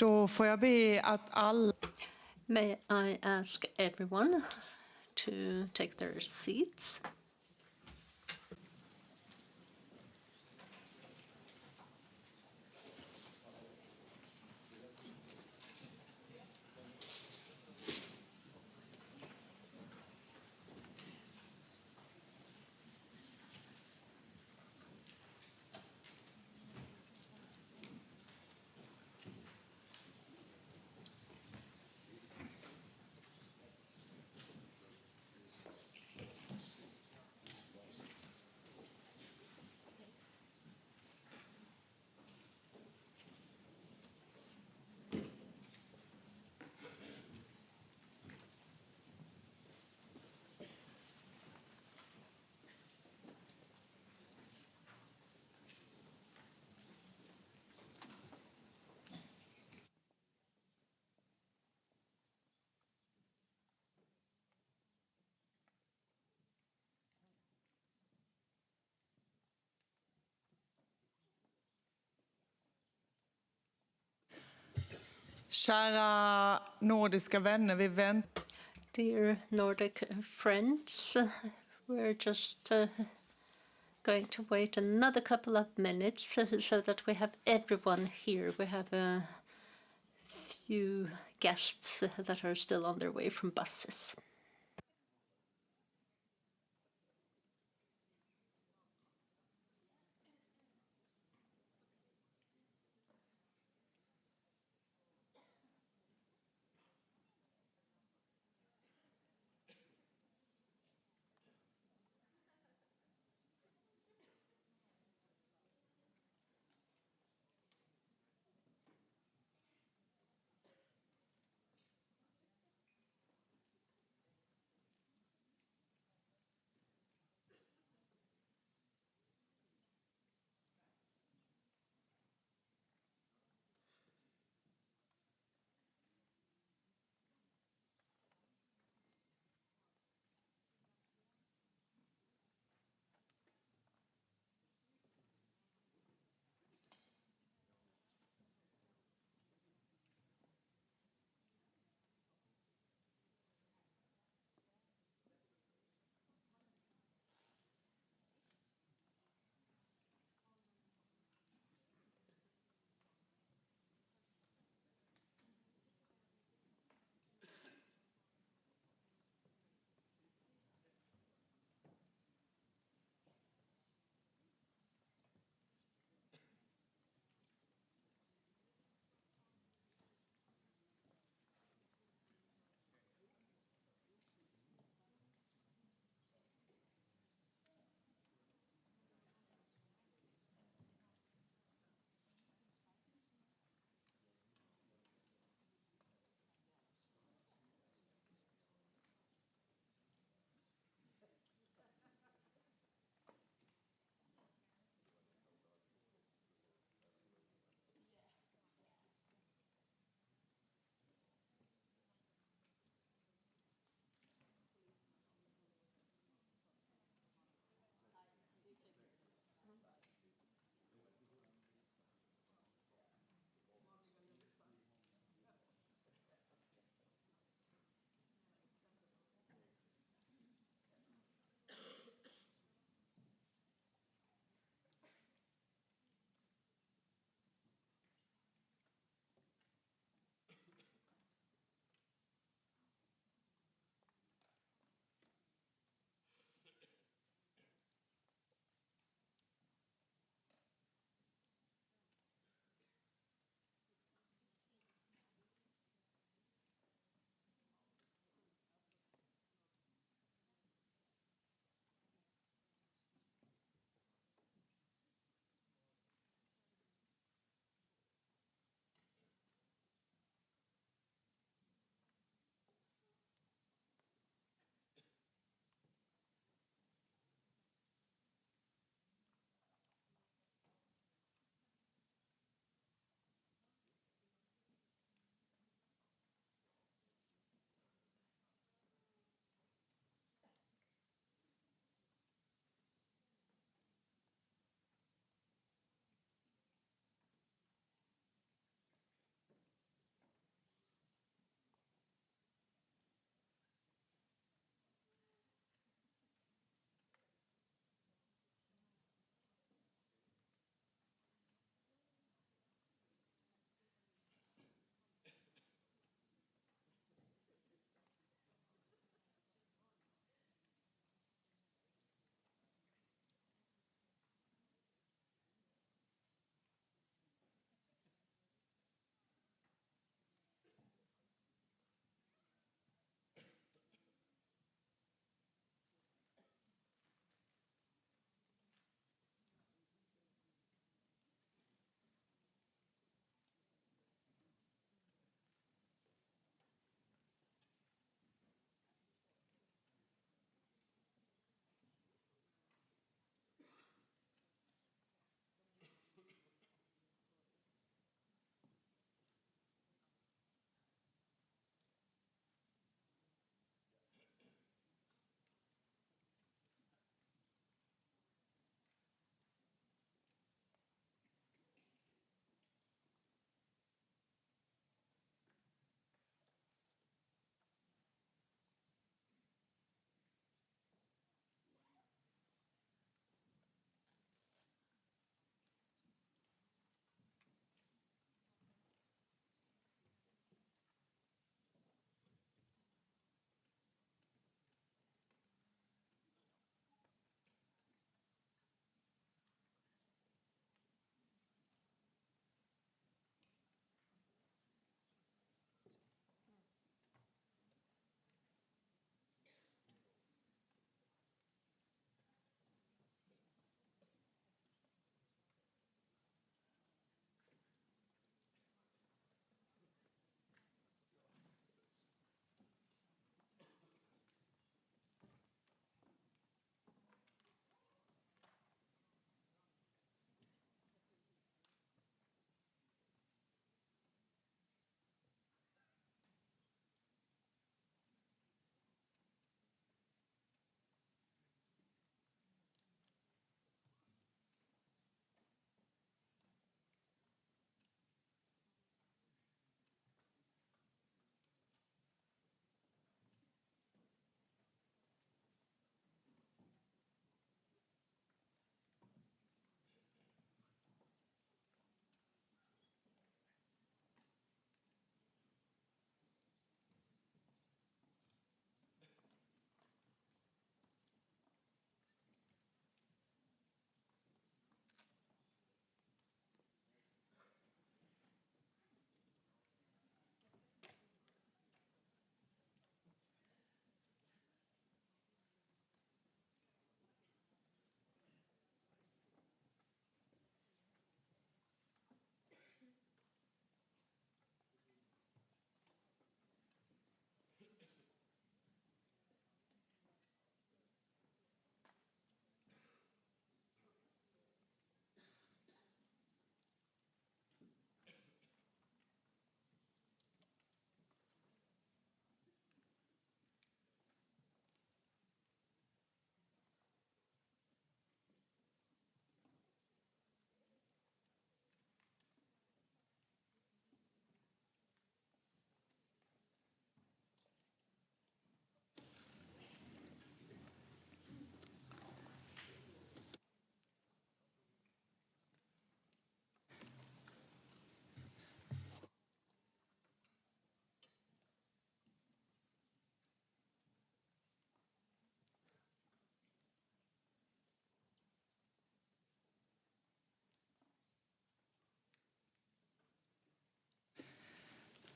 Då får jag be att alla... May I ask everyone to take their seats? Kära nordiska vänner, vi väntar. Dear Nordic friends, we're just going to wait another couple of minutes so that we have everyone here. We have a few guests that are still on their way from buses.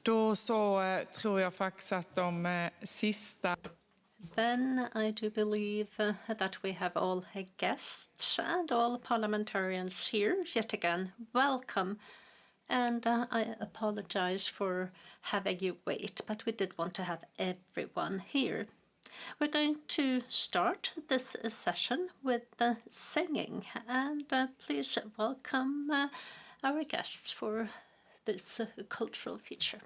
Då så tror jag faktiskt att de sista... Then I do believe that we have all guests and all parliamentarians here. Yet again, welcome. And I apologize for having you wait, but we did want to have everyone here. We're going to start this session with singing, and please welcome our guests for this cultural feature.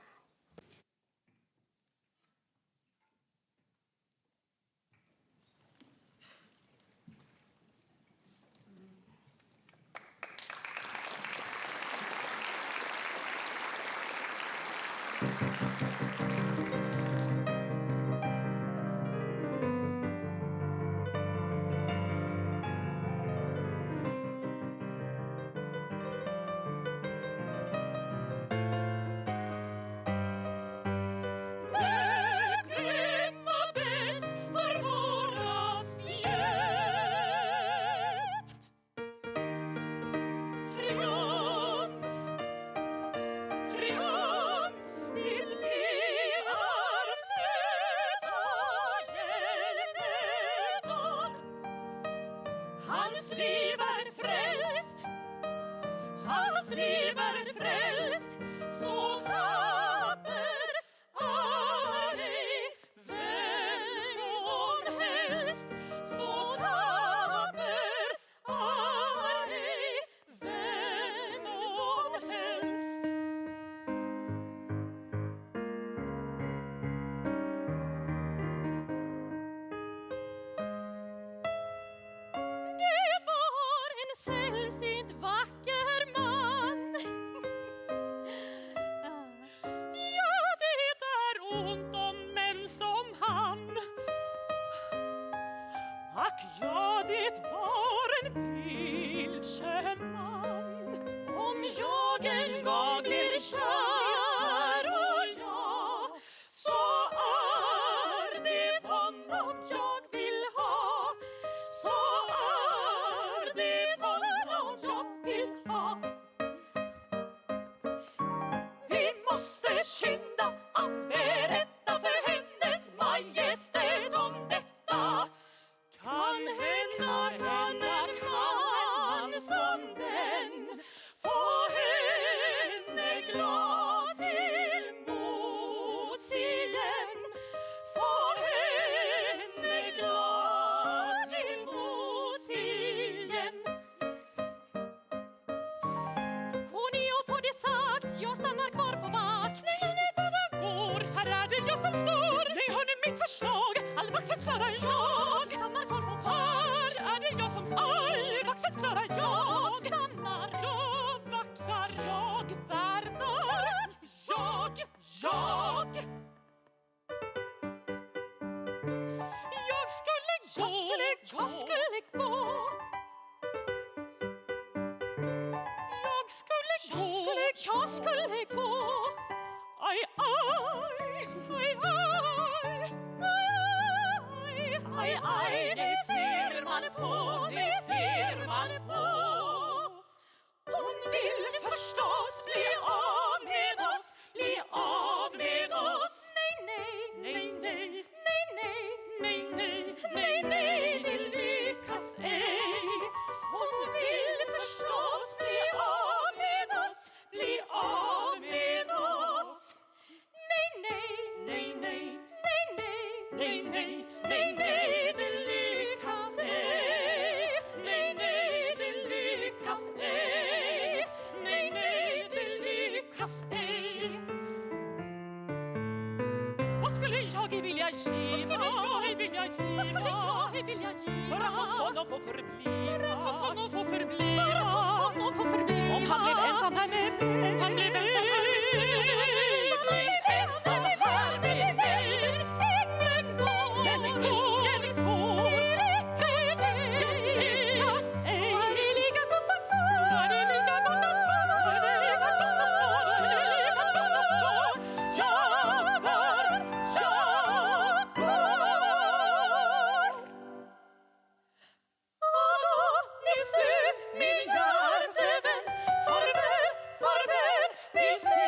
Min hjärtevän, farväl, farväl, vi ses.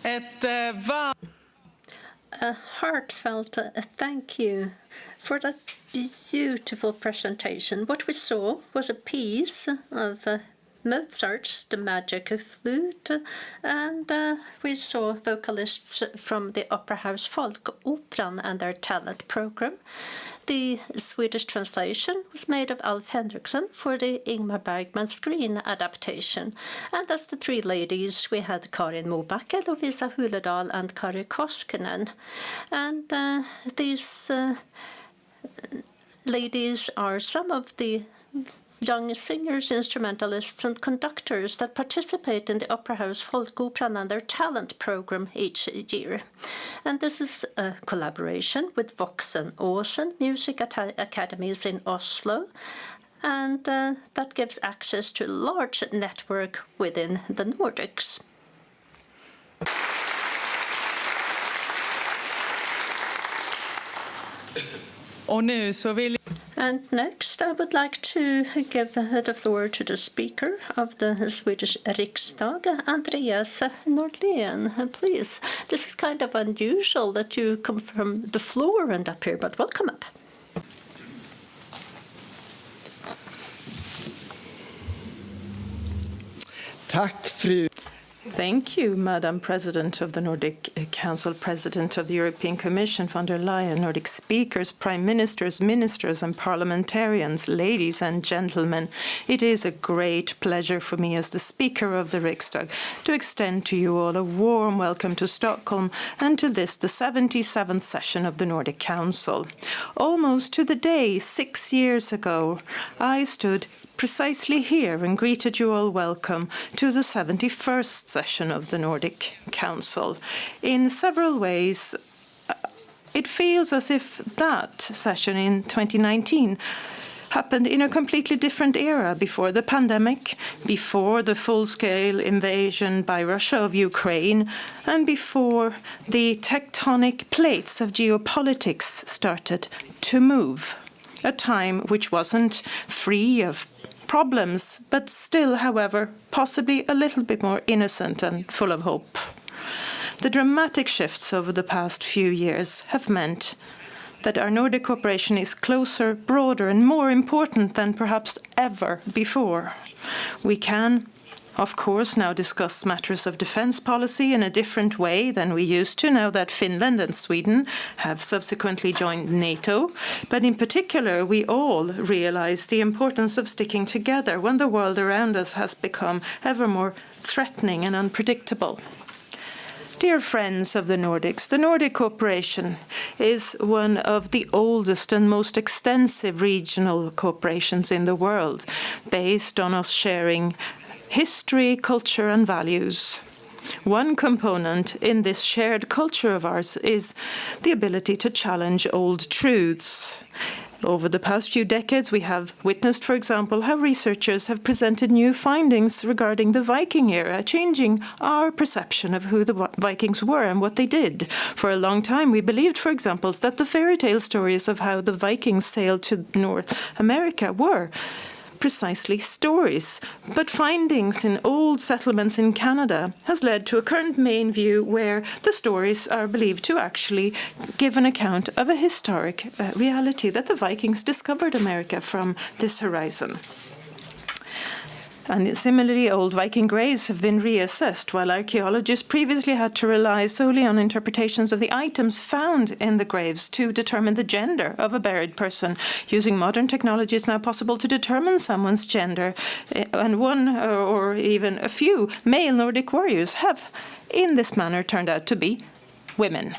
A heartfelt thank you for that beautiful presentation. What we saw was a piece of Mozart's The Magic Flute, and we saw vocalists from the Opera House Folkoperan and their talent program. The Swedish translation was made of Alf Henriksen for the Ingmar Bergman screen adaptation. And that's the three ladies. We had Karin Mobacke, Lovisa Hulledal and Kari Koskinen. And these ladies are some of the young singers, instrumentalists and conductors that participate in the Opera House Folkoperan and their talent program each year. And this is a collaboration with Voksen Åsen Music Academies in Oslo, and that gives access to a large network within the Nordics. And next, I would like to give the floor to the Speaker of the Swedish Riksdag, Andreas Norlén. Please, this is kind of unusual that you come from the floor and up here, but welcome up. Tack, fru. Thank you, Madam President of the Nordic Council, President of the European Commission, von der Leyen, Nordic speakers, prime ministers, ministers and parliamentarians, ladies and gentlemen. It is a great pleasure for me as the Speaker of the Riksdag to extend to you all a warm welcome to Stockholm and to this, the 77th session of the Nordic Council. Almost to the day 6 years ago, I stood precisely here and greeted you all welcome to the 71st session of the Nordic Council. In several ways, it feels as if that session in 2019 happened in a completely different era, before the pandemic, before the full-scale invasion by Russia of Ukraine, and before the tectonic plates of geopolitics started to move. A time which wasn't free of problems, but still, however, possibly a little bit more innocent and full of hope. The dramatic shifts over the past few years have meant that our Nordic cooperation is closer, broader, and more important than perhaps ever before. We can, of course, now discuss matters of defense policy in a different way than we used to now that Finland and Sweden have subsequently joined NATO. But in particular, we all realize the importance of sticking together when the world around us has become ever more threatening and unpredictable. Dear friends of the Nordics, the Nordic cooperation is one of the oldest and most extensive regional cooperations in the world, based on us sharing history, culture, and values. One component in this shared culture of ours is the ability to challenge old truths. Over the past few decades, we have witnessed, for example, how researchers have presented new findings regarding the Viking era, changing our perception of who the Vikings were and what they did. For a long time, we believed, for example, that the fairy tale stories of how the Vikings sailed to North America were precisely stories, but findings in old settlements in Canada has led to a current main view where the stories are believed to actually give an account of a historic reality, that the Vikings discovered America from this horizon. And similarly, old Viking graves have been reassessed, while archaeologists previously had to rely solely on interpretations of the items found in the graves to determine the gender of a buried person. Using modern technology, it's now possible to determine someone's gender, and one or even a few male Nordic warriors have, in this manner, turned out to be women.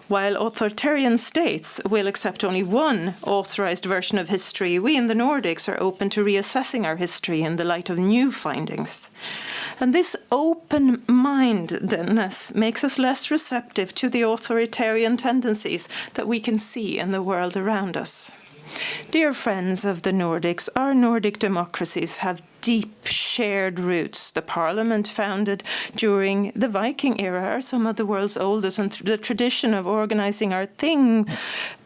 While authoritarian states will accept only one authorized version of history, we in the Nordics are open to reassessing our history in the light of new findings. And this open-mindedness makes us less receptive to the authoritarian tendencies that we can see in the world around us. Dear friends of the Nordics, our Nordic democracies have deep shared roots. The parliament founded during the Viking era are some of the world's oldest, and the tradition of organizing our thing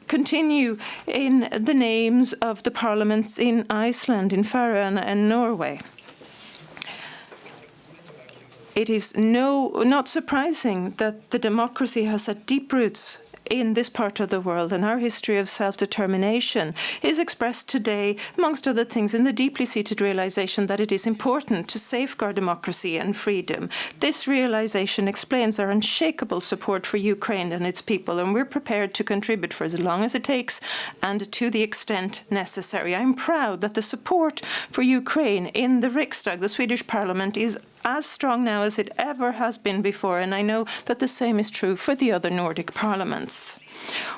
continue in the names of the parliaments in Iceland, in Faroe and Norway. it is not surprising that the democracy has had deep roots in this part of the world, and our history of self-determination is expressed today, amongst other things, in the deeply seated realization that it is important to safeguard democracy and freedom. This realization explains our unshakable support for Ukraine and its people, and we're prepared to contribute for as long as it takes and to the extent necessary. I'm proud that the support for Ukraine in the Riksdag, the Swedish parliament, is as strong now as it ever has been before, and I know that the same is true for the other Nordic parliaments.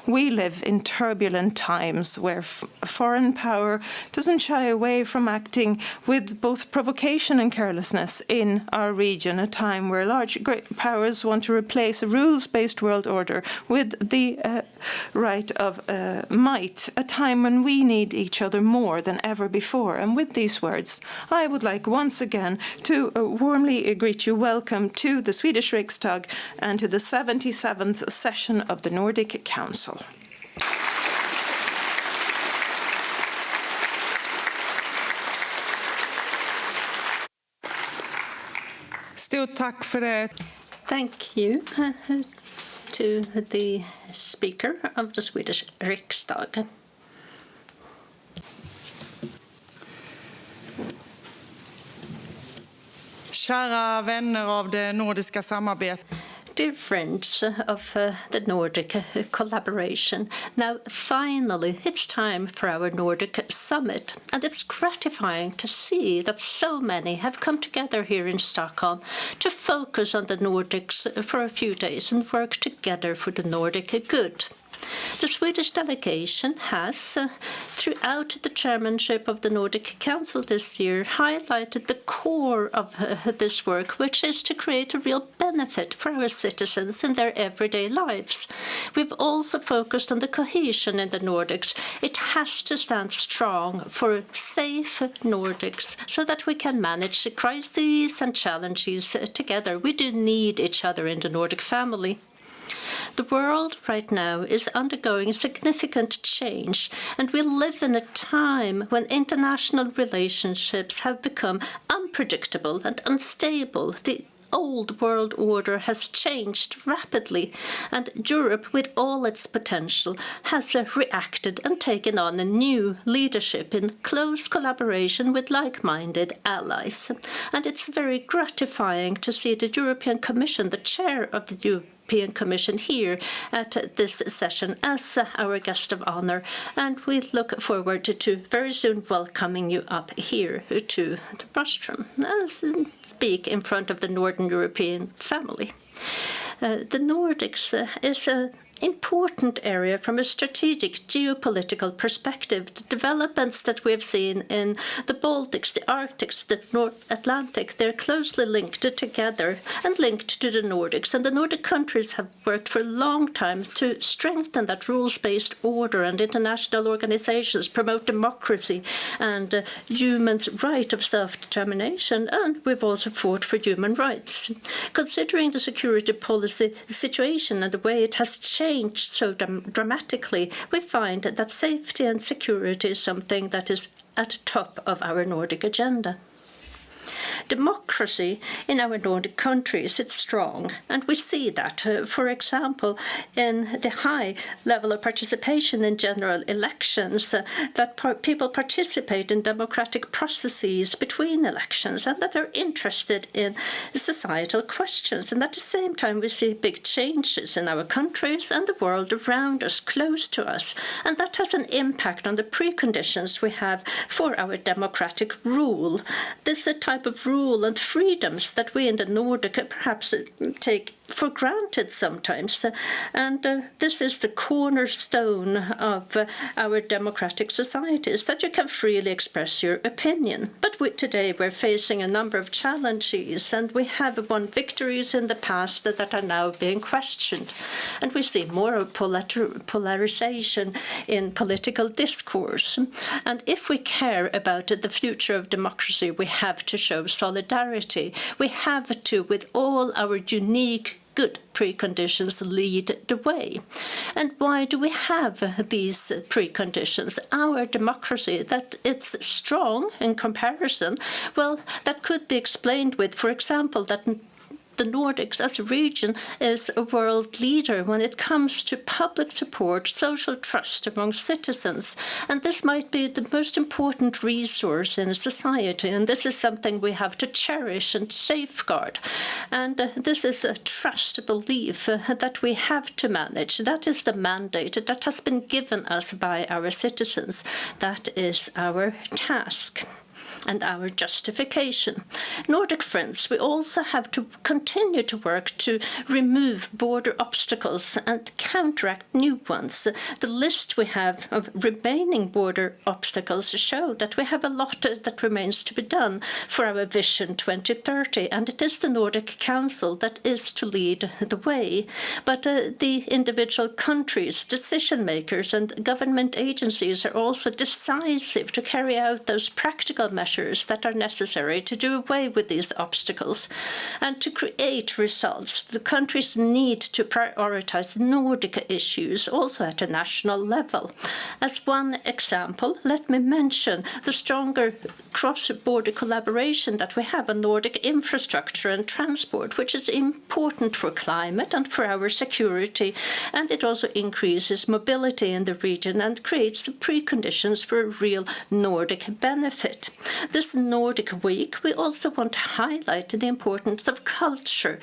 We live in turbulent times where foreign power doesn't shy away from acting with both provocation and carelessness in our region, a time where great powers want to replace a rules-based world order with the right of might, a time when we need each other more than ever before. And with these words, I would like once again to warmly greet you. Welcome to the Swedish Riksdag and to the 77th session of the Nordic Council. Stort tack för det. Thank you to the Speaker of the Swedish Riksdag. Kära vänner av det nordiska samarbetet. Dear friends of the Nordic collaboration, now finally it's time for our Nordic summit, and it's gratifying to see that so many have come together here in Stockholm to focus on the Nordics for a few days and work together for the Nordic good. The Swedish delegation has, throughout the chairmanship of the Nordic Council this year, highlighted the core of this work, which is to create a real benefit for our citizens in their everyday lives. We've also focused on the cohesion in the Nordics. It has to stand strong for safe Nordics so that we can manage crises and challenges together. We do need each other in the Nordic family. The world right now is undergoing significant change, and we live in a time when international relationships have become unpredictable and unstable. The old world order has changed rapidly, and Europe, with all its potential, has reacted and taken on a new leadership in close collaboration with like-minded allies. And it's very gratifying to see the European Commission, the chair of the European Commission, here at this session as our guest of honor, and we look forward to very soon welcoming you up here to the rostrum and speak in front of the Northern European family. The Nordics is an important area from a strategic geopolitical perspective. The developments that we have seen in the Baltics, the Arctic, the North Atlantic, they're closely linked together and linked to the Nordics. And the Nordic countries have worked for a long time to strengthen that rules-based order, and international organizations promote democracy and humans' right of self-determination. And we've also fought for human rights. Considering the security policy situation and the way it has changed so dramatically, we find that safety and security is something that is at the top of our Nordic agenda. Democracy in our Nordic countries, it's strong, and we see that, for example, in the high level of participation in general elections, that people participate in democratic processes between elections and that they're interested in societal questions. And at the same time, we see big changes in our countries and the world around us, close to us, and that has an impact on the preconditions we have for our democratic rule. This is a type of rule and freedoms that we in the Nordic perhaps take for granted sometimes, and this is the cornerstone of our democratic societies, that you can freely express your opinion. But today we're facing a number of challenges, and we have won victories in the past that are now being questioned, and we see more of polarization in political discourse. And if we care about the future of democracy, we have to show solidarity. We have to, with all our unique good preconditions, lead the way. And why do we have these preconditions? Our democracy, that it's strong in comparison, well, that could be explained with, for example, that the Nordics as a region is a world leader when it comes to public support, social trust among citizens. And this might be the most important resource in a society. And this is something we have to cherish and safeguard. And this is a trust, a belief that we have to manage. That is the mandate that has been given us by our citizens. That is our task and our justification. Nordic friends, we also have to continue to work to remove border obstacles and counteract new ones. The list we have of remaining border obstacles show that we have a lot that remains to be done for our Vision 2030, and it is the Nordic Council that is to lead the way. But the individual countries, decision makers and government agencies are also decisive to carry out those practical measures that are necessary to do away with these obstacles and to create results. The countries need to prioritize Nordic issues also at a national level. As one example, let me mention the stronger cross-border collaboration that we have on Nordic infrastructure and transport, which is important for climate and for our security, and it also increases mobility in the region and creates the preconditions for a real Nordic benefit. This Nordic Week, we also want to highlight the importance of culture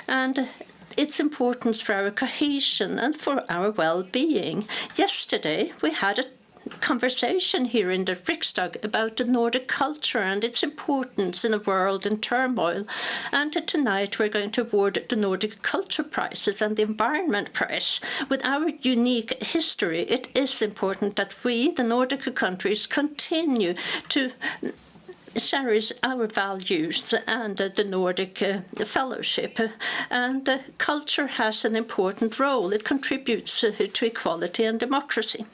and its importance for our cohesion and for our well-being. Yesterday, we had a conversation here in the Riksdag about the Nordic culture and its importance in a world in turmoil. And tonight we're going to award the Nordic Culture Prizes and the Environment Prize. With our unique history, it is important that we, the Nordic countries, continue to cherish our values and the Nordic fellowship. And culture has an important role. It contributes to equality and democracy.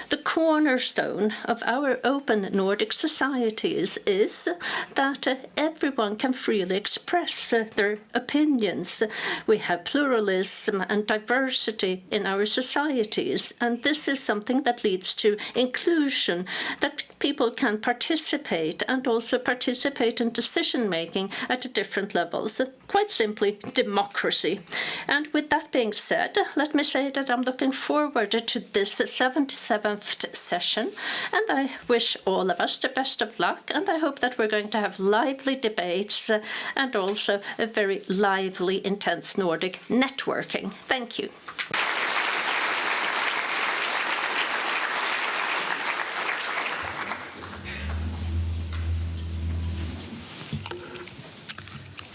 The cornerstone of our open Nordic societies is that everyone can freely express their opinions. We have pluralism and diversity in our societies, and this is something that leads to inclusion, that people can participate and also participate in decision-making at different levels. Quite simply, democracy. And with that being said, let me say that I'm looking forward to this 77th session, and I wish all of us the best of luck, and I hope that we're going to have lively debates and also a very lively, intense Nordic networking. Thank you.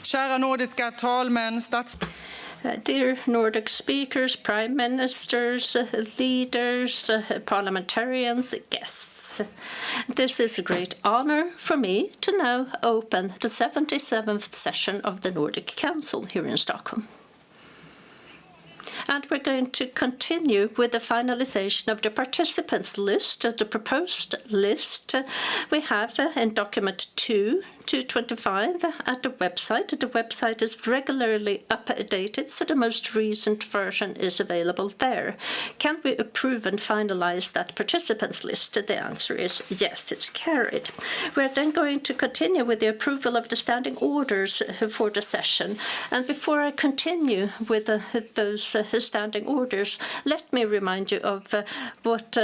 Kära nordiska talmän, Dear Nordic speakers, prime ministers, leaders, parliamentarians, guests. This is a great honor for me to now open the 77th session of the Nordic Council here in Stockholm. And we're going to continue with the finalization of the participants list, the proposed list we have in document 225 at the website. The website is regularly updated, so the most recent version is available there. Can we approve and finalize that participants list? The answer is yes, it's carried. We're then going to continue with the approval of the standing orders for the session. And before I continue with those standing orders, let me remind you of what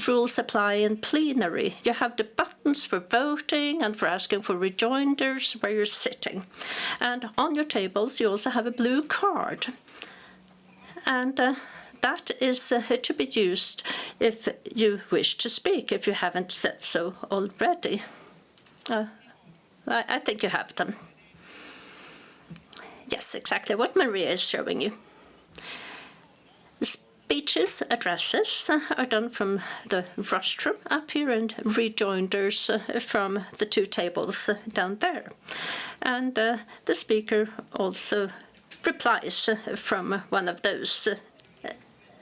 rules apply in plenary. You have the buttons for voting and for asking for rejoinders where you're sitting. And on your tables, you also have a blue card. And that is to be used if you wish to speak, if you haven't said so already. I think you have them. Yes, exactly what Maria is showing you. Speeches, addresses are done from the rostrum up here and rejoinders from the two tables down there. And the speaker also replies from one of those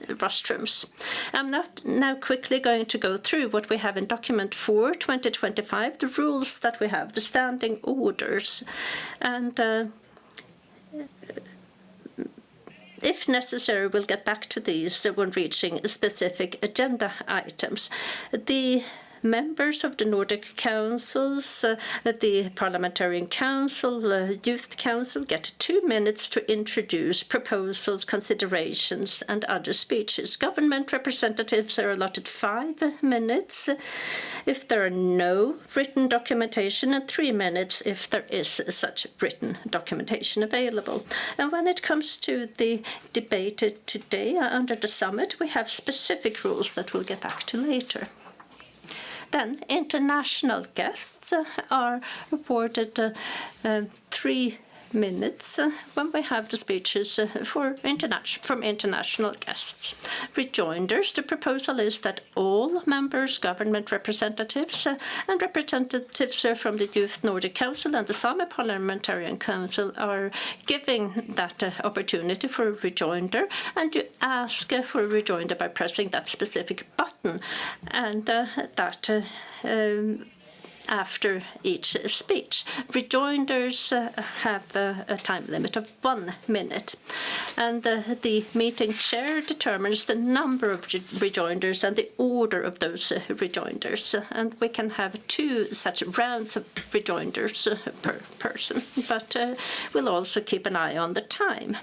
rostrums. I'm not now quickly going to go through what we have in document 4, 2025, the rules that we have, the standing orders. And if necessary, we'll get back to these when reaching specific agenda items. The members of the Nordic Councils, the Parliamentarian Council, Youth Council get 2 minutes to introduce proposals, considerations and other speeches. Government representatives are allotted 5 minutes if there are no written documentation and 3 minutes if there is such written documentation available. And when it comes to the debate today under the summit, we have specific rules that we'll get back to later. Then international guests are awarded 3 minutes when we have the speeches from international guests. Rejoinders, the proposal is that all members, government representatives and representatives from the Youth Nordic Council and the Sami Parliamentarian Council are giving that opportunity for a rejoinder, and you ask for a rejoinder by pressing that specific button, and after each speech. Rejoinders have a time limit of 1 minute, and the meeting chair determines the number of rejoinders and the order of those rejoinders, and we can have 2 such rounds of rejoinders per person, but we'll also keep an eye on the time.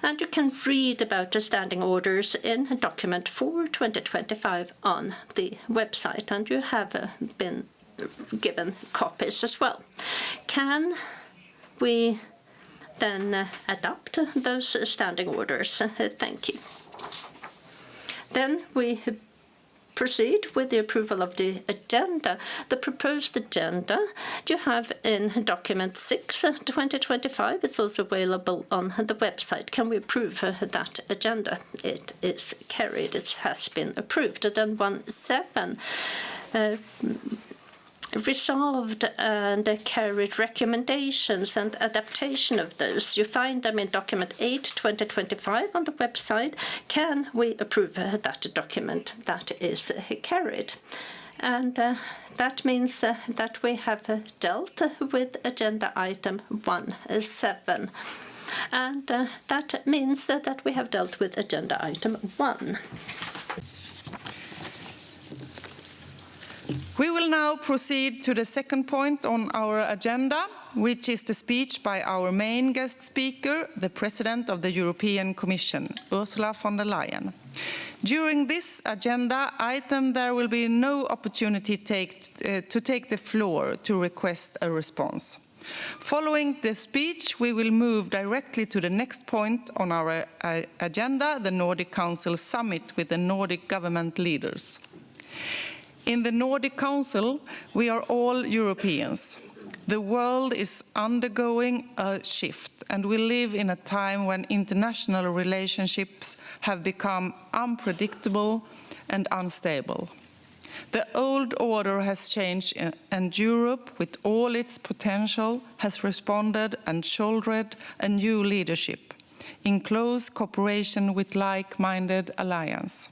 And you can read about the standing orders in document 4 2025 on the website, and you have been given copies as well. Can we then adopt those standing orders? Thank you. Then we proceed with the approval of the agenda. The proposed agenda you have in document 6 2025. It's also available on the website. Can we approve that agenda? It is carried. It has been approved. Then 1.7 resolved and carried recommendations and adaptation of those. You find them in document 8 2025 on the website. Can we approve that document? That is carried. And that means that we have dealt with agenda item 1.7. And that means that we have dealt with agenda item 1. We will now proceed to the second point on our agenda, which is the speech by our main guest speaker, the President of the European Commission, Ursula von der Leyen. During this agenda item, there will be no opportunity to take the floor to request a response. Following the speech, we will move directly to the next point on our agenda, the Nordic Council Summit with the Nordic government leaders. In the Nordic Council, we are all Europeans. The world is undergoing a shift, and we live in a time when international relationships have become unpredictable and unstable. The old order has changed, and Europe, with all its potential, has responded and shouldered a new leadership in close cooperation with like-minded alliance.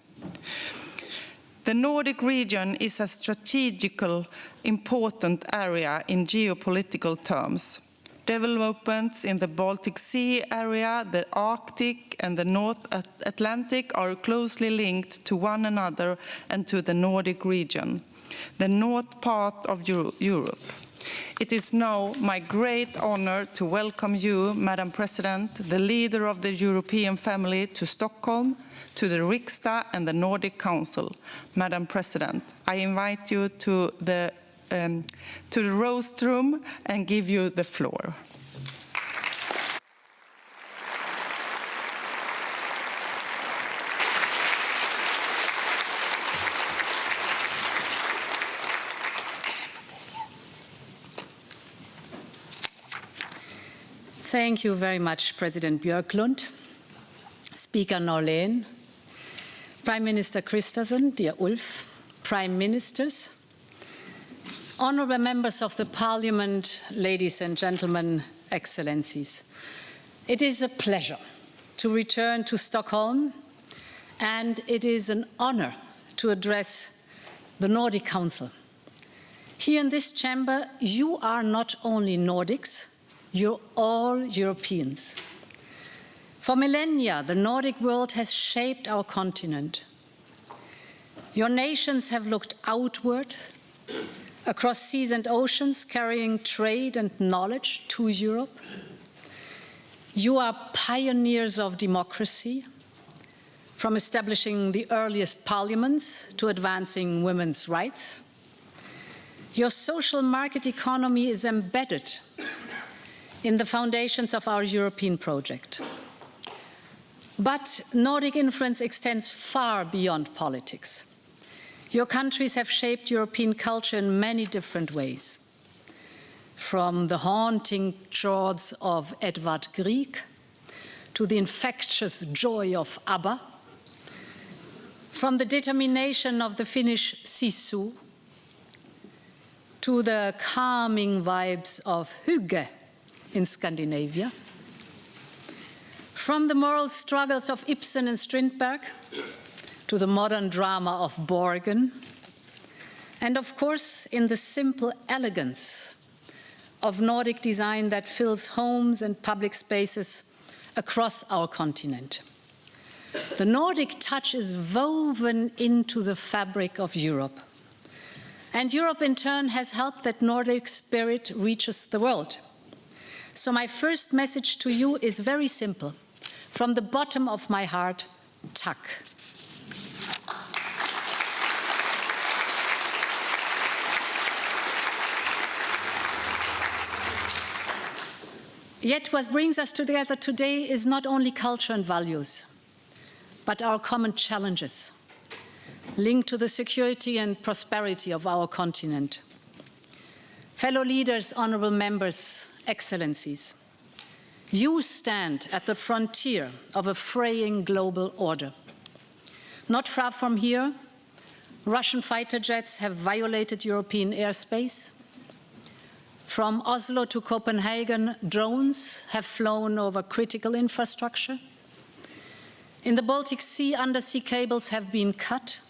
The Nordic region is a strategically important area in geopolitical terms. Developments in the Baltic Sea area, the Arctic and the North Atlantic are closely linked to one another and to the Nordic region, the north part of Europe. It is now my great honor to welcome you, Madam President, the leader of the European family, to Stockholm, to the Riksdag and the Nordic Council. Madam President, I invite you to the roast room and give you the floor. Thank you very much, President Björklund, Speaker Norlén, Prime Minister Christensen, dear Ulf, Prime Ministers, honourable members of the Parliament, ladies and gentlemen, Excellencies. It is a pleasure to return to Stockholm, and it is an honour to address the Nordic Council. Here in this chamber, you are not only Nordics, you're all Europeans. For millennia, the Nordic world has shaped our continent. Your nations have looked outward, across seas and oceans, carrying trade and knowledge to Europe. You are pioneers of democracy, from establishing the earliest parliaments to advancing women's rights. Your social market economy is embedded in the foundations of our European project. But Nordic influence extends far beyond politics. Your countries have shaped European culture in many different ways, from the haunting chords of Edvard Grieg to the infectious joy of ABBA, from the determination of the Finnish Sisu to the calming vibes of Hygge in Scandinavia, from the moral struggles of Ibsen and Strindberg to the modern drama of Borgen, and of course in the simple elegance of Nordic design that fills homes and public spaces across our continent. The Nordic touch is woven into the fabric of Europe. And Europe in turn has helped that Nordic spirit reaches the world. So my first message to you is very simple. From the bottom of my heart, tack. Yet what brings us together today is not only culture and values, but our common challenges linked to the security and prosperity of our continent. Fellow leaders, honorable members, excellencies, you stand at the frontier of a fraying global order. Not far from here, Russian fighter jets have violated European airspace. From Oslo to Copenhagen, drones have flown over critical infrastructure. In the Baltic Sea, undersea cables have been cut.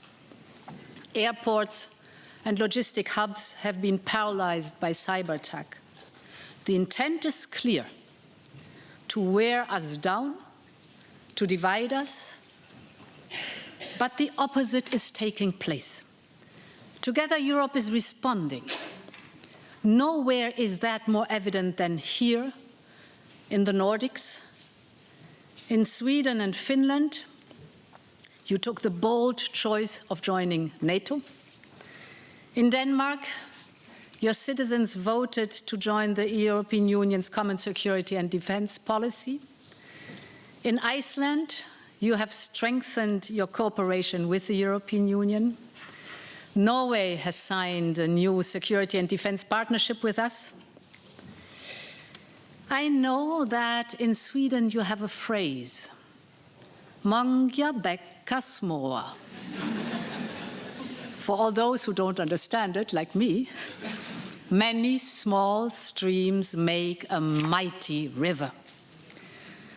Airports and logistic hubs have been paralyzed by cyber attack. The intent is clear: to wear us down, to divide us, but the opposite is taking place. Together, Europe is responding. Nowhere is that more evident than here, in the Nordics. In Sweden and Finland, you took the bold choice of joining NATO. In Denmark, your citizens voted to join the European Union's common security and defense policy. In Iceland, you have strengthened your cooperation with the European Union. Norway has signed a new security and defense partnership with us. I know that in Sweden you have a phrase, många bäckar små. For all those who don't understand it, like me, many small streams make a mighty river.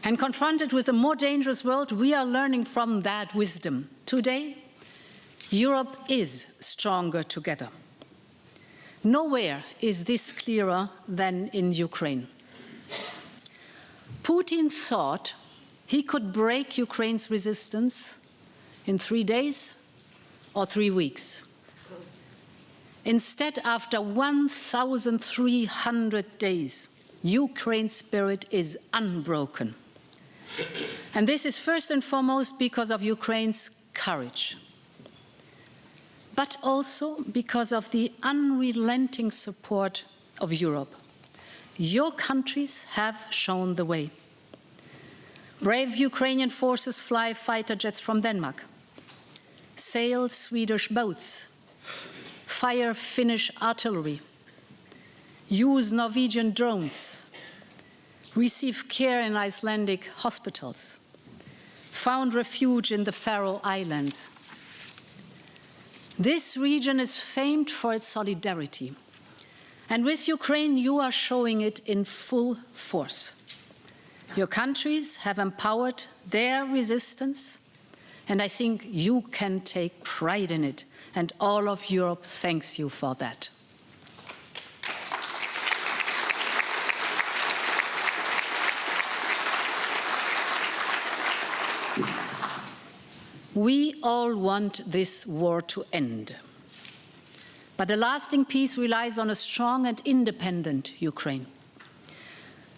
And confronted with a more dangerous world, we are learning from that wisdom. Today, Europe is stronger together. Nowhere is this clearer than in Ukraine. Putin thought he could break Ukraine's resistance in 3 days or 3 weeks. Instead, after 1,300 days, Ukraine's spirit is unbroken. And this is first and foremost because of Ukraine's courage, but also because of the unrelenting support of Europe. Your countries have shown the way. Brave Ukrainian forces fly fighter jets from Denmark, sail Swedish boats, fire Finnish artillery, use Norwegian drones, receive care in Icelandic hospitals, found refuge in the Faroe Islands. This region is famed for its solidarity. And with Ukraine, you are showing it in full force. Your countries have empowered their resistance, and I think you can take pride in it. And all of Europe thanks you for that. We all want this war to end. But a lasting peace relies on a strong and independent Ukraine.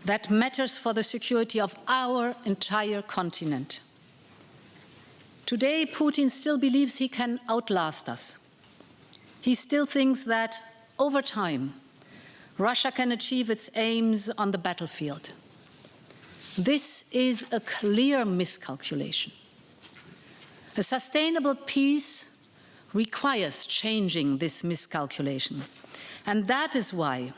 That matters for the security of our entire continent. Today, Putin still believes he can outlast us. He still thinks that, over time, Russia can achieve its aims on the battlefield. This is a clear miscalculation. A sustainable peace requires changing this miscalculation, and that is why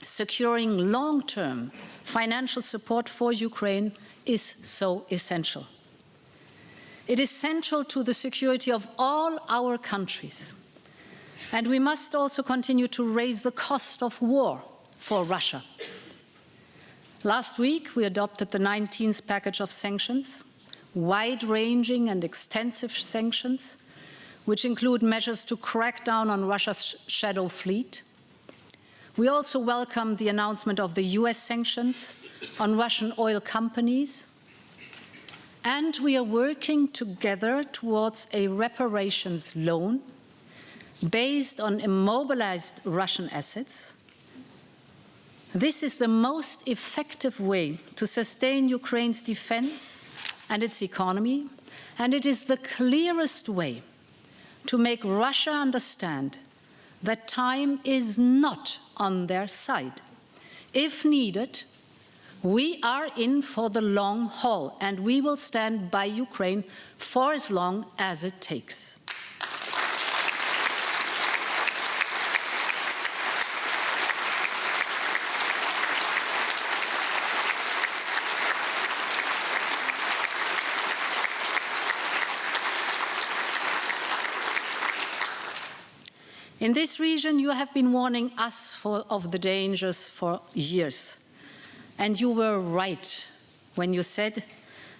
securing long-term financial support for Ukraine is so essential. It is central to the security of all our countries, and we must also continue to raise the cost of war for Russia. Last week, we adopted the 19th package of sanctions, wide-ranging and extensive sanctions, which include measures to crack down on Russia's shadow fleet. We also welcome the announcement of the US sanctions on Russian oil companies. And we are working together towards a reparations loan based on immobilized Russian assets. This is the most effective way to sustain Ukraine's defense and its economy, and it is the clearest way to make Russia understand that time is not on their side. If needed, we are in for the long haul, and we will stand by Ukraine for as long as it takes. In this region, you have been warning us of the dangers for years. And you were right when you said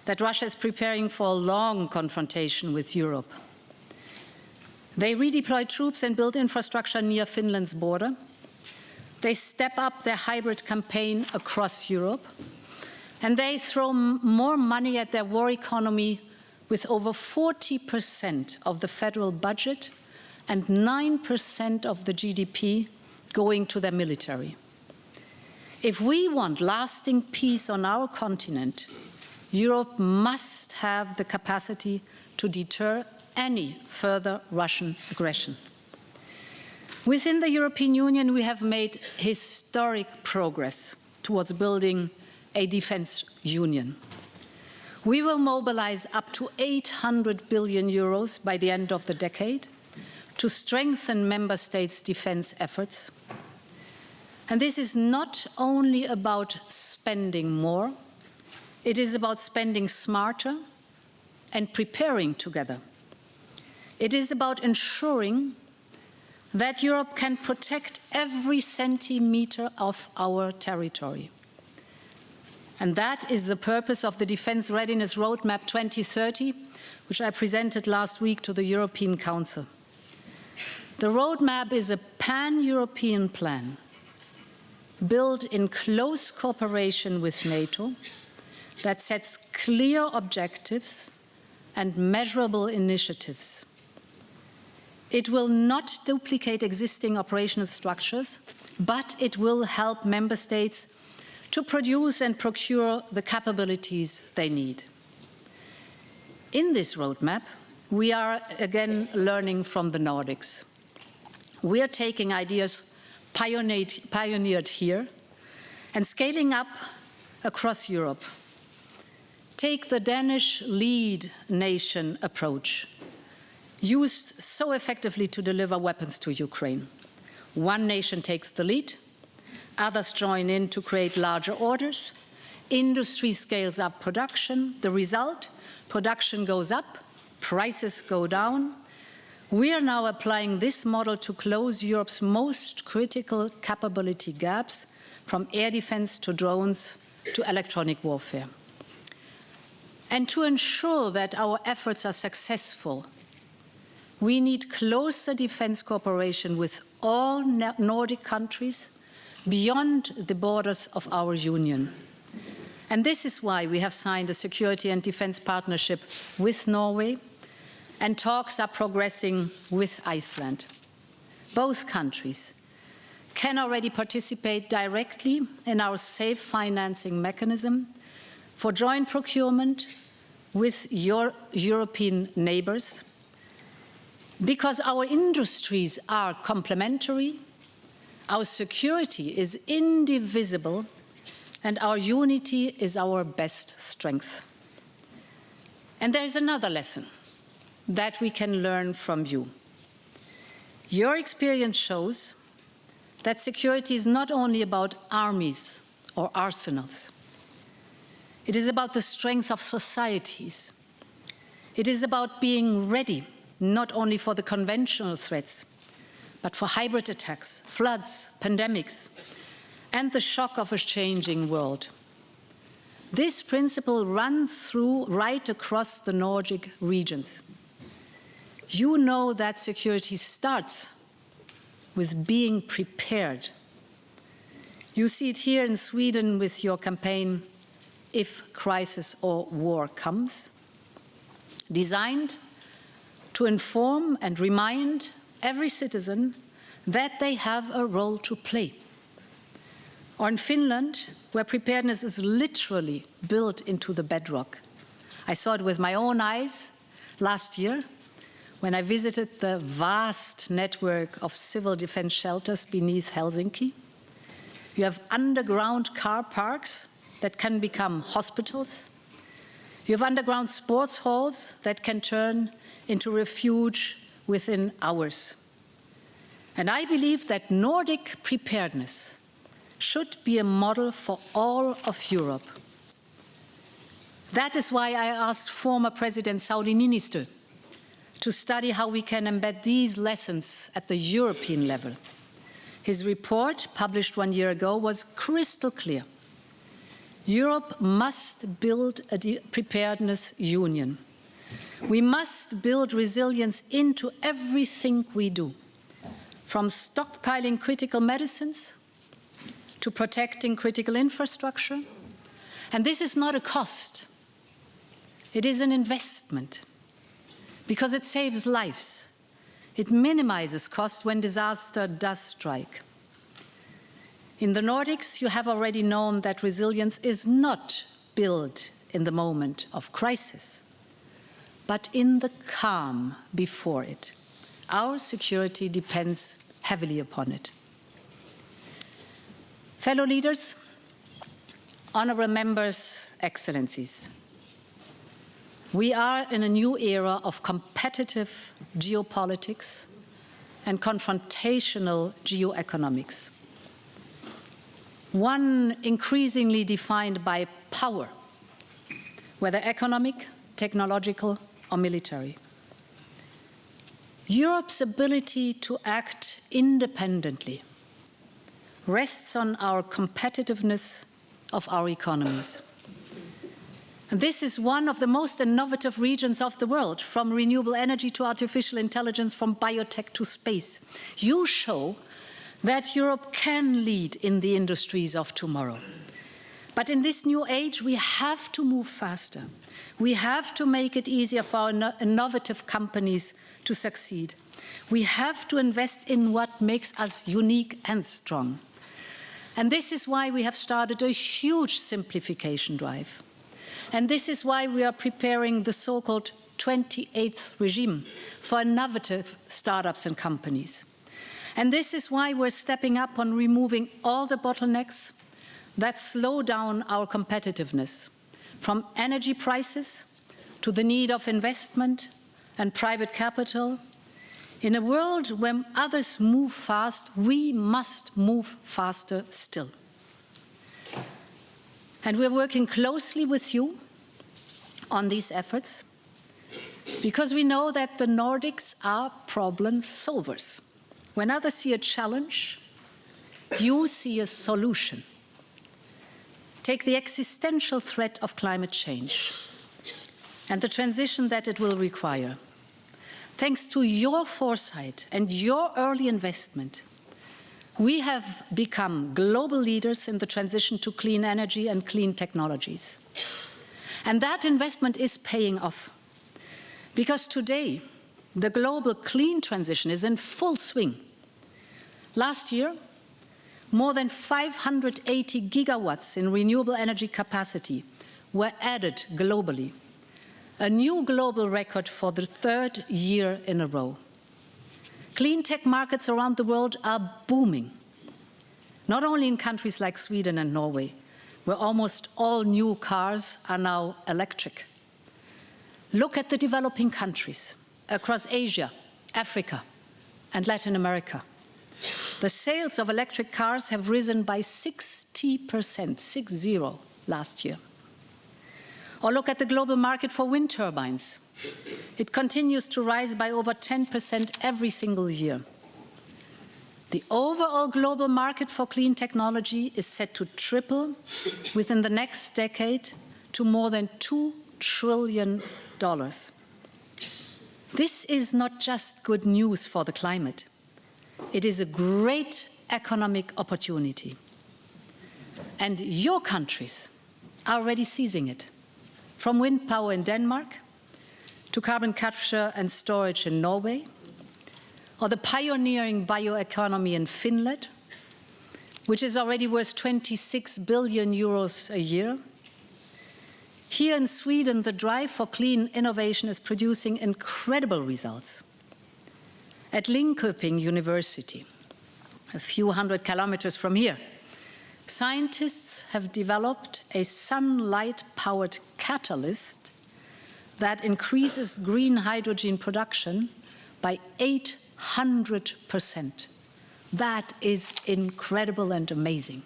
that Russia is preparing for a long confrontation with Europe. They redeploy troops and build infrastructure near Finland's border. They step up their hybrid campaign across Europe. And they throw more money at their war economy, with over 40% of the federal budget and 9% of the GDP going to their military. If we want lasting peace on our continent, Europe must have the capacity to deter any further Russian aggression. Within the European Union, we have made historic progress towards building a defense union. We will mobilize up to 800 billion euros by the end of the decade to strengthen member states' defense efforts. And this is not only about spending more, it is about spending smarter and preparing together. It is about ensuring that Europe can protect every centimeter of our territory. And that is the purpose of the Defense Readiness Roadmap 2030, which I presented last week to the European Council. The roadmap is a pan-European plan built in close cooperation with NATO that sets clear objectives and measurable initiatives. It will not duplicate existing operational structures, but it will help member states to produce and procure the capabilities they need. In this roadmap, we are again learning from the Nordics. We are taking ideas pioneered here and scaling up across Europe. Take the Danish lead nation approach, used so effectively to deliver weapons to Ukraine. One nation takes the lead, others join in to create larger orders, industry scales up production. The result, production goes up, prices go down. We are now applying this model to close Europe's most critical capability gaps, from air defense to drones to electronic warfare. And to ensure that our efforts are successful, we need closer defense cooperation with all Nordic countries beyond the borders of our union. And this is why we have signed a security and defense partnership with Norway, and talks are progressing with Iceland. Both countries can already participate directly in our safe financing mechanism for joint procurement with your European neighbors, because our industries are complementary, our security is indivisible, and our unity is our best strength. And there is another lesson that we can learn from you. Your experience shows that security is not only about armies or arsenals. It is about the strength of societies. It is about being ready, not only for the conventional threats, but for hybrid attacks, floods, pandemics, and the shock of a changing world. This principle runs through right across the Nordic regions. You know that security starts with being prepared. You see it here in Sweden with your campaign, If Crisis or War Comes, designed to inform and remind every citizen that they have a role to play. Or in Finland, where preparedness is literally built into the bedrock. I saw it with my own eyes last year when I visited the vast network of civil defense shelters beneath Helsinki. You have underground car parks that can become hospitals. You have underground sports halls that can turn into refuge within hours. And I believe that Nordic preparedness should be a model for all of Europe. That is why I asked former President Sauli Niinistö to study how we can embed these lessons at the European level. His report, published 1 year ago, was crystal clear. Europe must build a preparedness union. We must build resilience into everything we do, from stockpiling critical medicines to protecting critical infrastructure. And this is not a cost. It is an investment, because it saves lives. It minimizes cost when disaster does strike. In the Nordics, you have already known that resilience is not built in the moment of crisis, but in the calm before it. Our security depends heavily upon it. Fellow leaders, honorable members, excellencies, we are in a new era of competitive geopolitics and confrontational geoeconomics. One increasingly defined by power, whether economic, technological, or military. Europe's ability to act independently rests on our competitiveness of our economies. And this is one of the most innovative regions of the world, from renewable energy to artificial intelligence, from biotech to space. You show that Europe can lead in the industries of tomorrow. But in this new age, we have to move faster. We have to make it easier for our innovative companies to succeed. We have to invest in what makes us unique and strong. And this is why we have started a huge simplification drive. And this is why we are preparing the so-called 28th regime for innovative startups and companies. And this is why we're stepping up on removing all the bottlenecks that slow down our competitiveness, from energy prices to the need of investment and private capital. In a world where others move fast, we must move faster still. And we're working closely with you on these efforts because we know that the Nordics are problem solvers. When others see a challenge, you see a solution. Take the existential threat of climate change and the transition that it will require. Thanks to your foresight and your early investment, we have become global leaders in the transition to clean energy and clean technologies. And that investment is paying off. Because today, the global clean transition is in full swing. Last year, more than 580 gigawatts in renewable energy capacity were added globally, a new global record for the third year in a row. Clean tech markets around the world are booming, not only in countries like Sweden and Norway, where almost all new cars are now electric. Look at the developing countries across Asia, Africa, and Latin America. The sales of electric cars have risen by 60%, 60, last year. Or look at the global market for wind turbines. It continues to rise by over 10% every single year. The overall global market for clean technology is set to triple within the next decade to more than $2 trillion. This is not just good news for the climate. It is a great economic opportunity. And your countries are already seizing it, from wind power in Denmark to carbon capture and storage in Norway, or the pioneering bioeconomy in Finland, which is already worth 26 billion euros a year. Here in Sweden, the drive for clean innovation is producing incredible results. At Linköping University, a few hundred kilometers from here, scientists have developed a sunlight-powered catalyst that increases green hydrogen production by 800%. That is incredible and amazing.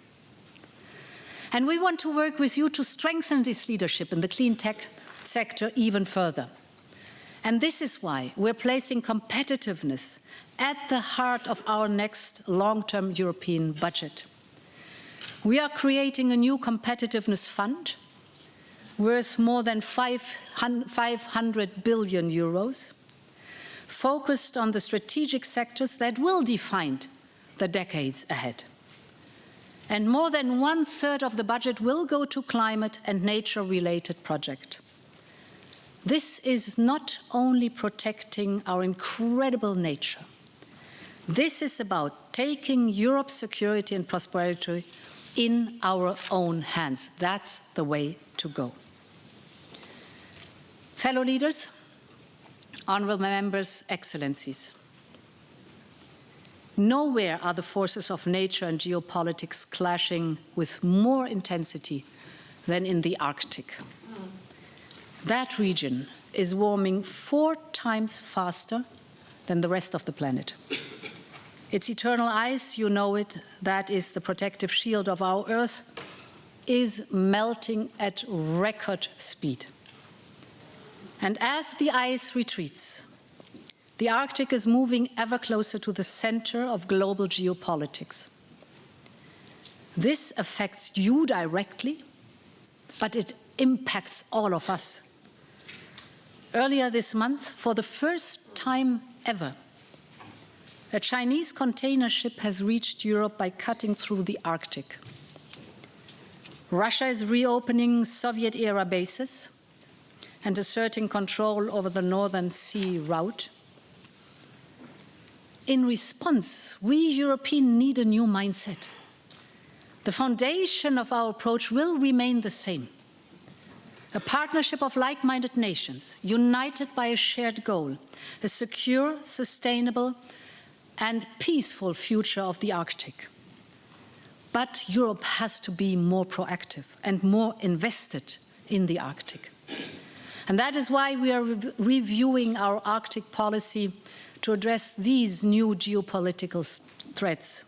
And we want to work with you to strengthen this leadership in the clean tech sector even further. And this is why we're placing competitiveness at the heart of our next long-term European budget. We are creating a new competitiveness fund worth more than 500 billion euros, focused on the strategic sectors that will define the decades ahead. And more than 1/3 of the budget will go to climate and nature-related projects. This is not only protecting our incredible nature. This is about taking Europe's security and prosperity in our own hands. That's the way to go. Fellow leaders, honourable members, excellencies, nowhere are the forces of nature and geopolitics clashing with more intensity than in the Arctic. That region is warming 4 times faster than the rest of the planet. Its eternal ice, you know it, that is the protective shield of our Earth, is melting at record speed. And as the ice retreats, the Arctic is moving ever closer to the center of global geopolitics. This affects you directly, but it impacts all of us. Earlier this month, for the first time ever, a Chinese container ship has reached Europe by cutting through the Arctic. Russia is reopening Soviet-era bases and asserting control over the Northern Sea route. In response, we Europeans need a new mindset. The foundation of our approach will remain the same. A partnership of like-minded nations, united by a shared goal, a secure, sustainable, and peaceful future of the Arctic. But Europe has to be more proactive and more invested in the Arctic. And that is why we are reviewing our Arctic policy to address these new geopolitical threats.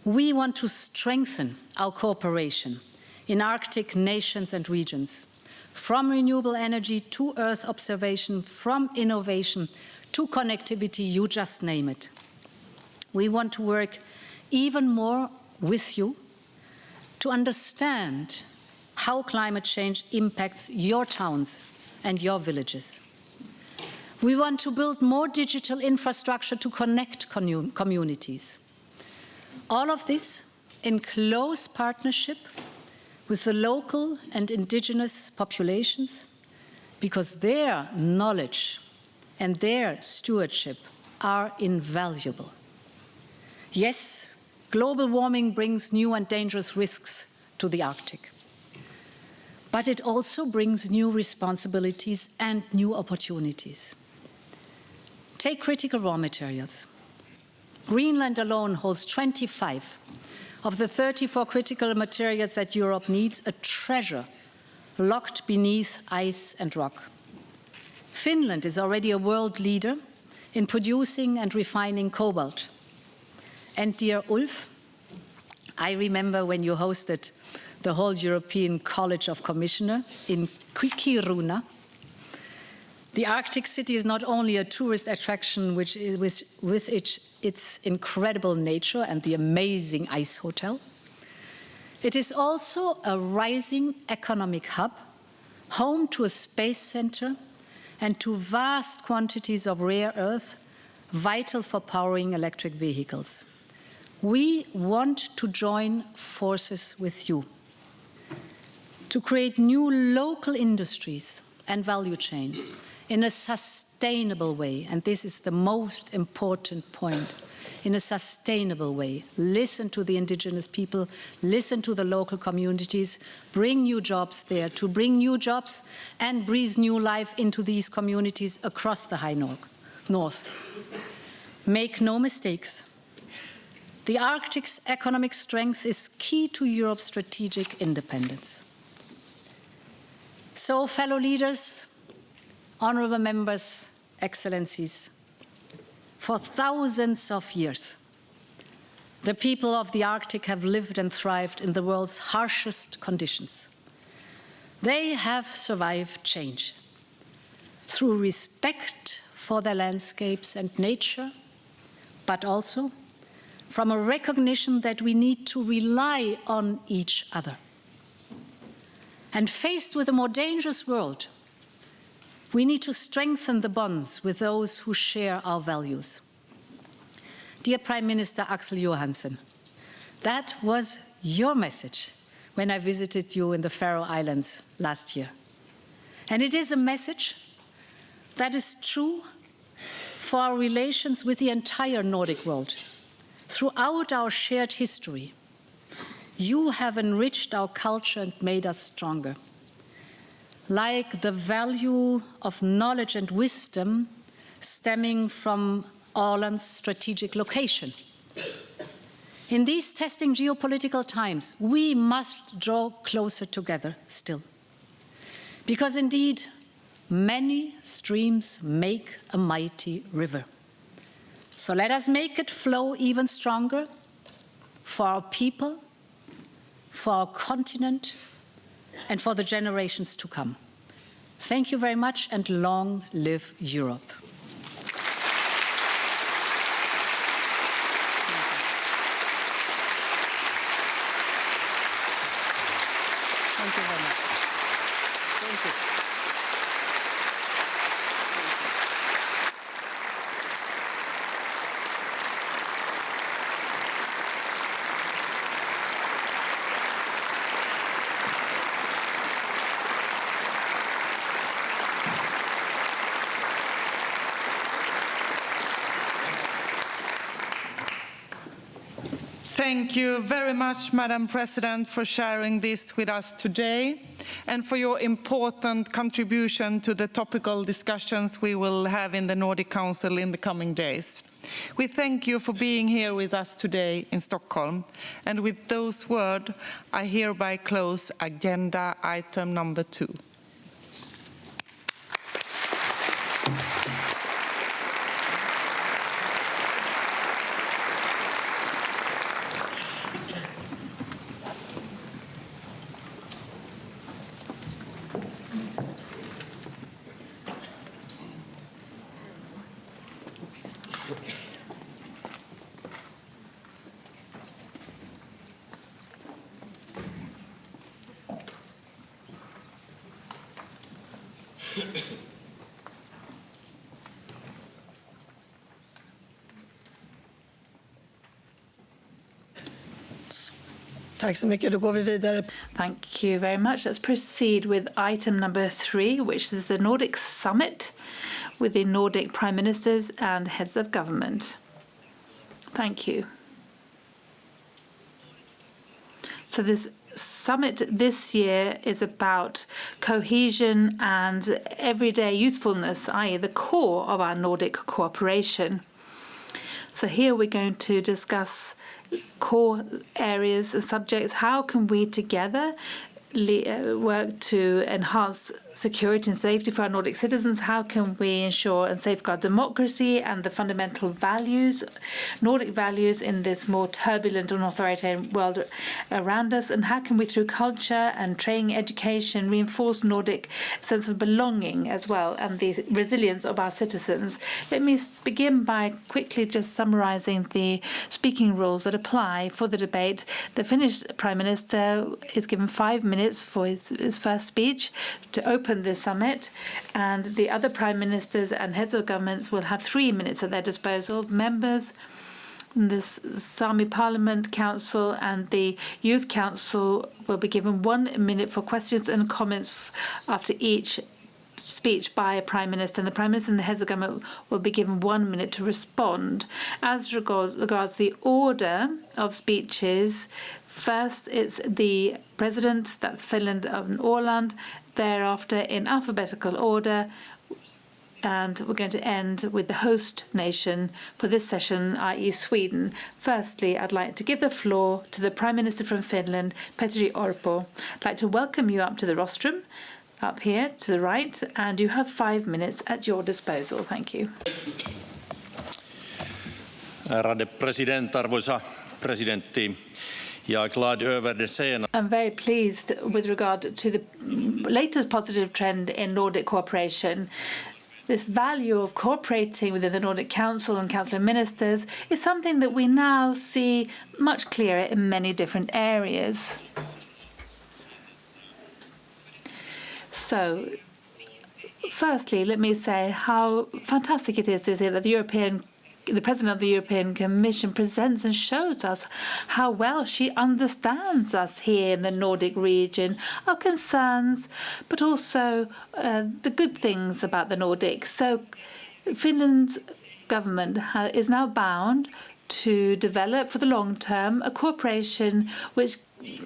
We want to strengthen our cooperation in Arctic nations and regions, from renewable energy to Earth observation, from innovation to connectivity, you just name it. We want to work even more with you to understand how climate change impacts your towns and your villages. We want to build more digital infrastructure to connect communities. All of this in close partnership with the local and indigenous populations, because their knowledge and their stewardship are invaluable. Yes, global warming brings new and dangerous risks to the Arctic, but it also brings new responsibilities and new opportunities. Take critical raw materials. Greenland alone holds 25 of the 34 critical materials that Europe needs, a treasure locked beneath ice and rock. Finland is already a world leader in producing and refining cobalt. And dear Ulf, I remember when you hosted the whole European College of Commissioners in Kiruna. The Arctic city is not only a tourist attraction with its incredible nature and the amazing ice hotel, it is also a rising economic hub, home to a space center and to vast quantities of rare earth, vital for powering electric vehicles. We want to join forces with you to create new local industries and value chain in a sustainable way, and this is the most important point, in a sustainable way. Listen to the indigenous people, listen to the local communities, bring new jobs there, to bring new jobs and breathe new life into these communities across the high north. Make no mistakes. The Arctic's economic strength is key to Europe's strategic independence. So, fellow leaders, honorable members, excellencies, for thousands of years, the people of the Arctic have lived and thrived in the world's harshest conditions. They have survived change through respect for their landscapes and nature, but also from a recognition that we need to rely on each other. And faced with a more dangerous world, we need to strengthen the bonds with those who share our values. Dear Prime Minister Axel Johansen, that was your message when I visited you in the Faroe Islands last year. And it is a message that is true for our relations with the entire Nordic world. Throughout our shared history, you have enriched our culture and made us stronger. Like the value of knowledge and wisdom stemming from Åland's strategic location. In these testing geopolitical times, we must draw closer together still. Because indeed, many streams make a mighty river. So let us make it flow even stronger for our people, for our continent, and for the generations to come. Thank you very much, and long live Europe. Thank you very much. Thank you. Thank you very much, Madam President, for sharing this with us today and for your important contribution to the topical discussions we will have in the Nordic Council in the coming days. We thank you for being here with us today in Stockholm. And with those words, I hereby close agenda item number 2. Tack så mycket. Då går vi vidare. Thank you very much. Let's proceed with item number 3, which is the Nordic Summit, with the Nordic prime ministers and heads of government. Thank you. So this summit this year is about cohesion and everyday usefulness, i.e. the core of our Nordic cooperation. So here we're going to discuss core areas and subjects. How can we together work to enhance security and safety for our Nordic citizens? How can we ensure and safeguard democracy and the fundamental values, Nordic values, in this more turbulent and authoritarian world around us? And how can we, through culture and training, education, reinforce Nordic sense of belonging as well and the resilience of our citizens? Let me begin by quickly just summarizing the speaking rules that apply for the debate. The Finnish Prime Minister is given 5 minutes for his first speech to open the summit, and the other prime ministers and heads of governments will have 3 minutes at their disposal. Members in the Sami Parliament Council and the Youth Council will be given 1 minute for questions and comments after each speech by a prime minister, and the prime minister and the heads of government will be given 1 minute to respond. As regards the order of speeches, first it's the president, that's Finland and Åland, thereafter in alphabetical order, and we're going to end with the host nation for this session, i.e. Sweden. Firstly, I'd like to give the floor to the Prime Minister from Finland, Petteri Orpo. I'd like to welcome you up to the rostrum, up here to the right, and you have 5 minutes at your disposal. Thank you. Ärade president, arvoisa presidentti. I'm very pleased with regard to the latest positive trend in Nordic cooperation. This value of cooperating within the Nordic Council and Council of Ministers is something that we now see much clearer in many different areas. So, firstly, let me say how fantastic it is to see that the President of the European Commission presents and shows us how well she understands us here in the Nordic region, our concerns, but also the good things about the Nordics. So Finland's government is now bound to develop for the long term a cooperation which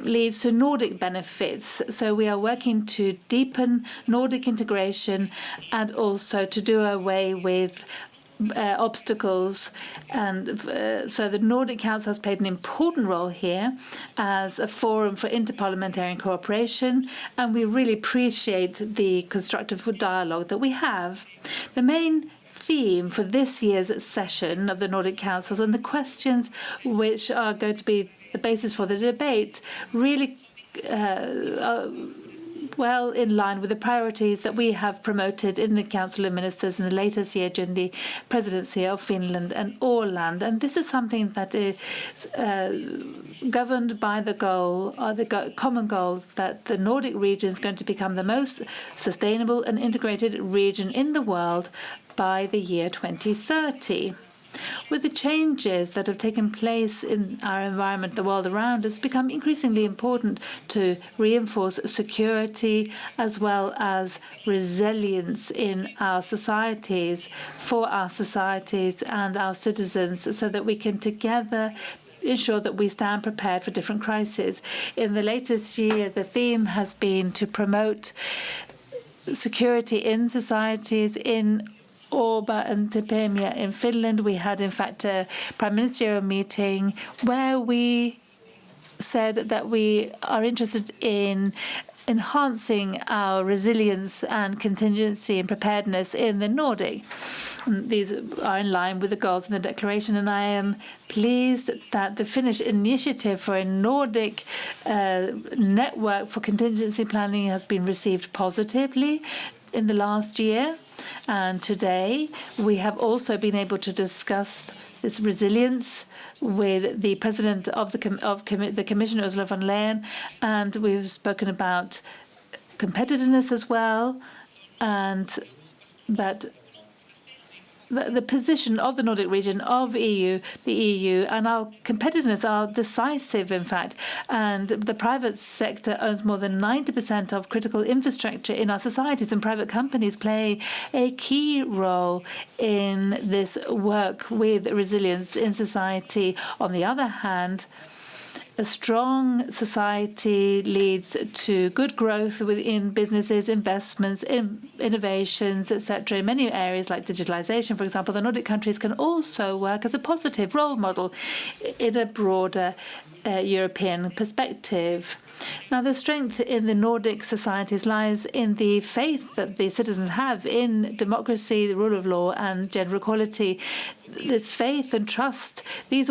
leads to Nordic benefits. So we are working to deepen Nordic integration and also to do away with obstacles, and so the Nordic Council has played an important role here as a forum for interparliamentarian cooperation, and we really appreciate the constructive dialogue that we have. The main theme for this year's session of the Nordic Councils and the questions which are going to be the basis for the debate really well in line with the priorities that we have promoted in the Council of Ministers in the latest year during the presidency of Finland and Åland. And this is something that is governed by the goal, or the common goal, that the Nordic region is going to become the most sustainable and integrated region in the world by the year 2030. With the changes that have taken place in our environment, the world around, it's become increasingly important to reinforce security as well as resilience in our societies, for our societies and our citizens, so that we can together ensure that we stand prepared for different crises. In the latest year, the theme has been to promote security in societies. In Åbo and Tampere in Finland, we had in fact a prime ministerial meeting where we said that we are interested in enhancing our resilience and contingency and preparedness in the Nordic. These are in line with the goals in the declaration, and I am pleased that the Finnish initiative for a Nordic network for contingency planning has been received positively in the last year. And today we have also been able to discuss this resilience with the President of the Commission, Ursula von der Leyen, and we've spoken about competitiveness as well, and that the position of the Nordic region, of the EU, and our competitiveness are decisive, in fact. And the private sector owns more than 90% of critical infrastructure in our societies, and private companies play a key role in this work with resilience in society. On the other hand, a strong society leads to good growth within businesses, investments, innovations, etc. In many areas like digitalization, for example, the Nordic countries can also work as a positive role model in a broader European perspective. Now, the strength in the Nordic societies lies in the faith that the citizens have in democracy, the rule of law, and gender equality. This faith and trust, these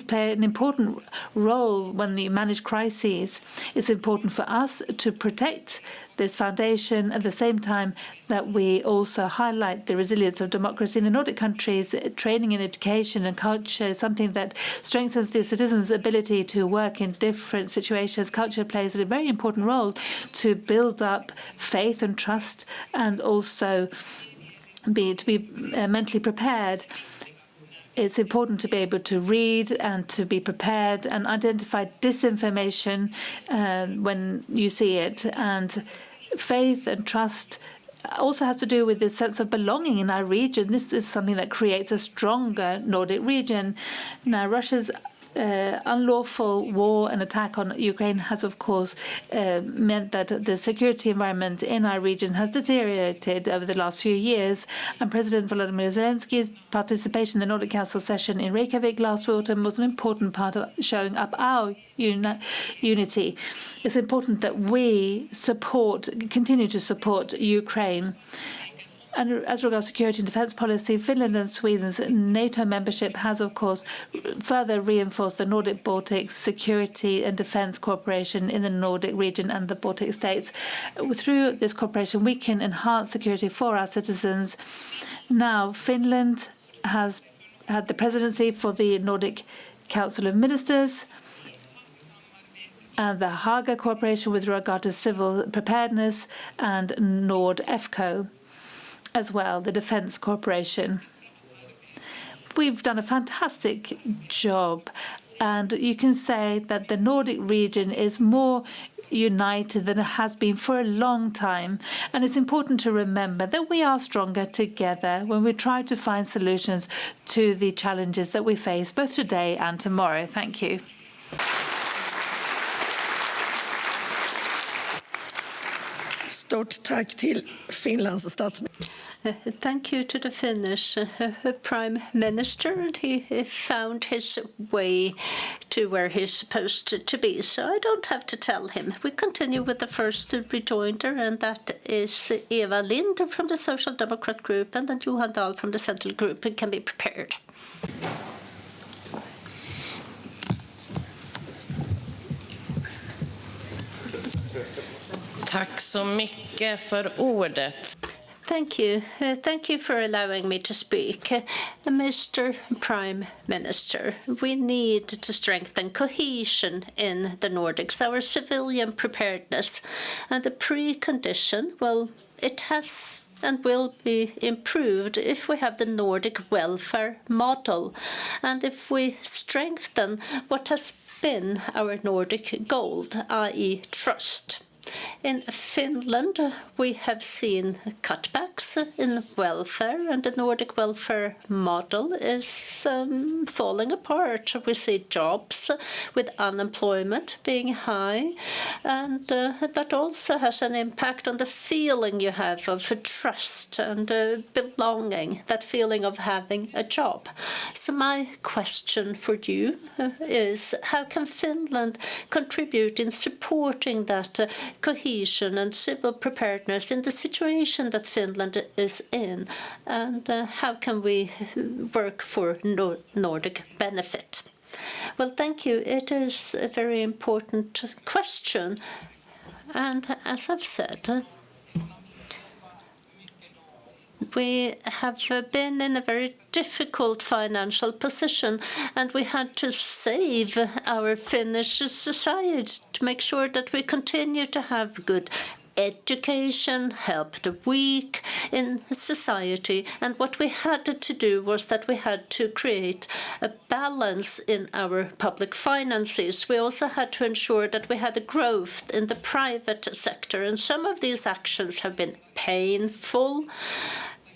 play an important role when you manage crises. It's important for us to protect this foundation at the same time that we also highlight the resilience of democracy in the Nordic countries. Training in education and culture is something that strengthens the citizens' ability to work in different situations. Culture plays a very important role to build up faith and trust, and also to be mentally prepared. It's important to be able to read and to be prepared and identify disinformation when you see it. And faith and trust also has to do with this sense of belonging in our region. This is something that creates a stronger Nordic region. Now, Russia's unlawful war and attack on Ukraine has, of course, meant that the security environment in our region has deteriorated over the last few years. And President Volodymyr Zelensky's participation in the Nordic Council session in Reykjavik last autumn was an important part of showing up our unity. It's important that we continue to support Ukraine. And as regards security and defence policy, Finland and Sweden's NATO membership has, of course, further reinforced the Nordic-Baltic security and defence cooperation in the Nordic region and the Baltic states. Through this cooperation, we can enhance security for our citizens. Now, Finland has had the presidency for the Nordic Council of Ministers, and the Haga cooperation with regard to civil preparedness, and NordEFCO as well, the Defence Corporation. We've done a fantastic job, and you can say that the Nordic region is more united than it has been for a long time. And it's important to remember that we are stronger together when we try to find solutions to the challenges that we face both today and tomorrow. Thank you. Stort tack till Finlands statsminister. Thank you to the Finnish Prime Minister. He found his way to where he's supposed to be, so I don't have to tell him. We continue with the first rejoinder, and that is Eva Lind from the Social Democrat Group, and then Johan Dahl from the Central Group. It can be prepared. Tack så mycket för ordet. Thank you. Thank you for allowing me to speak. Mr. Prime Minister, we need to strengthen cohesion in the Nordics, our civilian preparedness. And the precondition, well, it has and will be improved if we have the Nordic welfare model, and if we strengthen what has been our Nordic gold, i.e. trust. In Finland, we have seen cutbacks in welfare, and the Nordic welfare model is falling apart. We see jobs with unemployment being high, and that also has an impact on the feeling you have of trust and belonging, that feeling of having a job. So my question for you is, how can Finland contribute in supporting that cohesion and civil preparedness in the situation that Finland is in, and how can we work for Nordic benefit? Well, thank you. It is a very important question, and as I've said, we have been in a very difficult financial position, and we had to save our Finnish society to make sure that we continue to have good education, help the weak in society. And what we had to do was that we had to create a balance in our public finances. We also had to ensure that we had a growth in the private sector. And some of these actions have been painful,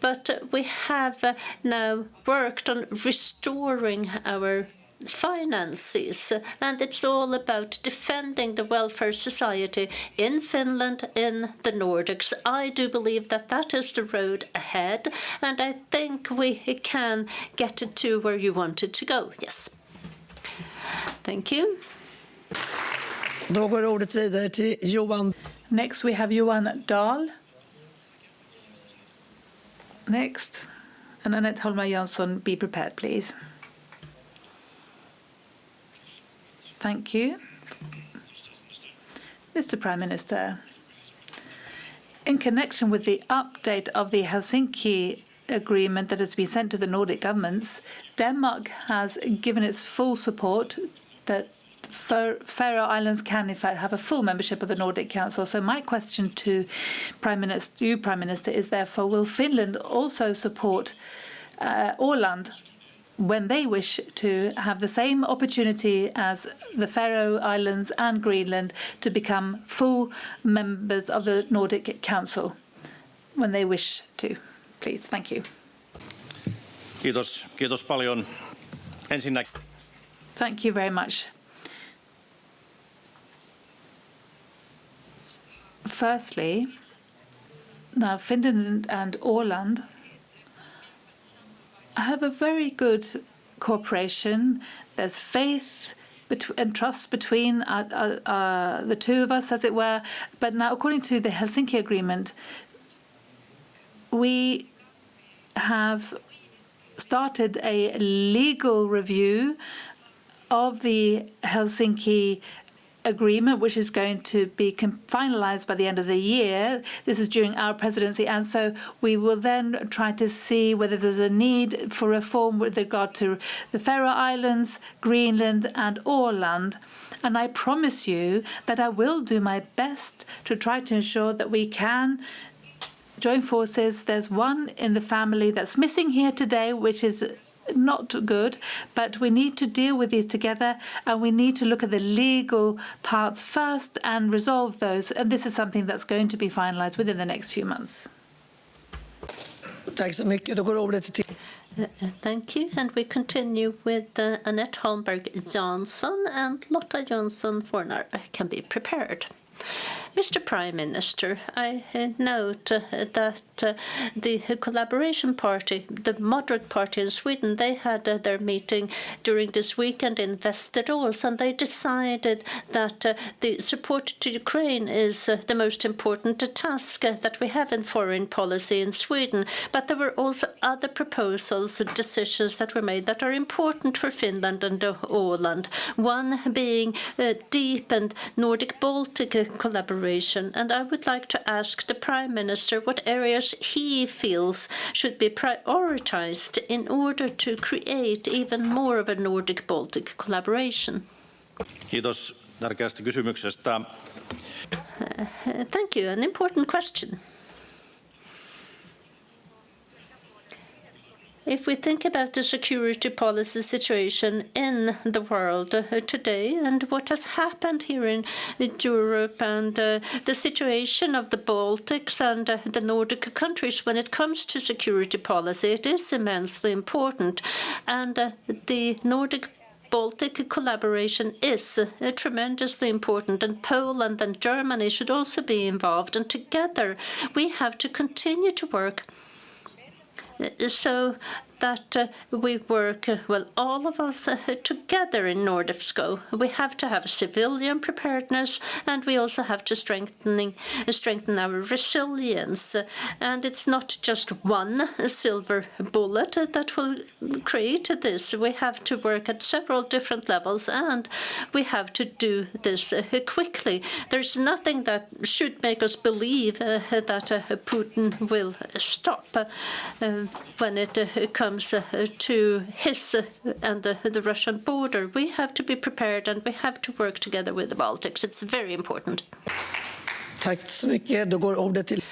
but we have now worked on restoring our finances, and it's all about defending the welfare society in Finland, in the Nordics. I do believe that that is the road ahead, and I think we can get it to where you wanted to go. Yes. Thank you. Då går ordet vidare till Johan. Next, we have Johan Dahl. Next. And Annette Holmar Jansson, be prepared, please. Thank you. Mr. Prime Minister, in connection with the update of the Helsinki Agreement that has been sent to the Nordic governments, Denmark has given its full support that Faroe Islands can, in fact, have a full membership of the Nordic Council. So my question to Prime Minister, is therefore, will Finland also support Åland when they wish to have the same opportunity as the Faroe Islands and Greenland to become full members of the Nordic Council when they wish to? Please, thank you. Kiitos paljon. Thank you very much. Firstly, now Finland and Åland have a very good cooperation. There's faith and trust between the two of us, as it were. But now, according to the Helsinki Agreement, we have started a legal review of the Helsinki Agreement, which is going to be finalized by the end of the year. This is during our presidency, and so we will then try to see whether there's a need for reform with regard to the Faroe Islands, Greenland, and Åland. And I promise you that I will do my best to try to ensure that we can join forces. There's one in the family that's missing here today, which is not good, but we need to deal with these together, and we need to look at the legal parts first and resolve those. And this is something that's going to be finalized within the next few months. Tack så mycket. Då går ordet till. Thank you. And we continue with Annette Holmberg Jansson, and Lotta Jönsson Fornar can be prepared. Mr. Prime Minister, I note that the Collaboration Party, the moderate party in Sweden, they had their meeting during this weekend in Västerås, and they decided that the support to Ukraine is the most important task that we have in foreign policy in Sweden. But there were also other proposals and decisions that were made that are important for Finland and Åland, one being deepened Nordic-Baltic collaboration. And I would like to ask the Prime Minister what areas he feels should be prioritized in order to create even more of a Nordic-Baltic collaboration. Kiitos tärkeästä kysymyksestä. Thank you. An important question. If we think about the security policy situation in the world today and what has happened here in Europe and the situation of the Baltics and the Nordic countries when it comes to security policy, it is immensely important. And the Nordic Baltic collaboration is tremendously important, and Poland and Germany should also be involved. And together we have to continue to work so that we work, well, all of us together in Nordefco. We have to have civilian preparedness, and we also have to strengthen our resilience. And it's not just one silver bullet that will create this. We have to work at several different levels, and we have to do this quickly. There's nothing that should make us believe that Putin will stop when it comes to his and the Russian border. We have to be prepared, and we have to work together with the Baltics. It's very important. Tack så mycket. Då går ordet till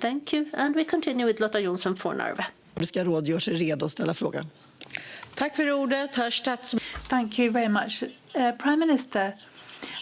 Thank you. And we continue with Lotta Jonsson Fornarve. Nordiska råd gör sig redo att ställa frågan. Tack för ordet, herr statsminister. Thank you very much. Prime Minister,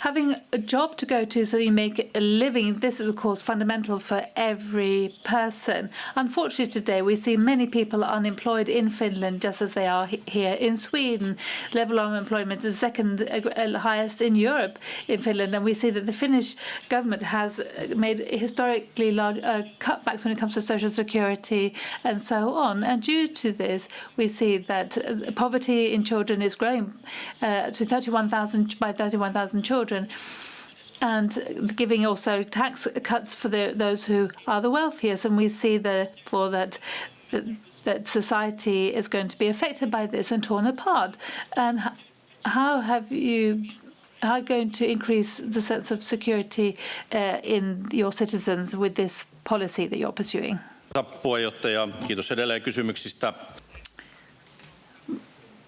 having a job to go to so you make a living, this is of course fundamental for every person. Unfortunately today we see many people unemployed in Finland just as they are here in Sweden. Level of employment is second highest in Europe in Finland, and we see that the Finnish government has made historically large cutbacks when it comes to social security and so on. And due to this we see that poverty in children is growing to 31,000 by 31,000 children. And giving also tax cuts for those who are the wealthiest, and we see therefore that society is going to be affected by this and torn apart. And how are you going to increase the sense of security in your citizens with this policy that you're pursuing? Puheenjohtaja, kiitos edelleen kysymyksistä.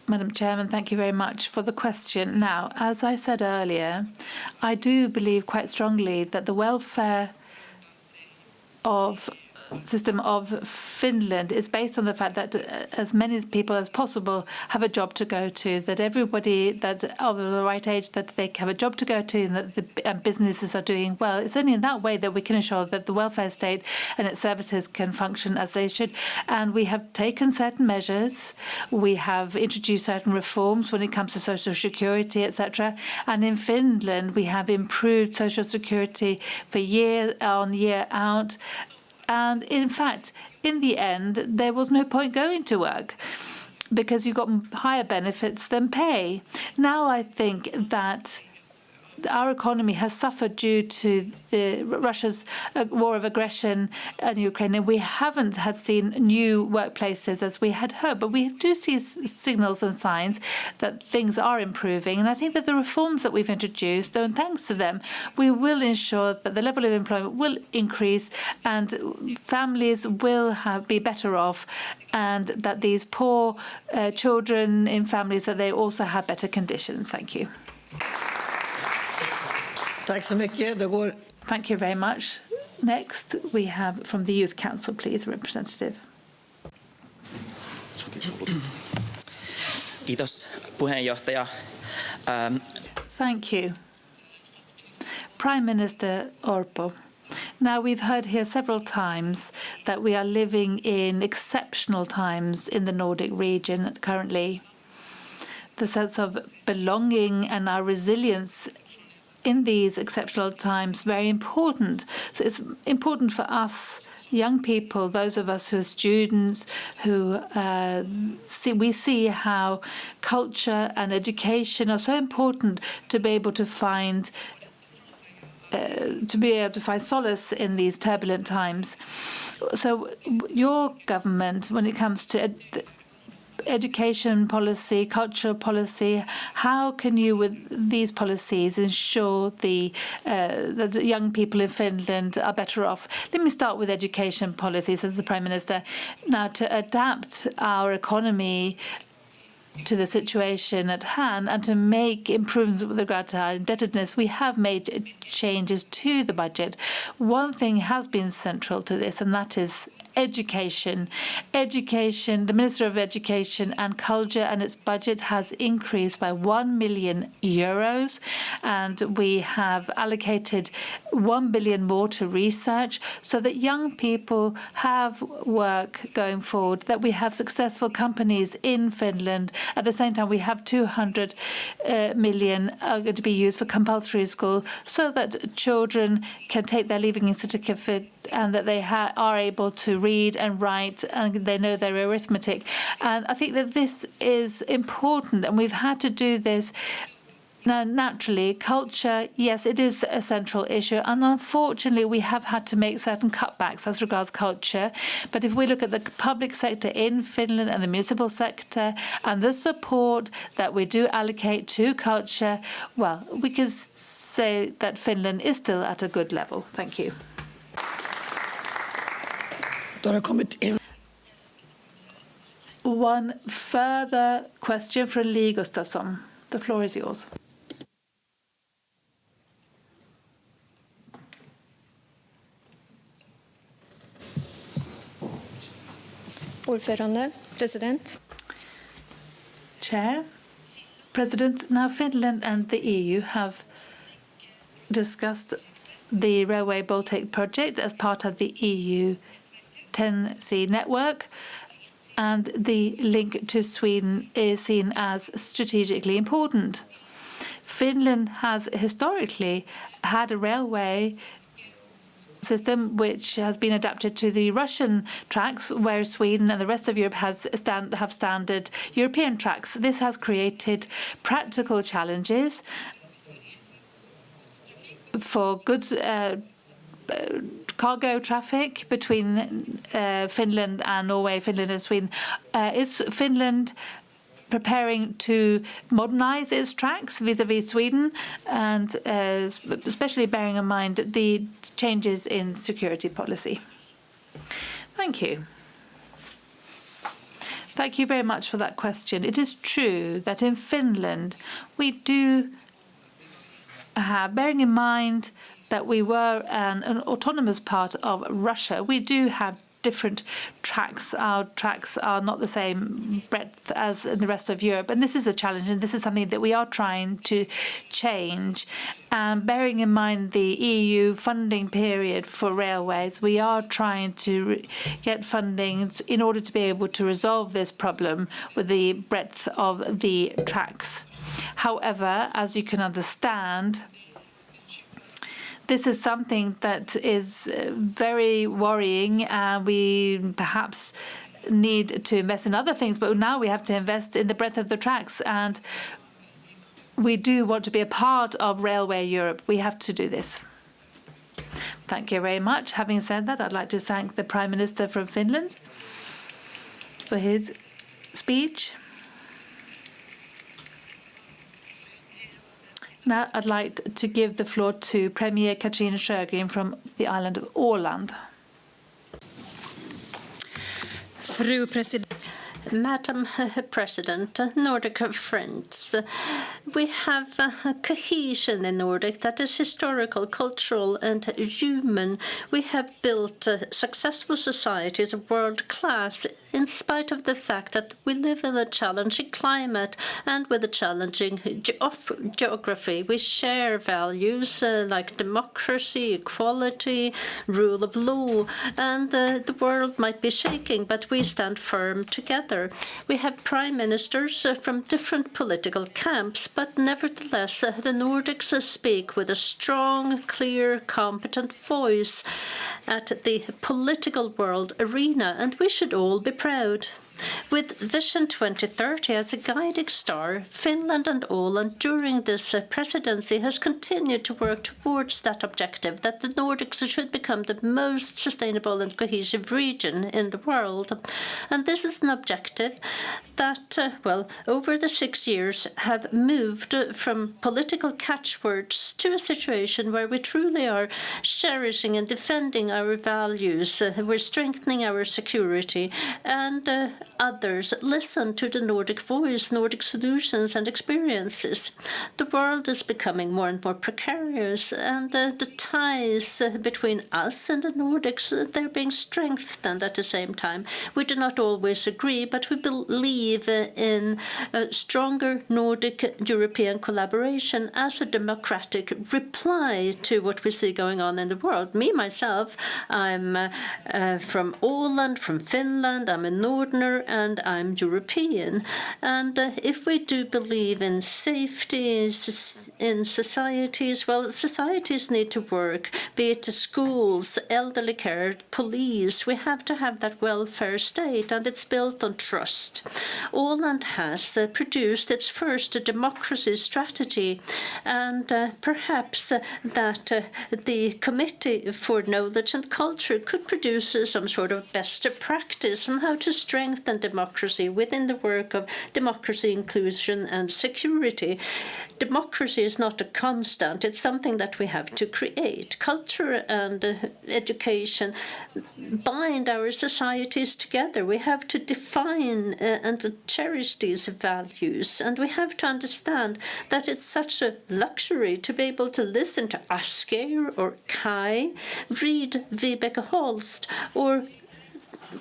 Madam Chairman, thank you very much for the question. Now, as I said earlier, I do believe quite strongly that the welfare system of Finland is based on the fact that as many people as possible have a job to go to, that everybody that of the right age, that they have a job to go to, and that the businesses are doing well. It's only in that way that we can ensure that the welfare state and its services can function as they should. And we have taken certain measures. We have introduced certain reforms when it comes to social security, etc. And in Finland, we have improved social security for year on, year out. And in fact, in the end, there was no point going to work because you got higher benefits than pay. Now I think that our economy has suffered due to Russia's war of aggression in Ukraine, and we haven't seen new workplaces as we had hoped. But we do see signals and signs that things are improving. And I think that the reforms that we've introduced, and thanks to them, we will ensure that the level of employment will increase and families will be better off, and that these poor children in families, that they also have better conditions. Thank you. Tack så mycket. Thank you very much. Next, we have from the Youth Council, please, representative. Kiitos, puheenjohtaja. Thank you. Prime Minister Orpo. Now, we've heard here several times that we are living in exceptional times in the Nordic region currently. The sense of belonging and our resilience in these exceptional times, very important. So it's important for us young people, those of us who are students, who we see how culture and education are so important to be able to find solace in these turbulent times. So your government, when it comes to education policy, cultural policy, how can you, with these policies, ensure that the young people in Finland are better off? Let me start with education policies, as the Prime Minister. Now, to adapt our economy to the situation at hand and to make improvements with regard to our indebtedness, we have made changes to the budget. One thing has been central to this, and that is education. The Minister of Education and Culture and its budget has increased by 1 million euros, and we have allocated 1 billion more to research so that young people have work going forward, that we have successful companies in Finland. At the same time, we have 200 million are going to be used for compulsory school so that children can take their leaving certificate and that they are able to read and write and they know their arithmetic. And I think that this is important, and we've had to do this. Now, naturally, culture, yes, it is a central issue, and unfortunately we have had to make certain cutbacks as regards culture. But if we look at the public sector in Finland and the municipal sector and the support that we do allocate to culture, well, we can say that Finland is still at a good level. Thank you. One further question from Lee Gustafsson. The floor is yours. Ordförande, president. Chair, President, now Finland and the EU have discussed the Railway Baltic project as part of the EU 10C network, and the link to Sweden is seen as strategically important. Finland has historically had a railway system which has been adapted to the Russian tracks, where Sweden and the rest of Europe have standard European tracks. This has created practical challenges for goods cargo traffic between Finland and Norway, Finland and Sweden. Is Finland preparing to modernize its tracks vis-à-vis Sweden, and especially bearing in mind the changes in security policy? Thank you. Thank you very much for that question. It is true that in Finland we do have, bearing in mind that we were an autonomous part of Russia, we do have different tracks. Our tracks are not the same breadth as in the rest of Europe, and this is a challenge, and this is something that we are trying to change. Bearing in mind the EU funding period for railways, we are trying to get funding in order to be able to resolve this problem with the breadth of the tracks. However, as you can understand, this is something that is very worrying. We perhaps need to invest in other things, but now we have to invest in the breadth of the tracks. And we do want to be a part of Railway Europe. We have to do this. Thank you very much. Having said that, I'd like to thank the Prime Minister from Finland for his speech. Now I'd like to give the floor to Premier Katarina Sjögren from the island of Åland. Fru President. Madam President, Nordic friends, we have cohesion in Nordic that is historical, cultural and human. We have built successful societies of world class in spite of the fact that we live in a challenging climate and with a challenging geography. We share values like democracy, equality, rule of law, and the world might be shaking, but we stand firm together. We have prime ministers from different political camps, but nevertheless the Nordics speak with a strong, clear, competent voice at the political world arena, and we should all be proud. With Vision 2030 as a guiding star, Finland and Åland during this presidency has continued to work towards that objective, that the Nordics should become the most sustainable and cohesive region in the world. And this is an objective that, over the 6 years have moved from political catchwords to a situation where we truly are cherishing and defending our values. We're strengthening our security, and others listen to the Nordic voice, Nordic solutions and experiences. The world is becoming more and more precarious, and the ties between us and the Nordics, they're being strengthened at the same time. We do not always agree, but we believe in a stronger Nordic-European collaboration as a democratic reply to what we see going on in the world. Me, myself, I'm from Åland, from Finland, I'm a Northerner, and I'm European. And if we do believe in safety in societies, well, societies need to work, be it schools, elderly care, police. We have to have that welfare state, and it's built on trust. Åland has produced its first democracy strategy, and perhaps that the Committee for Knowledge and Culture could produce some sort of best practice on how to strengthen democracy within the work of democracy, inclusion and security. Democracy is not a constant, it's something that we have to create. Culture and education bind our societies together. We have to define and cherish these values, and we have to understand that it's such a luxury to be able to listen to Asgeir or Kai, read Vibeke Holst, or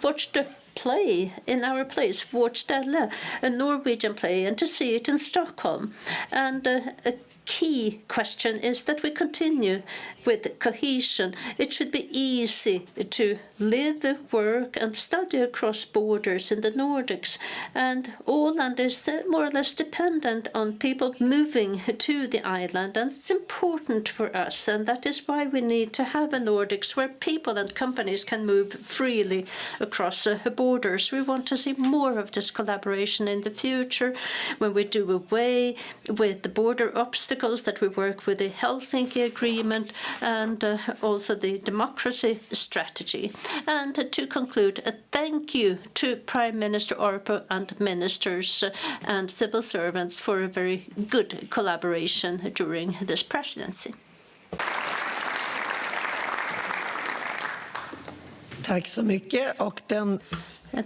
watch the play in our place, Vårt ställe, a Norwegian play, and to see it in Stockholm. And a key question is that we continue with cohesion. It should be easy to live, work, and study across borders in the Nordics. And Åland is more or less dependent on people moving to the island, and it's important for us. And that is why we need to have a Nordics where people and companies can move freely across borders. We want to see more of this collaboration in the future when we do away with the border obstacles, that we work with the Helsinki Agreement and also the democracy strategy. And to conclude, a thank you to Prime Minister Orpo and ministers and civil servants for a very good collaboration during this presidency. Tack så mycket. Och den...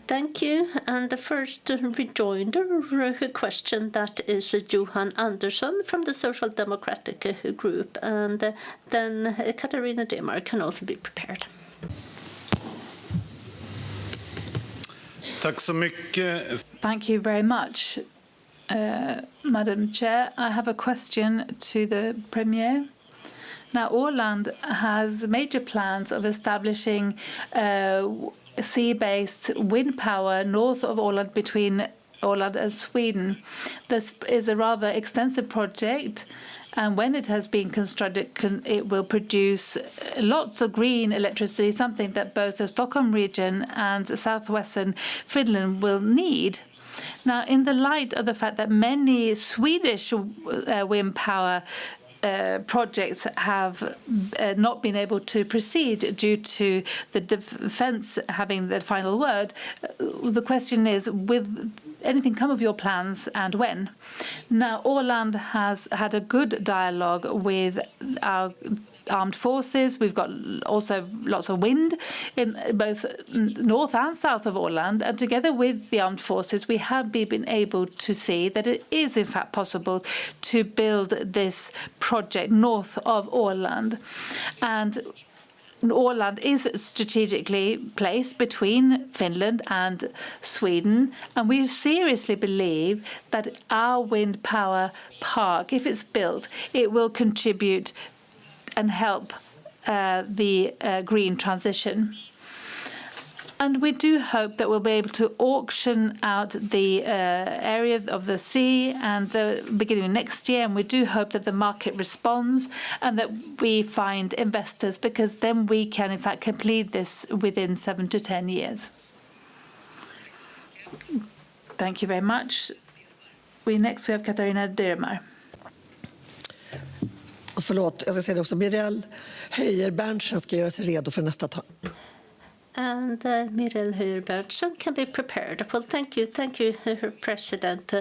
Thank you. And the first rejoinder question, that is Johan Andersson from the Social Democratic Group. And then Katarina Demar can also be prepared. Tack så mycket. Thank you very much, Madam Chair. I have a question to the Premier. Now, Åland has major plans of establishing sea-based wind power north of Åland, between Åland and Sweden. This is a rather extensive project, and when it has been constructed, it will produce lots of green electricity, something that both the Stockholm region and southwestern Finland will need. Now, in the light of the fact that many Swedish wind power projects have not been able to proceed due to the defence having the final word, the question is, will anything come of your plans, and when? Now, Åland has had a good dialogue with our armed forces. We've got also lots of wind in both north and south of Åland, and together with the armed forces we have been able to see that it is in fact possible to build this project north of Åland. And Åland is strategically placed between Finland and Sweden, and we seriously believe that our wind power park, if it's built, it will contribute and help the green transition. And we do hope that we'll be able to auction out the area of the sea and the beginning of next year, and we do hope that the market responds and that we find investors, because then we can in fact complete this within 7 to 10 years. Thank you very much. Next we have Katarina Demar. Förlåt, jag ska säga det också. Mirel Höjer-Berntsen ska göra sig redo för nästa tal. And Mirel Höjer-Berntsen can be prepared. Well, thank you, President.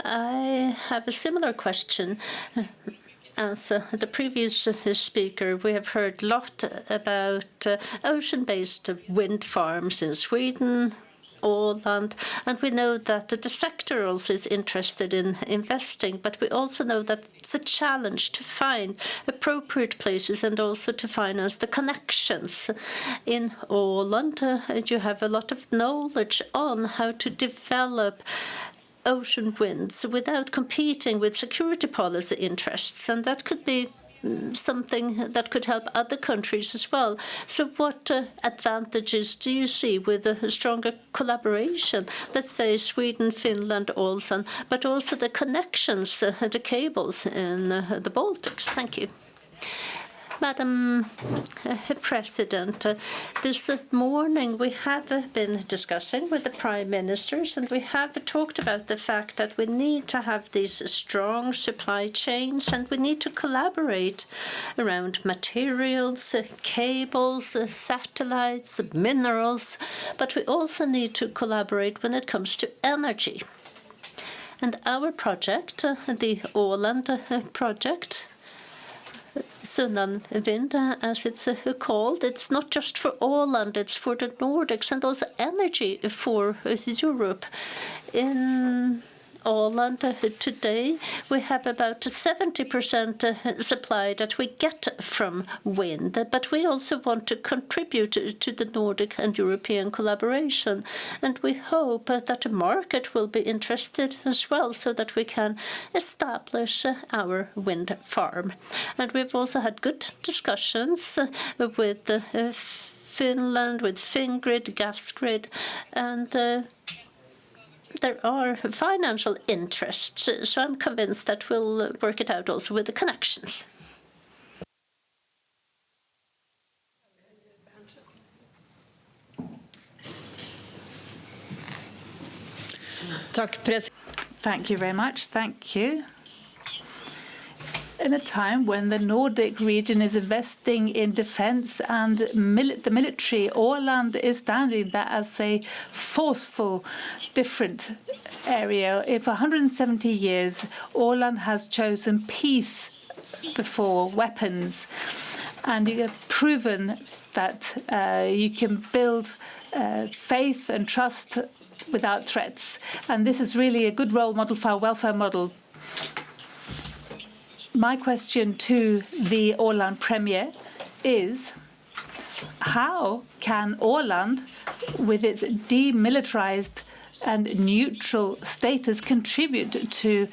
I have a similar question as the previous speaker. We have heard a lot about ocean-based wind farms in Sweden, Åland, and we know that the sector also is interested in investing, but we also know that it's a challenge to find appropriate places and also to finance the connections. In Åland, you have a lot of knowledge on how to develop ocean winds without competing with security policy interests, and that could be something that could help other countries as well. So what advantages do you see with a stronger collaboration, let's say Sweden, Finland, also, but also the connections, the cables in the Baltics? Thank you. Madam President, this morning we have been discussing with the prime ministers, and we have talked about the fact that we need to have these strong supply chains, and we need to collaborate around materials, cables, satellites, minerals, but we also need to collaborate when it comes to energy. And our project, the Åland project, Sunnan Wind, as it's called, it's not just for Åland, it's for the Nordics and also energy for Europe. In Åland today, we have about 70% supply that we get from wind, but we also want to contribute to the Nordic and European collaboration, and we hope that the market will be interested as well so that we can establish our wind farm. And we've also had good discussions with Finland, with Fingrid, Gasgrid, and there are financial interests, so I'm convinced that we'll work it out also with the connections. Thank you very much. Thank you. In a time when the Nordic region is investing in defence and the military, Åland is standing there as a forceful, different area. For 170 years, Åland has chosen peace before weapons, and you have proven that you can build faith and trust without threats. And this is really a good role model for our welfare model. My question to the Åland Premier is, how can Åland, with its demilitarized and neutral status, contribute to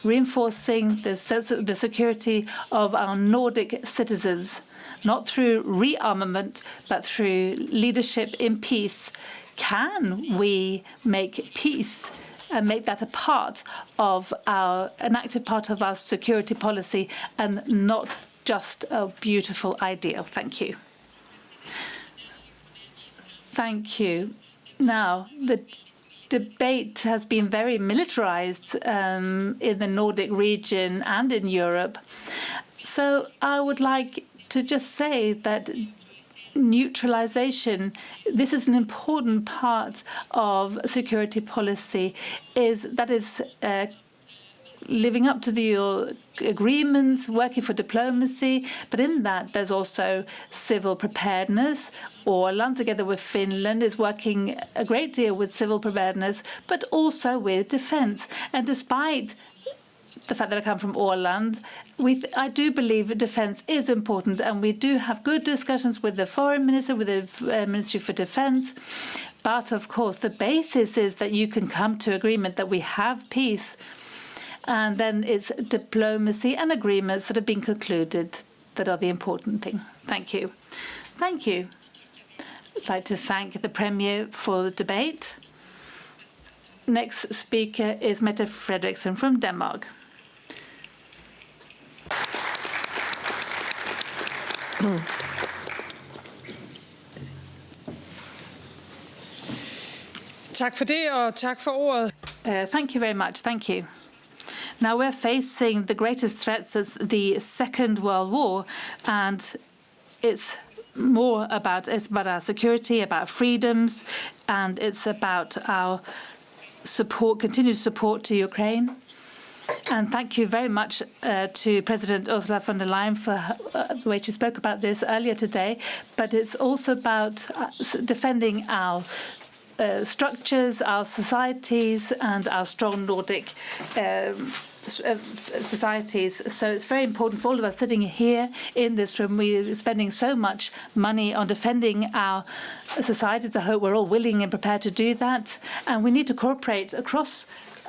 reinforcing the security of our Nordic citizens, not through rearmament, but through leadership in peace? Can we make peace and make that an active part of our security policy and not just a beautiful ideal? Thank you. Thank you. Now, the debate has been very militarized in the Nordic region and in Europe. So I would like to just say that neutralization, this is an important part of security policy, that is living up to the agreements, working for diplomacy, but in that there's also civil preparedness. Åland, together with Finland, is working a great deal with civil preparedness, but also with defense. And despite the fact that I come from Åland, I do believe defence is important, and we do have good discussions with the Foreign Minister, with the Ministry for Defence. But, of course, the basis is that you can come to agreement that we have peace, and then it's diplomacy and agreements that have been concluded that are the important thing. Thank you. Thank you. I'd like to thank the Premier for the debate. Next speaker is Mette Frederiksen from Denmark. Tak for det, og tak for ordet. Thank you very much. Thank you. Now we're facing the greatest threat since the Second World War, and it's about our security, about freedoms, and it's about our support, continued support to Ukraine. And thank you very much to President Ursula von der Leyen for the way she spoke about this earlier today. But it's also about defending our structures, our societies, and our strong Nordic societies. So it's very important for all of us sitting here in this room. We're spending so much money on defending our societies. I hope we're all willing and prepared to do that. And we need to cooperate across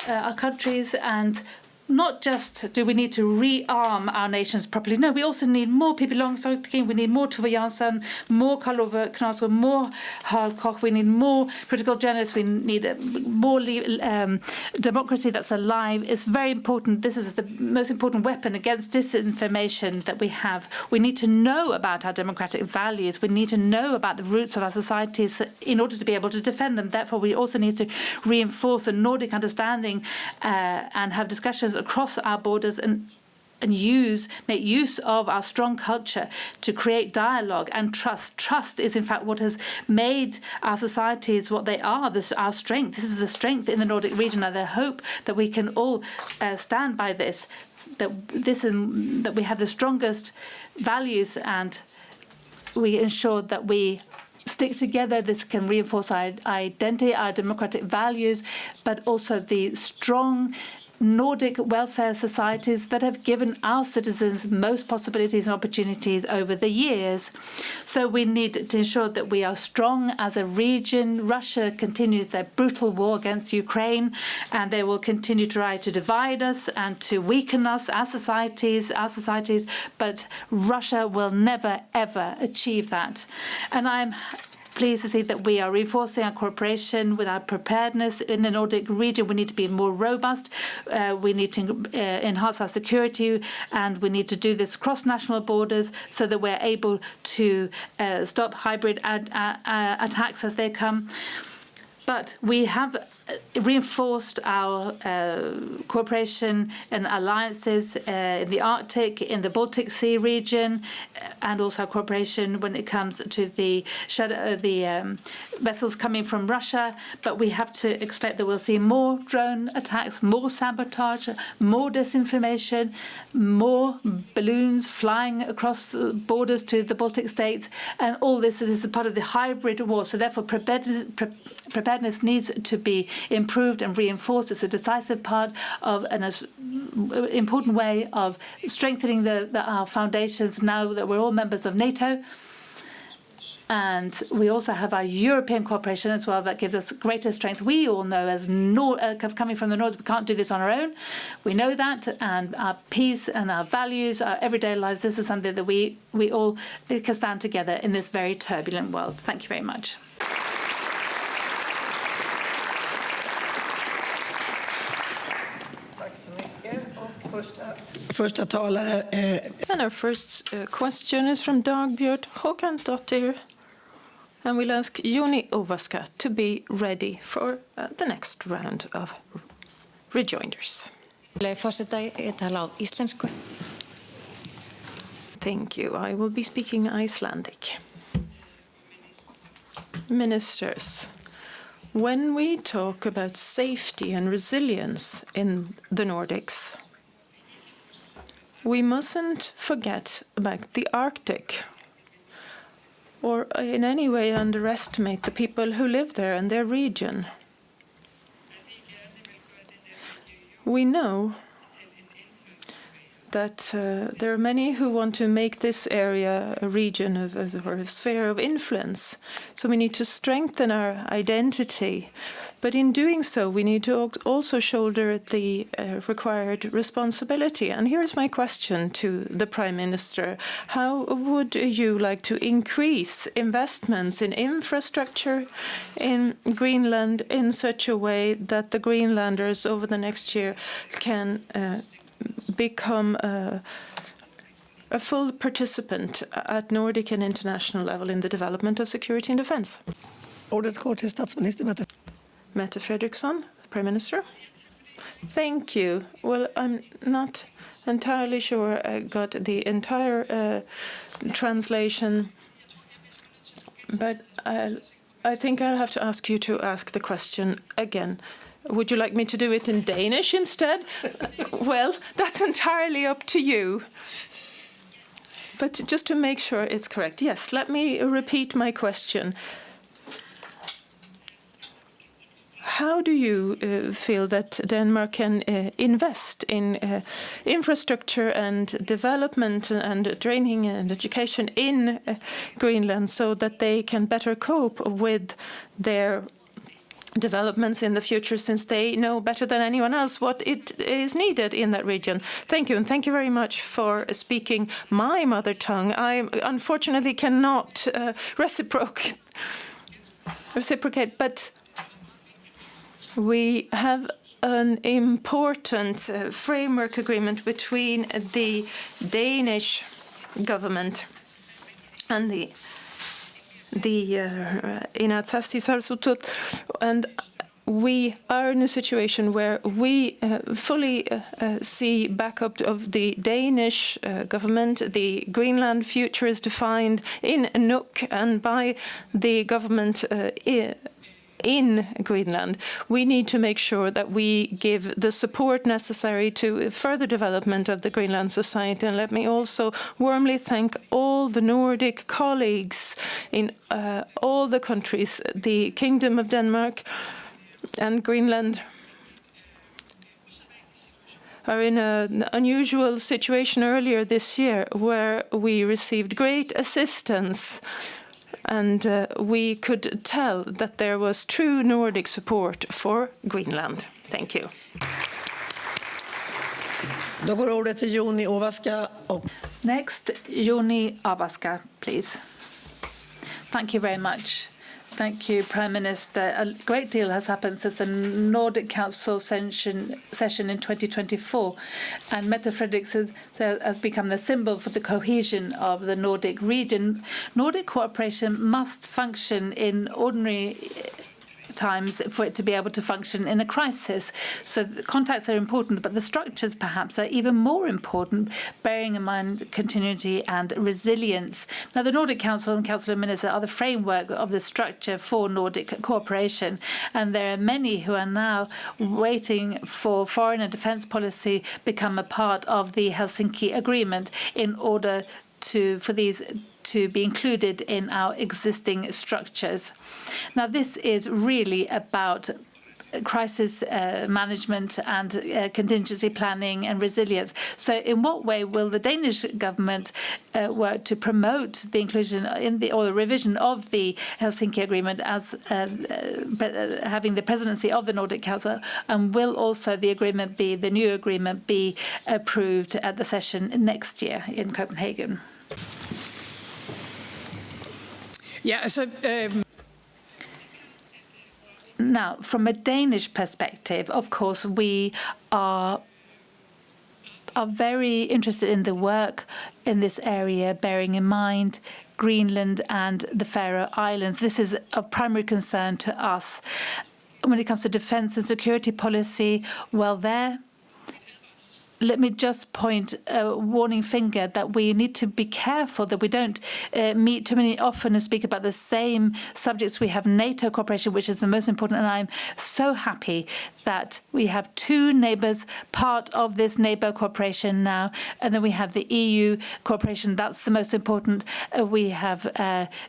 our countries, and not just do we need to rearm our nations properly. No, we also need more people alongside. We need more Tove Jansson, more Karl-Ove Knausgård, more Harald Koch. We need more critical journalists. We need more democracy that's alive. It's very important. This is the most important weapon against disinformation that we have. We need to know about our democratic values. We need to know about the roots of our societies in order to be able to defend them. Therefore, we also need to reinforce the Nordic understanding and have discussions across our borders and make use of our strong culture to create dialogue and trust. Trust is, in fact, what has made our societies what they are, our strength. This is the strength in the Nordic region, and I hope that we can all stand by this, that we have the strongest values, and we ensure that we stick together. This can reinforce our identity, our democratic values, but also the strong Nordic welfare societies that have given our citizens most possibilities and opportunities over the years. So we need to ensure that we are strong as a region. Russia continues their brutal war against Ukraine, and they will continue to try to divide us and to weaken us, our societies, but Russia will never, ever achieve that. And I'm pleased to see that we are reinforcing our cooperation with our preparedness in the Nordic region. We need to be more robust. We need to enhance our security, and we need to do this across national borders so that we're able to stop hybrid attacks as they come. But we have reinforced our cooperation and alliances in the Arctic, in the Baltic Sea region, and also our cooperation when it comes to the vessels coming from Russia. But we have to expect that we'll see more drone attacks, more sabotage, more disinformation, more balloons flying across borders to the Baltic states, and all this is a part of the hybrid war. So therefore, preparedness needs to be improved and reinforced. It's a decisive part of an important way of strengthening our foundations now that we're all members of NATO. And we also have our European cooperation as well that gives us greater strength. We all know, as coming from the North, we can't do this on our own. We know that, and our peace and our values, our everyday lives, this is something that we all can stand together in this very turbulent world. Thank you very much. And our first question is from Dagbjört Håkansdottir, and we'll ask Joni Ovaska to be ready for the next round of rejoinders. Thank you. I will be speaking Icelandic. Ministers, when we talk about safety and resilience in the Nordics, we mustn't forget about the Arctic or in any way underestimate the people who live there and their region. We know that there are many who want to make this area a region or a sphere of influence. So we need to strengthen our identity. But in doing so, we need to also shoulder the required responsibility. And here's my question to the Prime Minister. How would you like to increase investments in infrastructure in Greenland in such a way that the Greenlanders over the next year can become a full participant at Nordic and international level in the development of security and defence? Ordet går till statsminister Mette Frederiksen, Prime Minister. Thank you. Well, I'm not entirely sure I got the entire translation, but I think I'll have to ask you to ask the question again. Would you like me to do it in Danish instead? Well, that's entirely up to you. But just to make sure it's correct, yes, let me repeat my question. How do you feel that Denmark can invest in infrastructure and development and training and education in Greenland so that they can better cope with their developments in the future, since they know better than anyone else what it is needed in that region? Thank you, and thank you very much for speaking my mother tongue. I unfortunately cannot reciprocate, but we have an important framework agreement between the Danish government and the Inatsisartut, and we are in a situation where we fully see backup of the Danish government. The Greenland future is defined in Nuuk and by the government in Greenland. We need to make sure that we give the support necessary to further development of the Greenland society. And let me also warmly thank all the Nordic colleagues in all the countries, the Kingdom of Denmark and Greenland are in an unusual situation earlier this year where we received great assistance and we could tell that there was true Nordic support for Greenland. Thank you. Next, Joni Ovaska, please. Thank you very much. Thank you, Prime Minister. A great deal has happened since the Nordic Council session in 2024, and Mette Frederiksen has become the symbol for the cohesion of the Nordic region. Nordic cooperation must function in ordinary times for it to be able to function in a crisis. So the contacts are important, but the structures perhaps are even more important, bearing in mind continuity and resilience. Now, the Nordic Council and Council of Ministers are the framework of the structure for Nordic cooperation, and there are many who are now waiting for foreign and defence policy become a part of the Helsinki Agreement in order for these to be included in our existing structures. Now, this is really about crisis management and contingency planning and resilience. So in what way will the Danish government work to promote the inclusion or the revision of the Helsinki Agreement as having the presidency of the Nordic Council? And will also the new agreement be approved at the session next year in Copenhagen? Yeah, so now, from a Danish perspective, of course, we are very interested in the work in this area, bearing in mind Greenland and the Faroe Islands. This is of primary concern to us. When it comes to defence and security policy, well, let me just point a warning finger that we need to be careful that we don't meet too many often and speak about the same subjects. We have NATO cooperation, which is the most important, and I'm so happy that we have two neighbours part of this NATO cooperation now, and then we have the EU cooperation. That's the most important. We have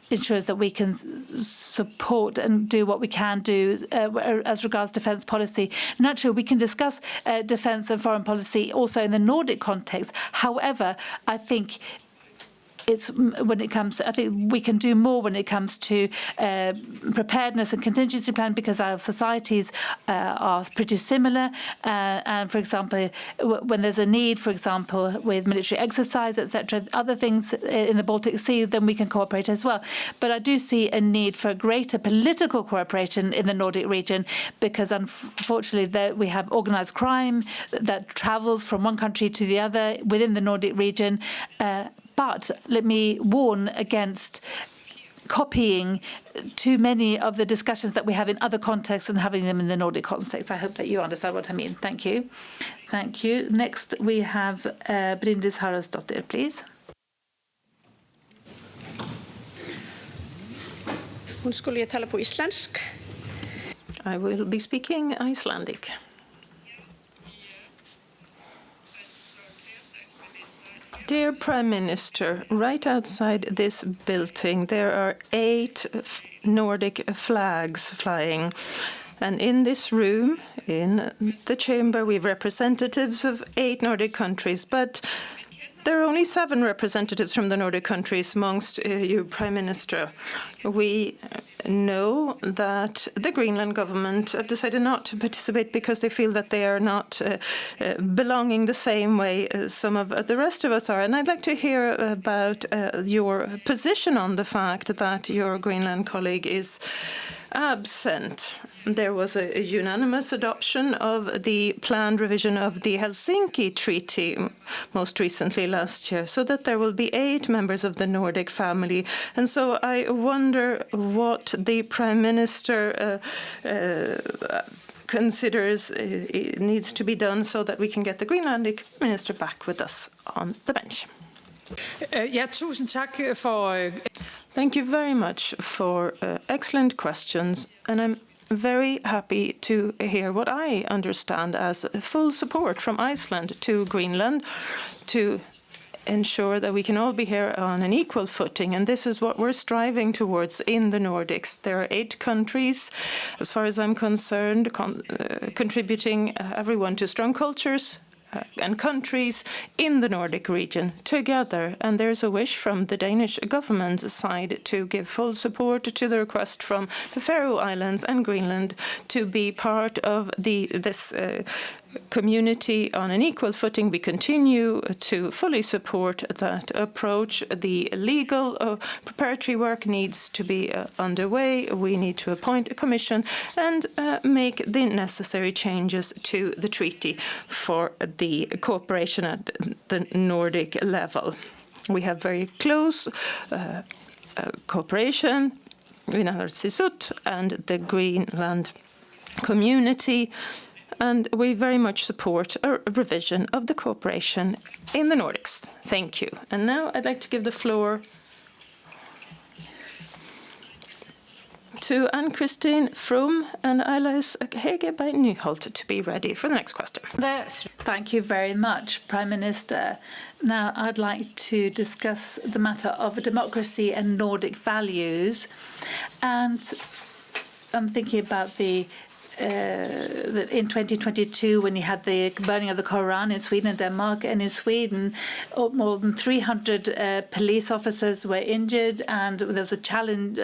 ensures that we can support and do what we can do as regards defence policy. Naturally, we can discuss defence and foreign policy also in the Nordic context. However, I think I think we can do more when it comes to preparedness and contingency plan, because our societies are pretty similar. And for example, when there's a need, for example, with military exercise, etc., other things in the Baltic Sea, then we can cooperate as well. But I do see a need for greater political cooperation in the Nordic region, because unfortunately we have organised crime that travels from one country to the other within the Nordic region. But let me warn against copying too many of the discussions that we have in other contexts and having them in the Nordic context. I hope that you understand what I mean. Thank you. Thank you. Next, we have Bryndis Haraldsdottir, please. Hon skulle ju tala på isländsk. I will be speaking Icelandic. Dear Prime Minister, right outside this building there are 8 Nordic flags flying. And in this room, in the chamber, we have representatives of 8 Nordic countries, but there are only 7 representatives from the Nordic countries amongst you, Prime Minister. We know that the Greenland government have decided not to participate because they feel that they are not belonging the same way as some of the rest of us are. And I'd like to hear about your position on the fact that your Greenland colleague is absent. There was a unanimous adoption of the planned revision of the Helsinki Treaty most recently last year, so that there will be 8 members of the Nordic family. And so I wonder what the Prime Minister considers needs to be done so that we can get the Greenlandic minister back with us on the bench. Tusind tak for... Thank you very much for excellent questions. And I'm very happy to hear what I understand as full support from Iceland to Greenland to ensure that we can all be here on an equal footing. And this is what we're striving towards in the Nordics. There are 8 countries, as far as I'm concerned, contributing everyone to strong cultures and countries in the Nordic region together. And there's a wish from the Danish government's side to give full support to the request from the Faroe Islands and Greenland to be part of this community on an equal footing. We continue to fully support that approach. The legal preparatory work needs to be underway. We need to appoint a commission and make the necessary changes to the treaty for the cooperation at the Nordic level. We have very close cooperation with Inatsisut and the Greenland community, and we very much support a revision of the cooperation in the Nordics. Thank you. And now I'd like to give the floor to Ann-Christine From and Alice Hege by Nyholt to be ready for the next question. Thank you very much, Prime Minister. Now, I'd like to discuss the matter of democracy and Nordic values. And I'm thinking about that in 2022, when you had the burning of the Koran in Sweden and Denmark, and in Sweden, more than 300 police officers were injured, and there was a challenge.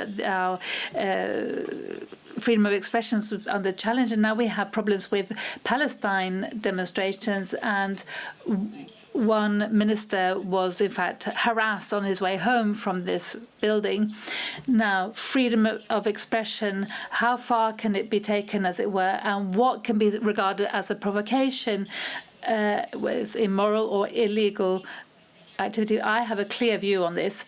Freedom of expression was under challenge, and now we have problems with Palestine demonstrations, and one minister was, in fact, harassed on his way home from this building. Now, freedom of expression, how far can it be taken, as it were, and what can be regarded as a provocation, was immoral or illegal activity? I have a clear view on this.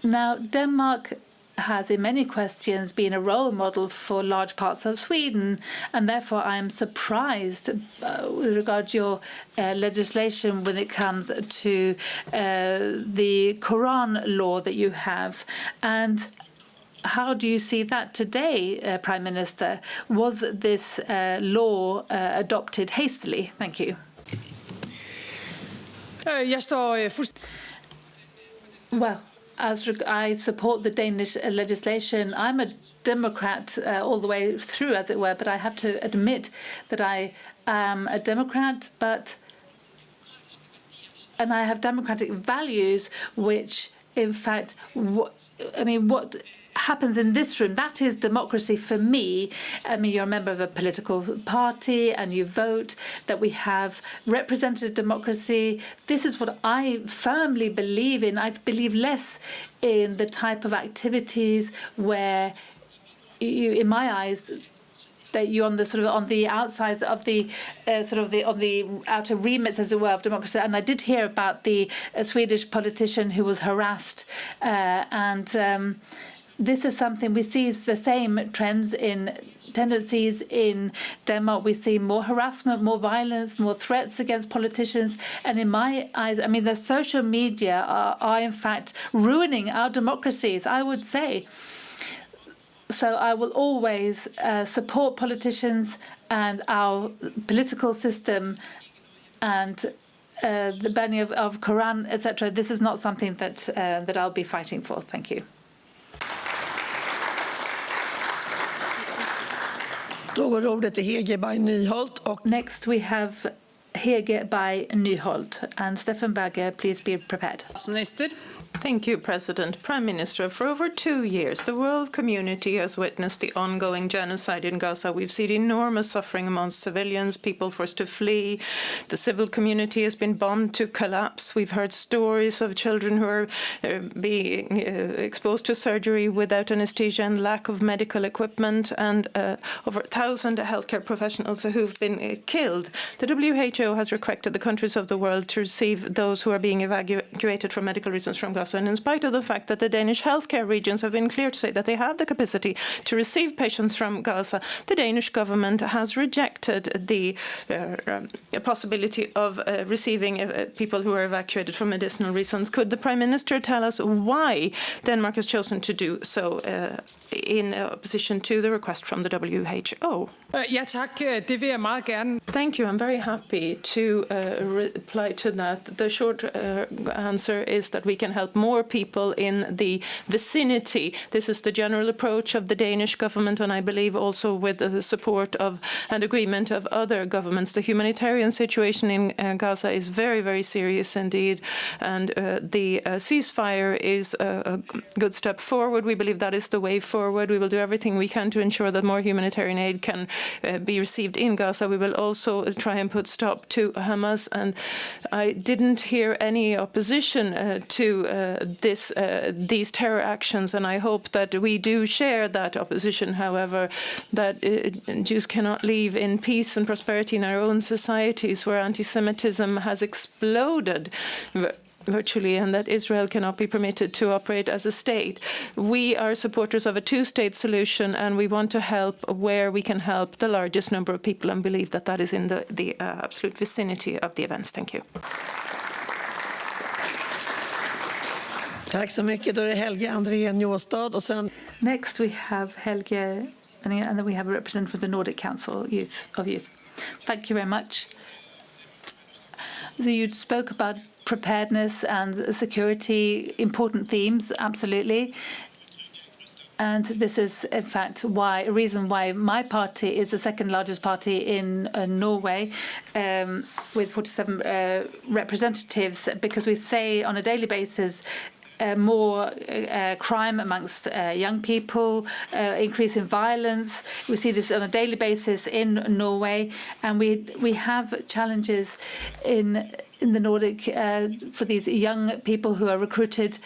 Now, Denmark has in many questions been a role model for large parts of Sweden, and therefore I am surprised with regard to your legislation when it comes to the Quran law that you have. And how do you see that today, Prime Minister? Was this law adopted hastily? Thank you. Well, as I support the Danish legislation, I'm a Democrat all the way through, as it were, but I have to admit that I am a Democrat, and I have democratic values, which, in fact, what happens in this room, that is democracy for me. I mean, you're a member of a political party and you vote, that we have representative democracy. This is what I firmly believe in. I believe less in the type of activities where you, in my eyes, that you on the outsides of the on the outer remits, as it were, of democracy. And I did hear about the Swedish politician who was harassed, this is something we see the same tendencies in Denmark. We see more harassment, more violence, more threats against politicians. And in my eyes, I mean, the social media are in fact ruining our democracies, I would say. So I will always support politicians and our political system, and the banning of Quran, etc. This is not something that I'll be fighting for. Thank you. Next we have Hege by Nyholt. And Stefan Berger, please be prepared. Thank you, President. Prime Minister, for over 2 years, the world community has witnessed the ongoing genocide in Gaza. We've seen enormous suffering amongst civilians, people forced to flee. The civil community has been bombed to collapse. We've heard stories of children who are being exposed to surgery without anesthesia and lack of medical equipment, and over 1,000 healthcare professionals who've been killed. The WHO WHO has requested the countries of the world to receive those who are being evacuated for medical reasons from Gaza. And in spite of the fact that the Danish healthcare regions have been clear to say that they have the capacity to receive patients from Gaza, the Danish government has rejected the possibility of receiving people who are evacuated for medicinal reasons. Could the Prime Minister tell us why Denmark has chosen to do so in opposition to the request from the WHO? Ja, tak. Det vil jeg meget gerne. Thank you. I'm very happy to reply to that. The short answer is that we can help more people in the vicinity. This is the general approach of the Danish government, and I believe also with the support of and agreement of other governments. The humanitarian situation in Gaza is very, very serious indeed, and the ceasefire is a good step forward. We believe that is the way forward. We will do everything we can to ensure that more humanitarian aid can be received in Gaza. We will also try and put stop to Hamas, and I didn't hear any opposition to these terror actions, and I hope that we do share that opposition. However, that Jews cannot live in peace and prosperity in our own societies where anti-Semitism has exploded virtually, and that Israel cannot be permitted to operate as a state. We are supporters of a two-state solution, and we want to help where we can help the largest number of people, and believe that that is in the absolute vicinity of the events. Thank you. Tack så mycket. Då är det Helge Andrén Njåstad och sen... Next we have Helge, and then we have a representative of the Nordic Council of Youth. Thank you very much. So you spoke about preparedness and security, important themes, absolutely. And this is, in fact, a reason why my party is the second largest party in Norway, with 47 representatives, because we say on a daily basis more crime amongst young people, increase in violence. We see this on a daily basis in Norway, and we have challenges in the Nordic for these young people who are recruited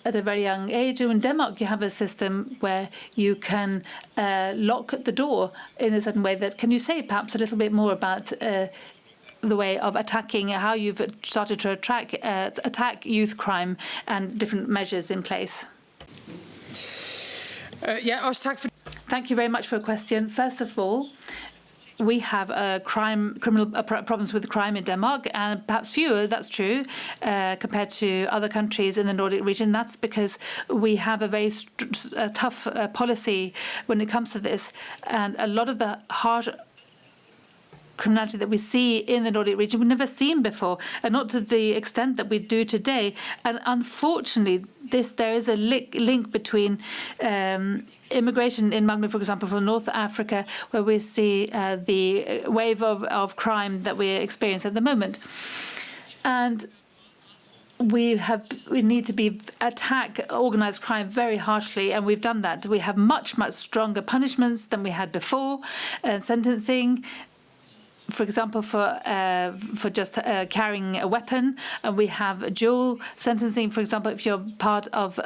at a very young age. In Denmark, you have a system where you can lock the door in a certain way. Can you say perhaps a little bit more about the way of attacking, how you've started to attack youth crime and different measures in place? Thank you very much for a question. First of all, we have criminal problems with crime in Denmark, and perhaps fewer, that's true, compared to other countries in the Nordic region. That's because we have a very tough policy when it comes to this, and a lot of the harsh criminality that we see in the Nordic region we've never seen before, and not to the extent that we do today. And unfortunately, there is a link between immigration in Malmö, for example, from North Africa, where we see the wave of crime that we experience at the moment. And we need to attack organised crime very harshly, and we've done that. We have much stronger punishments than we had before, sentencing. For example, for just carrying a weapon, and we have dual sentencing. For example, if you're part of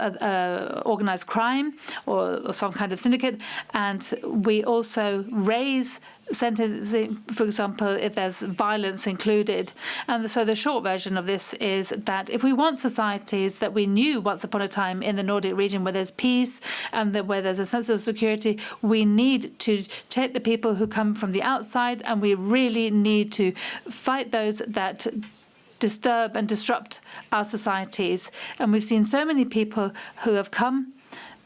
organized crime or some kind of syndicate, and we also raise sentencing, for example, if there's violence included. And so the short version of this is that if we want societies that we knew once upon a time in the Nordic region, where there's peace and where there's a sense of security, we need to take the people who come from the outside, and we really need to fight those that disturb and disrupt our societies. And we've seen so many people who have come,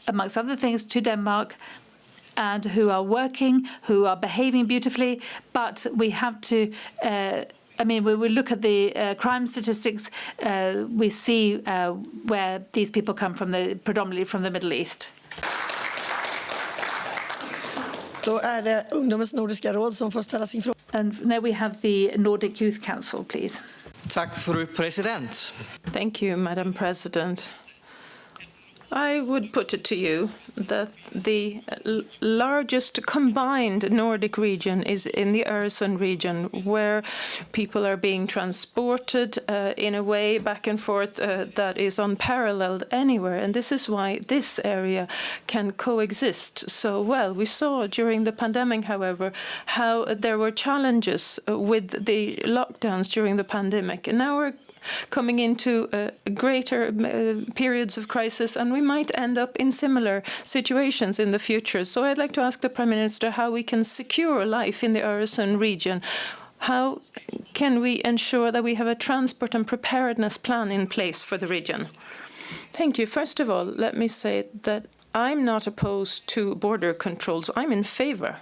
amongst other things, to Denmark, and who are working, who are behaving beautifully, but we have to when we look at the crime statistics, we see where these people come from, predominantly from the Middle East. Då är det Ungdomens Nordiska råd som får ställa sin fråga. And now we have the Nordic Youth Council, please. Tack, fru president. Thank you, Madam President. I would put it to you that the largest combined Nordic region is in the Öresund region, where people are being transported in a way back and forth that is unparalleled anywhere. And this is why this area can coexist so well. We saw during the pandemic, however, how there were challenges with the lockdowns during the pandemic. And now we're coming into greater periods of crisis, and we might end up in similar situations in the future. So I'd like to ask the Prime Minister how we can secure life in the Öresund region. How can we ensure that we have a transport and preparedness plan in place for the region? Thank you. First of all, let me say that I'm not opposed to border controls. I'm in favor.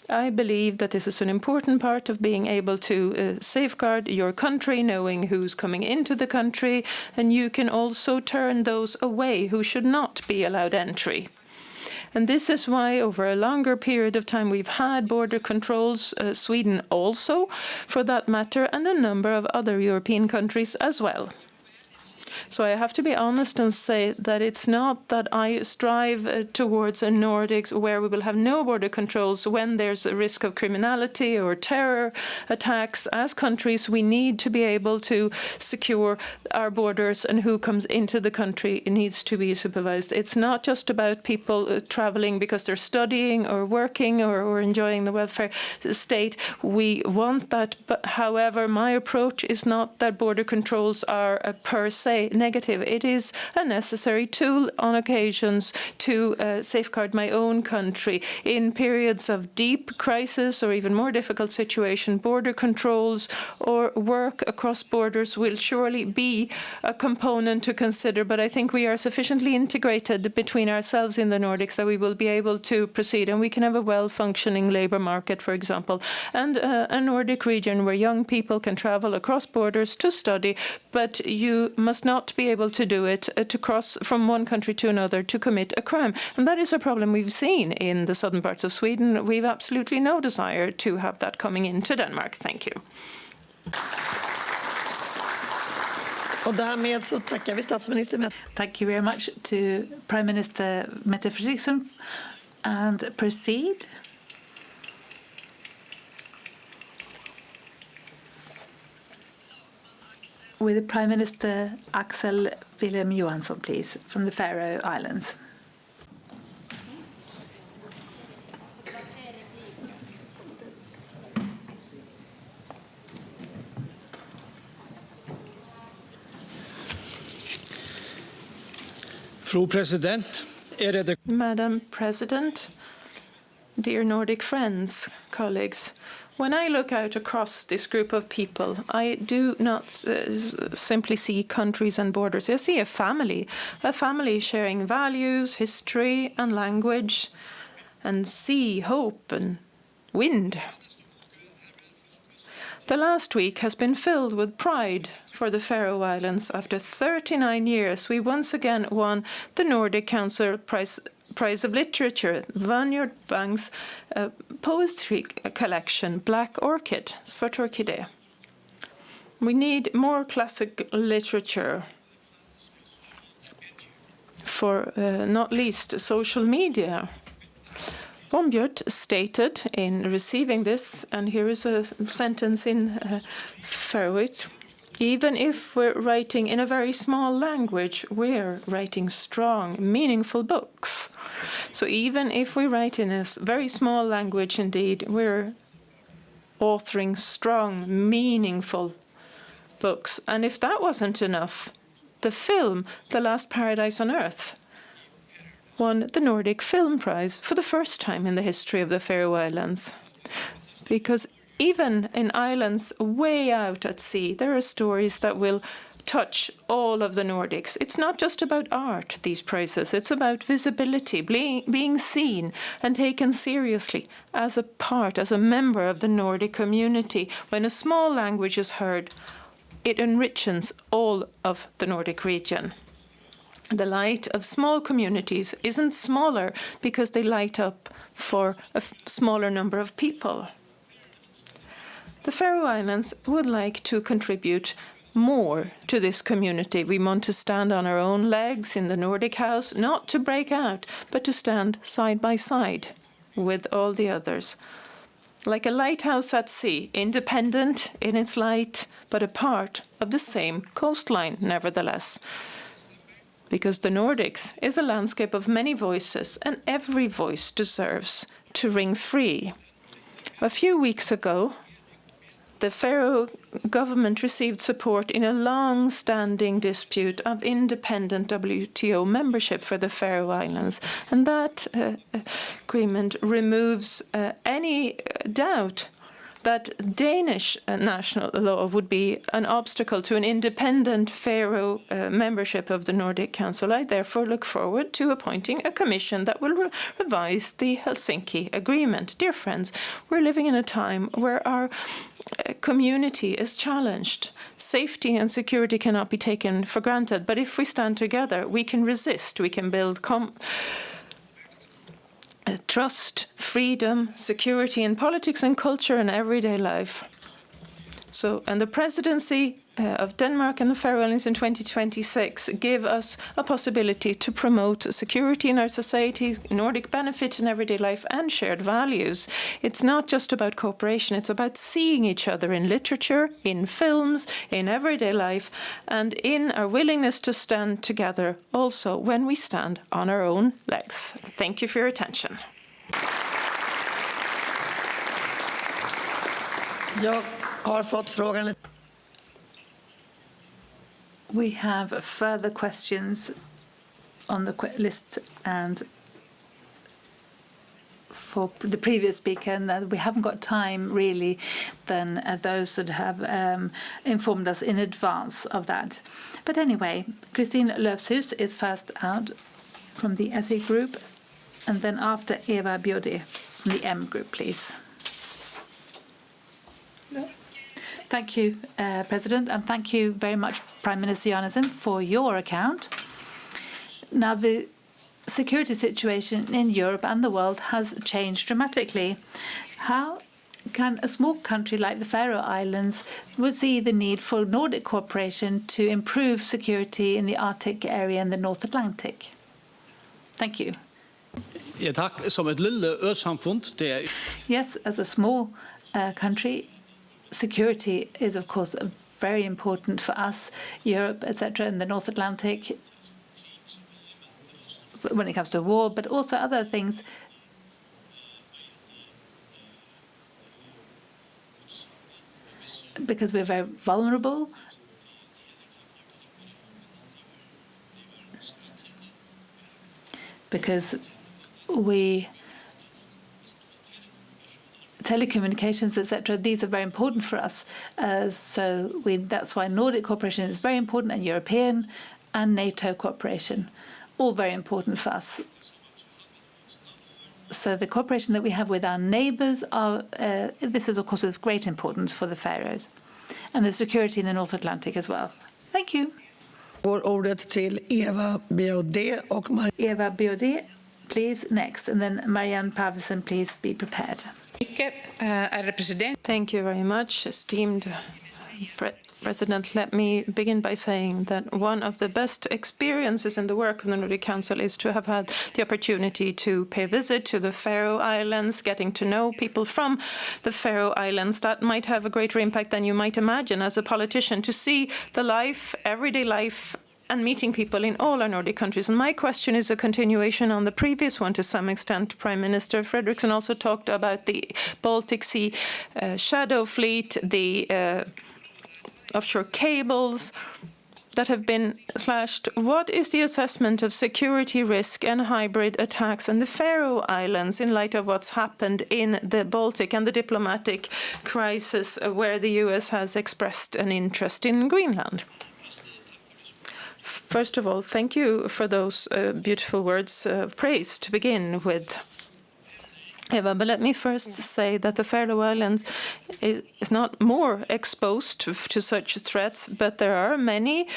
I believe that this is an important part of being able to safeguard your country, knowing who's coming into the country, and you can also turn those away who should not be allowed entry. And this is why over a longer period of time we've had border controls, Sweden also, for that matter, and a number of other European countries as well. So I have to be honest and say that it's not that I strive towards a Nordics where we will have no border controls when there's a risk of criminality or terror attacks. As countries, we need to be able to secure our borders, and who comes into the country needs to be supervised. It's not just about people traveling because they're studying or working or enjoying the welfare state. We want that, but however, my approach is not that border controls are per se negative. It is a necessary tool on occasions to safeguard my own country. In periods of deep crisis or even more difficult situation, border controls or work across borders will surely be a component to consider, but I think we are sufficiently integrated between ourselves in the Nordics that we will be able to proceed, and we can have a well-functioning labour market, for example, and a Nordic region where young people can travel across borders to study, but you must not be able to do it to cross from one country to another to commit a crime. And that is a problem we've seen in the southern parts of Sweden. We've absolutely no desire to have that coming into Denmark. Thank you. Och därmed så tackar vi statsminister. Thank you very much to Prime Minister Mette Frederiksen, and proceed. With Prime Minister Axel Willem Johansson, please, from the Faroe Islands. Fru President, Madam President, dear Nordic friends, colleagues, when I look out across this group of people, I do not simply see countries and borders. I see a family sharing values, history and language, and sea, hope and wind. The last week has been filled with pride for the Faroe Islands. After 39 years, we once again won the Nordic Council Prize of Literature, Vanyard Bang's poetry collection, Black Orchid, Svartorkide. We need more classic literature for not least social media. Bombjört stated in receiving this, and here is a sentence in Faroese: even if we're writing in a very small language, we're writing strong, meaningful books. So even if we write in a very small language, indeed, we're authoring strong, meaningful books. And if that wasn't enough, the film, The Last Paradise on Earth, won the Nordic Film Prize for the first time in the history of the Faroe Islands. Because even in islands way out at sea, there are stories that will touch all of the Nordics. It's not just about art, these prizes. It's about visibility, being seen and taken seriously as a part, as a member of the Nordic community. When a small language is heard, it enriches all of the Nordic region. The light of small communities isn't smaller because they light up for a smaller number of people. The Faroe Islands would like to contribute more to this community. We want to stand on our own legs in the Nordic House, not to break out, but to stand side by side with all the others. Like a lighthouse at sea, independent in its light, but a part of the same coastline, nevertheless. Because the Nordics is a landscape of many voices, and every voice deserves to ring free. A few weeks ago, the Faroe government received support in a long-standing dispute of independent WTO membership for the Faroe Islands, and that agreement removes any doubt that Danish national law would be an obstacle to an independent Faroe membership of the Nordic Council. I therefore look forward to appointing a commission that will revise the Helsinki Agreement. Dear friends, we're living in a time where our community is challenged. Safety and security cannot be taken for granted, but if we stand together, we can resist, we can build trust, freedom, security in politics and culture and everyday life. And the presidency of Denmark and the Faroe Islands in 2026 give us a possibility to promote security in our societies, Nordic benefit in everyday life, and shared values. It's not just about cooperation, it's about seeing each other in literature, in films, in everyday life, and in our willingness to stand together also when we stand on our own legs. Thank you for your attention. Jag har fått frågan. We have further questions on the list, and for the previous speaker, and that we haven't got time really than those that have informed us in advance of that. But anyway, Christine Löfshus is first out from the SE group, and then after Eva Biaudet from the M group, please. Thank you, President, and thank you very much, Prime Minister Johannesson, for your account. Now, the security situation in Europe and the world has changed dramatically. How can a small country like the Faroe Islands see the need for Nordic cooperation to improve security in the Arctic area and the North Atlantic? Thank you. Yes, as a small country, security is, of course, very important for us, Europe, etc., in the North Atlantic, when it comes to war, but also other things. Because we're very vulnerable. Because telecommunications, etc., these are very important for us. That's why Nordic cooperation is very important, and European and NATO cooperation, all very important for us. So the cooperation that we have with our neighbours, this is, of course, of great importance for the Faroes, and the security in the North Atlantic as well. Thank you. Ordet till Eva Biaudet och Eva Biaudet, please, next, and then Marianne Pavesen, please be prepared. Thank you very much, esteemed President. Let me begin by saying that one of the best experiences in the work of the Nordic Council is to have had the opportunity to pay a visit to the Faroe Islands, getting to know people from the Faroe Islands. That might have a greater impact than you might imagine as a politician, to see the life, everyday life, and meeting people in all our Nordic countries. And my question is a continuation on the previous one to some extent. Prime Minister Fredriksson also talked about the Baltic Sea shadow fleet, the offshore cables that have been slashed. What is the assessment of security risk and hybrid attacks in the Faroe Islands in light of what's happened in the Baltic and the diplomatic crisis where the US has expressed an interest in Greenland? First of all, thank you for those beautiful words of praise to begin with, Eva. But let me first say that the Faroe Islands is not more exposed to such threats, but there are many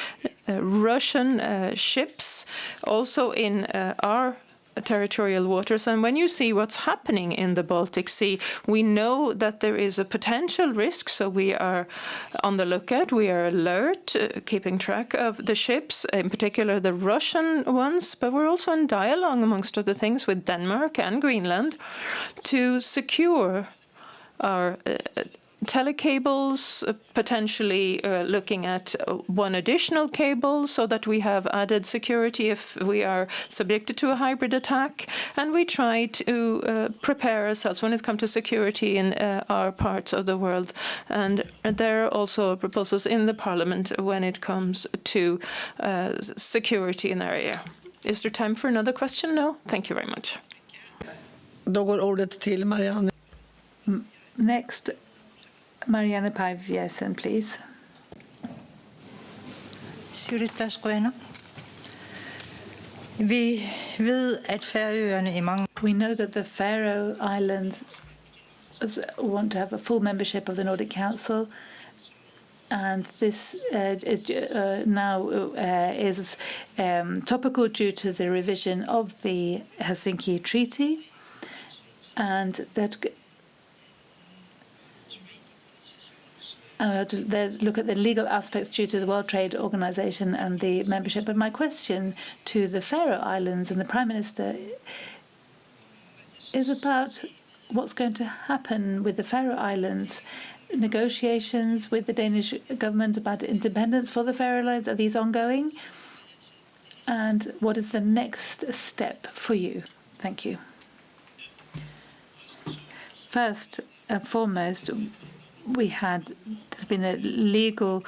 Russian ships also in our territorial waters. And when you see what's happening in the Baltic Sea, we know that there is a potential risk. So we are on the lookout. We are alert, keeping track of the ships, in particular the Russian ones. But we're also in dialogue, amongst other things, with Denmark and Greenland to secure our telecables, potentially looking at one additional cable so that we have added security if we are subjected to a hybrid attack. And we try to prepare ourselves when it comes to security in our parts of the world. And there are also proposals in the Parliament when it comes to security in the area. Is there time for another question? No? Thank you very much. Då går ordet till Marianne. Next, Marianne Pajviesen, please. We know that the Faroe Islands want to have a full membership of the Nordic Council, and this now is topical due to the revision of the Helsinki Treaty, and that look at the legal aspects due to the World Trade Organization and the membership. But my question to the Faroe Islands and the Prime Minister is about what's going to happen with the Faroe Islands. Negotiations with the Danish government about independence for the Faroe Islands, are these ongoing? And what is the next step for you? Thank you. First and foremost, there's been a legal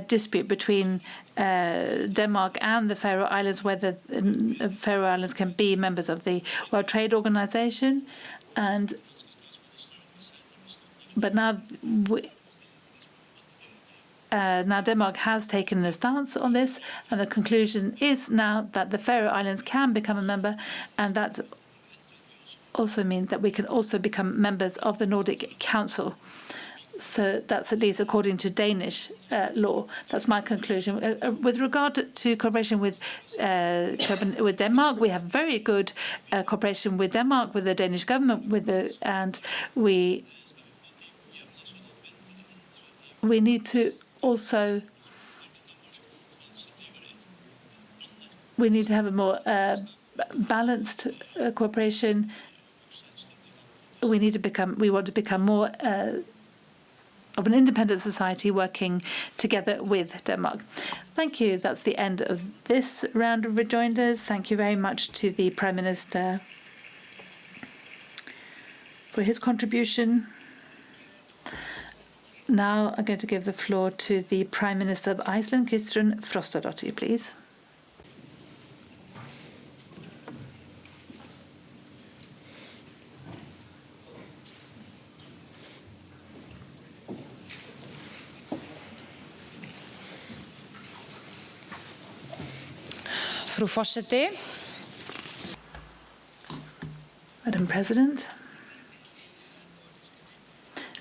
dispute between Denmark and the Faroe Islands whether the Faroe Islands can be members of the World Trade Organization, but now Denmark has taken a stance on this, and the conclusion is now that the Faroe Islands can become a member, and that also means that we can also become members of the Nordic Council. So that's at least according to Danish law. That's my conclusion. With regard to cooperation with Denmark, we have very good cooperation with Denmark, with the Danish government, and we need to also have a more balanced cooperation. We want to become more of an independent society working together with Denmark. Thank you. That's the end of this round of rejoinders. Thank you very much to the Prime Minister for his contribution. Now I'm going to give the floor to the Prime Minister of Iceland, Kristrún Frostadóttir, please. Frú forseti. Madam President,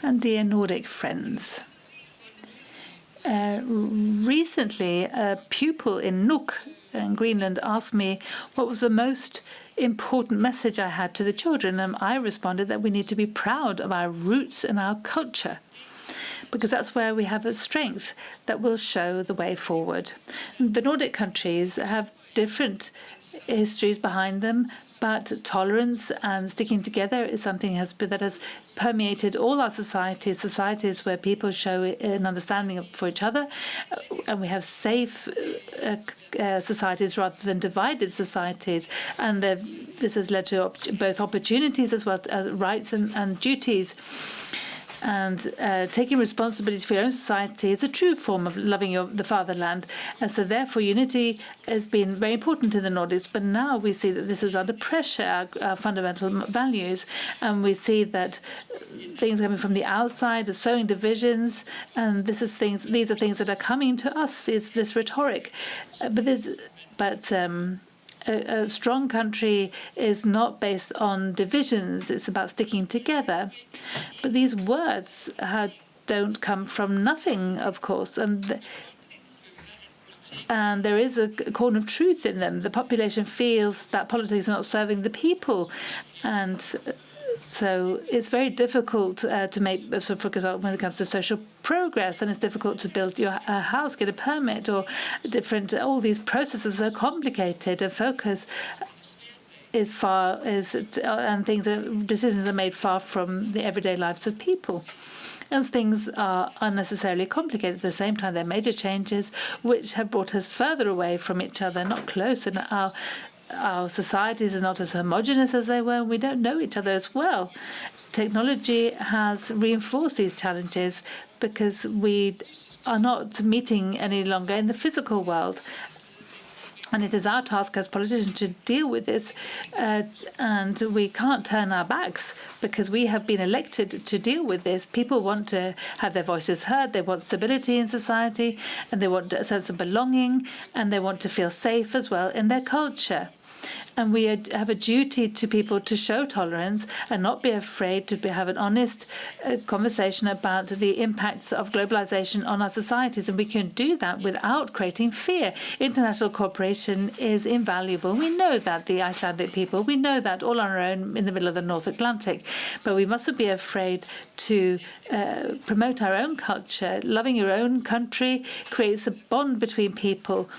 and dear Nordic friends, recently a pupil in Nuuk in Greenland asked me what was the most important message I had to the children, and I responded that we need to be proud of our roots and our culture, because that's where we have a strength that will show the way forward. The Nordic countries have different histories behind them, but tolerance and sticking together is something that has permeated all our societies where people show an understanding for each other, and we have safe societies rather than divided societies. And this has led to both opportunities as well as rights and duties. And taking responsibility for your own society is a true form of loving the fatherland. And so therefore unity has been very important in the Nordics. But now we see that this is under pressure, our fundamental values. And we see that things coming from the outside are sowing divisions. And these are things that are coming to us, this rhetoric. A strong country is not based on divisions. It's about sticking together. But these words don't come from nothing, of course. And And there is a corner of truth in them. The population feels that politics are not serving the people. And so it's very difficult to make, so for example, when it comes to social progress, and it's difficult to build your house, get a permit, or all these processes are complicated, and focus decisions are made far from the everyday lives of people. And things are unnecessarily complicated. At the same time, there are major changes which have brought us further away from each other, not closer. And our societies are not as homogeneous as they were. We don't know each other as well. Technology has reinforced these challenges because we are not meeting any longer in the physical world. And it is our task as politicians to deal with this, and we can't turn our backs because we have been elected to deal with this. People want to have their voices heard, they want stability in society, and they want a sense of belonging, and they want to feel safe as well in their culture. And we have a duty to people to show tolerance and not be afraid to have an honest conversation about the impacts of globalization on our societies. And we can do that without creating fear. International cooperation is invaluable. We know that, the Icelandic people. We know that all on our own in the middle of the North Atlantic. But we mustn't be afraid to promote our own culture. Loving your own country creates a bond between people,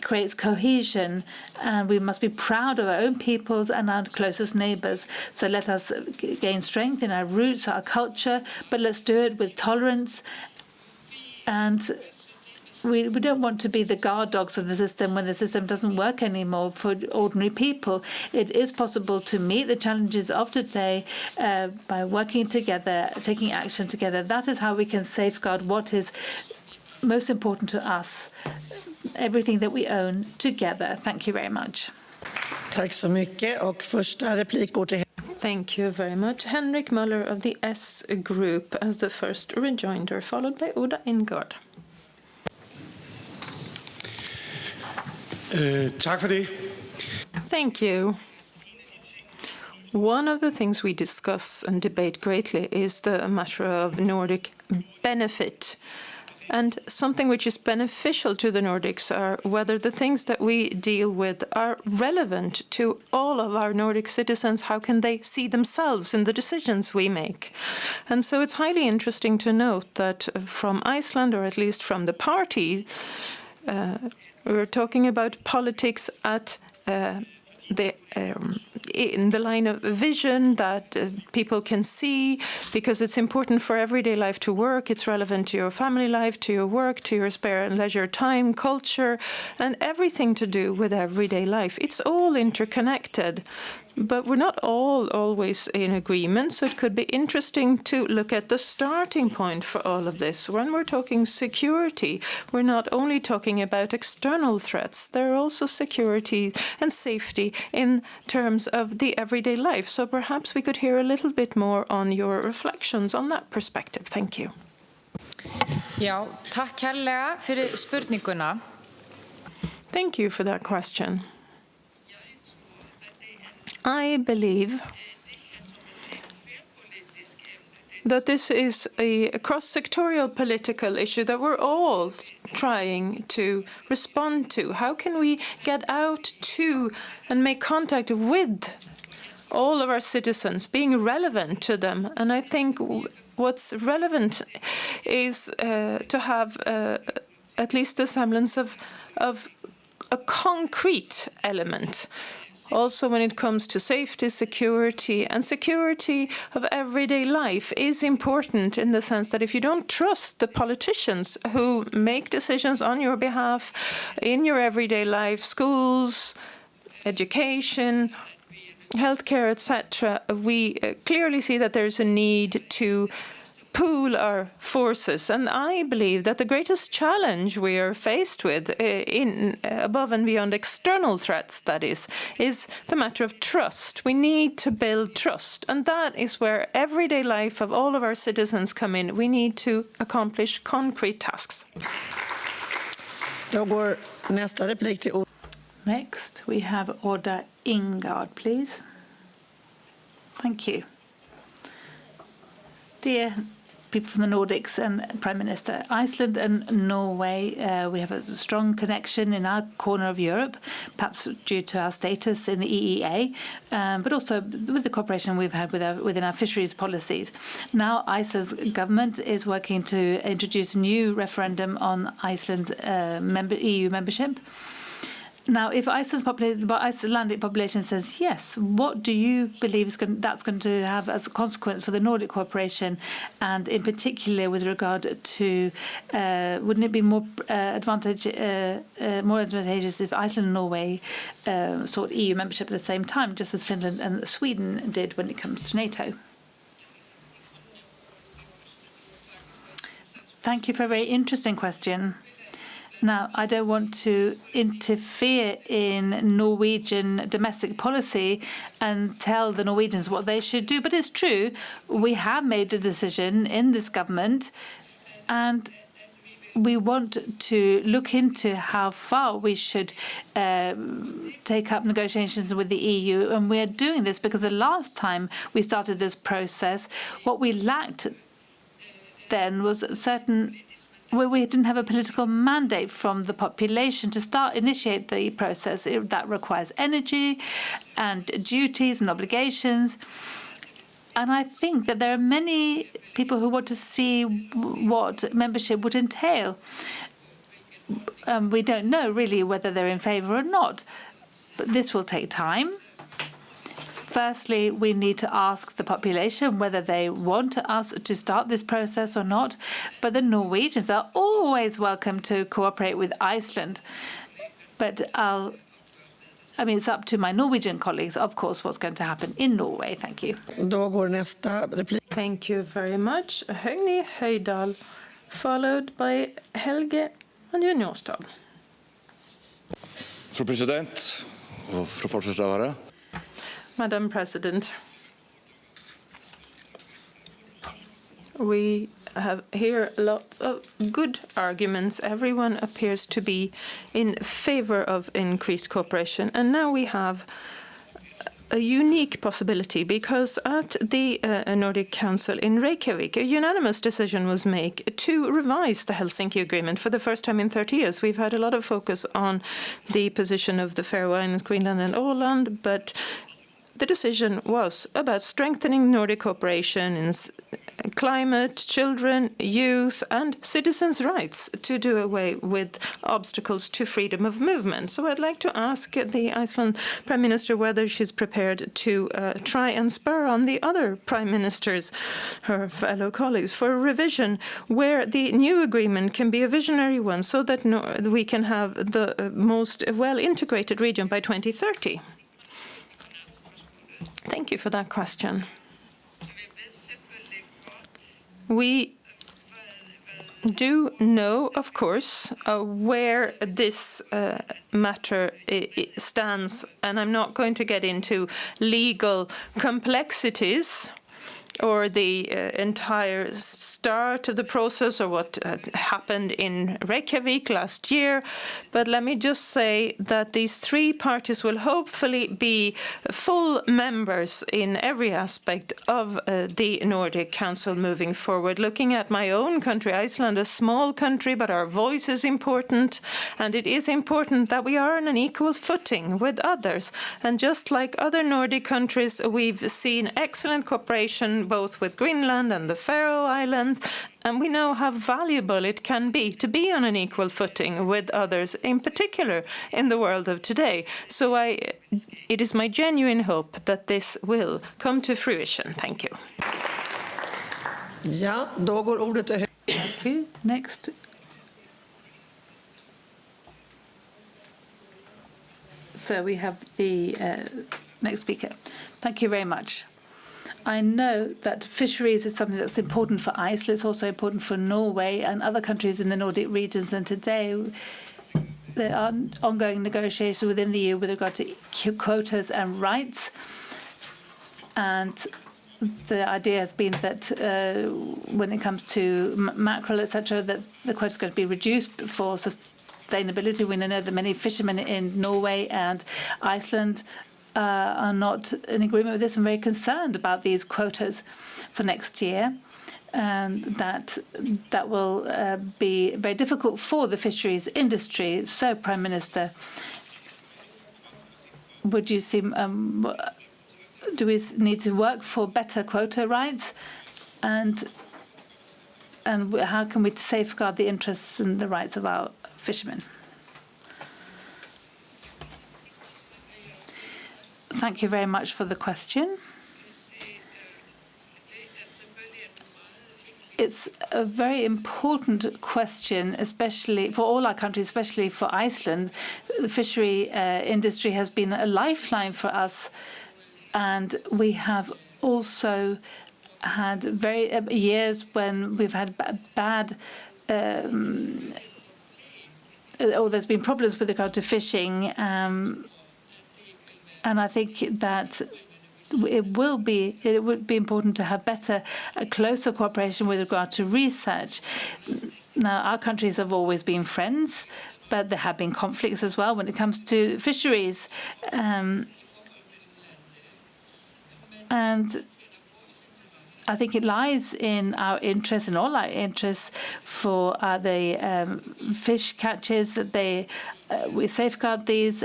creates cohesion, and we must be proud of our own peoples and our closest neighbours. So let us gain strength in our roots, our culture, but let's do it with tolerance. And we don't want to be the guard dogs of the system when the system doesn't work anymore for ordinary people. It is possible to meet the challenges of today by working together, taking action together. That is how we can safeguard what is most important to us, everything that we own together. Thank you very much. Tack så mycket. Och första replik går till... Thank you very much. Henrik Möller of the S Group as the first rejoinder, followed by Oda Ingard. Tack för det. Thank you. One of the things we discuss and debate greatly is the matter of Nordic benefit. And something which is beneficial to the Nordics are whether the things that we deal with are relevant to all of our Nordic citizens. How can they see themselves in the decisions we make? And so it's highly interesting to note that from Iceland, or at least from the party, we're talking about politics at in the line of vision that people can see, because it's important for everyday life to work. It's relevant to your family life, to your work, to your spare and leisure time, culture, and everything to do with everyday life. It's all interconnected. But we're not all always in agreement, so it could be interesting to look at the starting point for all of this. When we're talking security, we're not only talking about external threats, there are also security and safety in terms of the everyday life. So perhaps we could hear a little bit more on your reflections on that perspective. Thank you. Já, tack kærlega fyrir spurninguna. Thank you for that question. I believe that this is a cross-sectorial political issue that we're all trying to respond to. How can we get out to and make contact with all of our citizens, being relevant to them? And I think what's relevant is to have at least a semblance of a concrete element. Also, when it comes to safety, security, and security of everyday life is important in the sense that if you don't trust the politicians who make decisions on your behalf in your everyday life, schools, education, healthcare, etc., we clearly see that there's a need to pool our forces. And I believe that the greatest challenge we are faced with, above and beyond external threats, that is the matter of trust. We need to build trust. And that is where everyday life of all of our citizens come in. We need to accomplish concrete tasks. Next, we have Oda Ingard, please. Thank you. Dear people from the Nordics and Prime Minister. Iceland and Norway, we have a strong connection in our corner of Europe, perhaps due to our status in the EEA, but also with the cooperation we've had within our fisheries policies. Now, Iceland's government is working to introduce a new referendum on Iceland's EU membership. Now, if the Icelandic population says yes, what do you believe that's going to have as a consequence for the Nordic cooperation, and in particular with regard to wouldn't it be more advantageous if Iceland and Norway sought EU membership at the same time, just as Finland and Sweden did when it comes to NATO? Thank you for a very interesting question. Now, I don't want to interfere in Norwegian domestic policy and tell the Norwegians what they should do, but it's true, we have made a decision in this government, and we want to look into how far we should take up negotiations with the EU, and we're doing this because the last time we started this process, what we lacked then was where we didn't have a political mandate from the population to initiate the process. That requires energy and duties and obligations. And I think that there are many people who want to see what membership would entail. We don't know really whether they're in favour or not, but this will take time. Firstly, we need to ask the population whether they want us to start this process or not. But the Norwegians are always welcome to cooperate with Iceland. But it's up to my Norwegian colleagues, of course, what's going to happen in Norway. Thank you. Thank you very much. Högni Höjdal, followed by Helge Njostad. Fru president och fru förste Madam President, we have here lots of good arguments. Everyone appears to be in favor of increased cooperation. And now we have a unique possibility because at the Nordic Council in Reykjavik, a unanimous decision was made to revise the Helsinki Agreement for the first time in 30 years. We've had a lot of focus on the position of the Faroe Islands, Greenland and Åland, but the decision was about strengthening Nordic cooperation in climate, children, youth, and citizens' rights to do away with obstacles to freedom of movement. So I'd like to ask the Iceland Prime Minister whether she's prepared to try and spur on the other Prime Ministers, her fellow colleagues, for a revision where the new agreement can be a visionary one so that we can have the most well-integrated region by 2030. Thank you for that question. We do know, of course, where this matter stands, and I'm not going to get into legal complexities or the entire start of the process or what happened in Reykjavik last year. But let me just say that these three parties will hopefully be full members in every aspect of the Nordic Council moving forward. Looking at my own country, Iceland, a small country, but our voice is important. And it is important that we are on an equal footing with others. And just like other Nordic countries, we've seen excellent cooperation both with Greenland and the Faroe Islands, and we know how valuable it can be to be on an equal footing with others, in particular in the world of today. So it is my genuine hope that this will come to fruition. Thank you. Thank you. Next. So we have the next speaker. Thank you very much. I know that fisheries is something that's important for Iceland. It's also important for Norway and other countries in the Nordic regions. And today there are ongoing negotiations within the EU with regard to quotas and rights. And the idea has been that when it comes to mackerel, etc., that the quota is going to be reduced for sustainability. We know that many fishermen in Norway and Iceland are not in agreement with this and very concerned about these quotas for next year. and that will be very difficult for the fisheries industry. So, Prime Minister, would you see? Do we need to work for better quota rights, and how can we safeguard the interests and the rights of our fishermen? Thank you very much for the question. It's a very important question, especially for all our countries, especially for Iceland. The fishery industry has been a lifeline for us, and we have also had years when we've had bad there's been problems with regard to fishing, and I think that it would be important to have better, closer cooperation with regard to research. Now, our countries have always been friends, but there have been conflicts as well when it comes to fisheries. And I think it lies in our interest, in all our interests, for the fish catches that we safeguard these,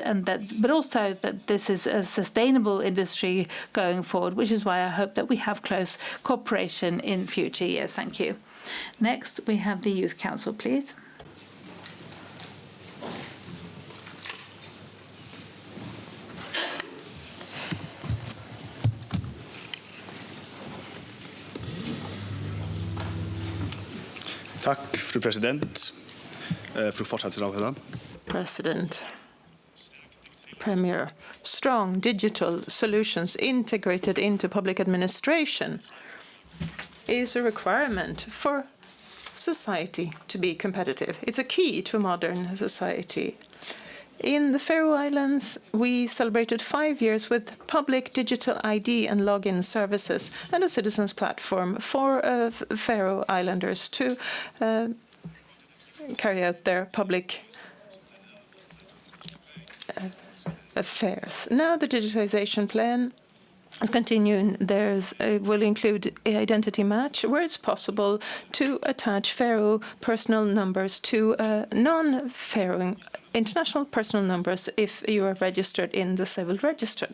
but also that this is a sustainable industry going forward, which is why I hope that we have close cooperation in future years. Thank you. Next, we have the Youth Council, please. Tack, fru president. Fru fortsatsrådgivare. President, Premier, strong digital solutions integrated into public administration is a requirement for society to be competitive. It's a key to a modern society. In the Faroe Islands, we celebrated 5 years with public digital ID and login services and a citizens platform for Faroe Islanders to carry out their public affairs. Now the digitization plan is continuing. It will include identity match, where it's possible to attach Faroe personal numbers to non-Faroe international personal numbers if you are registered in the civil register.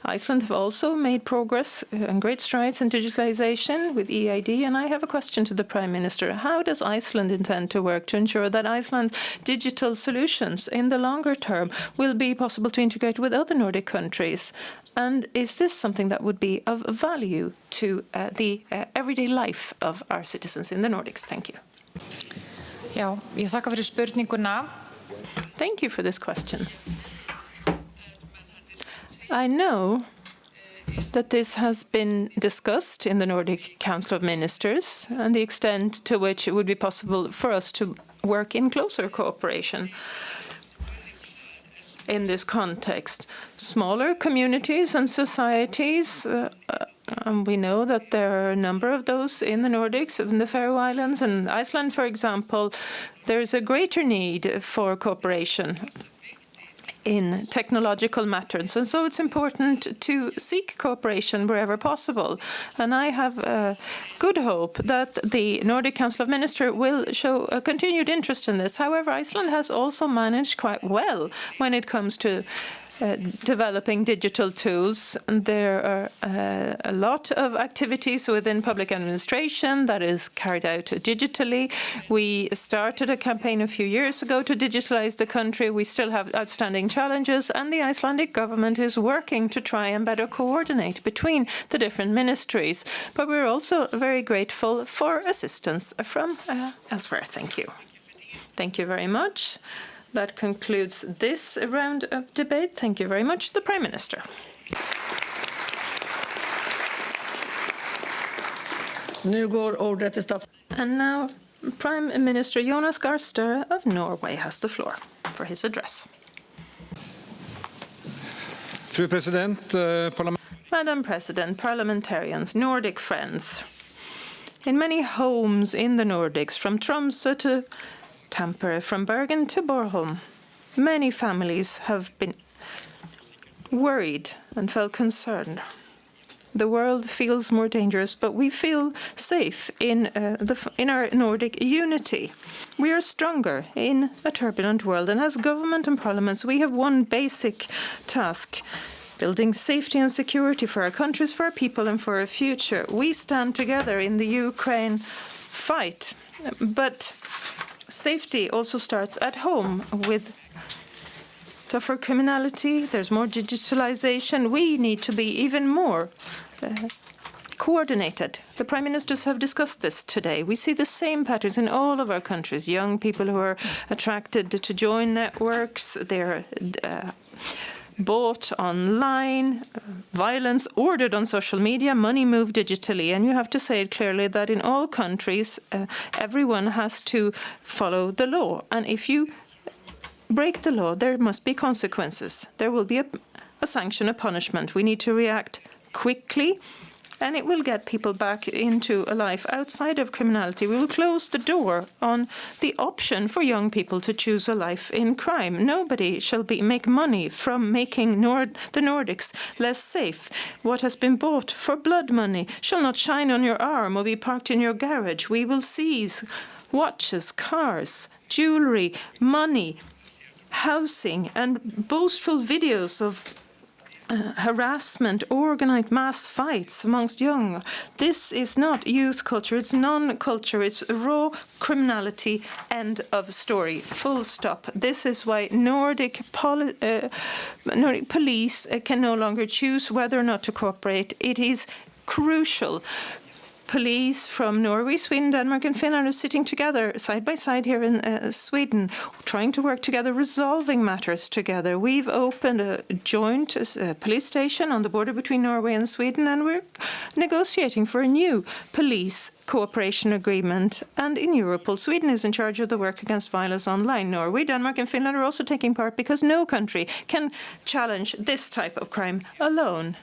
Iceland have also made progress and great strides in digitalization with EID, and I have a question to the Prime Minister. How does Iceland intend to work to ensure that Iceland's digital solutions in the longer term will be possible to integrate with other Nordic countries? And is this something that would be of value to the everyday life of our citizens in the Nordics? Thank you. Já, ég þakka fyrir spurninguna. Thank you for this question. I know that this has been discussed in the Nordic Council of Ministers and the extent to which it would be possible for us to work in closer cooperation. In this context, smaller communities and societies, we know that there are a number of those in the Nordics, in the Faroe Islands and Iceland, for example. There is a greater need for cooperation in technological matters, and so it's important to seek cooperation wherever possible. And I have good hope that the Nordic Council of Ministers will show a continued interest in this. However, Iceland has also managed quite well when it comes to developing digital tools. There are a lot of activities within public administration that is carried out digitally. We started a campaign a few years ago to digitalize the country. We still have outstanding challenges, and the Icelandic government is working to try and better coordinate between the different ministries. But we're also very grateful for assistance from elsewhere. Thank you. Thank you very much. That concludes this round of debate. Thank you very much, the Prime Minister. And now, Prime Minister Jonas Gahr Støre of Norway has the floor for his address. Madam President, parliamentarians, Nordic friends. In many homes in the Nordics, from Tromsø to Tampere, from Bergen to Bornholm, many families have been worried and felt concerned. The world feels more dangerous, but we feel safe in our Nordic unity. We are stronger in a turbulent world, and as government and parliaments, we have one basic task: building safety and security for our countries, for our people, and for our future. We stand together in the Ukraine fight, but safety also starts at home with tougher criminality. There's more digitalization. We need to be even more coordinated. The prime ministers have discussed this today. We see the same patterns in all of our countries. Young people who are attracted to join networks, they're bought online, violence ordered on social media, money moved digitally. And you have to say it clearly that in all countries, everyone has to follow the law. And if you break the law, there must be consequences. There will be a sanction, a punishment. We need to react quickly, and it will get people back into a life outside of criminality. We will close the door on the option for young people to choose a life in crime. Nobody shall make money from making the Nordics less safe. What has been bought for blood money shall not shine on your arm or be parked in your garage. We will seize watches, cars, jewelry, money, housing, and boastful videos of harassment, organized mass fights amongst young. This is not youth culture, it's non-culture, it's raw criminality, end of story, full stop. This is why Nordic police can no longer choose whether or not to cooperate. It is crucial. Police from Norway, Sweden, Denmark and Finland are sitting together side by side here in Sweden, trying to work together, resolving matters together. We've opened a joint police station on the border between Norway and Sweden, and we're negotiating for a new police cooperation agreement. And in Europol, Sweden is in charge of the work against violence online. Norway, Denmark and Finland are also taking part because no country can challenge this type of crime alone.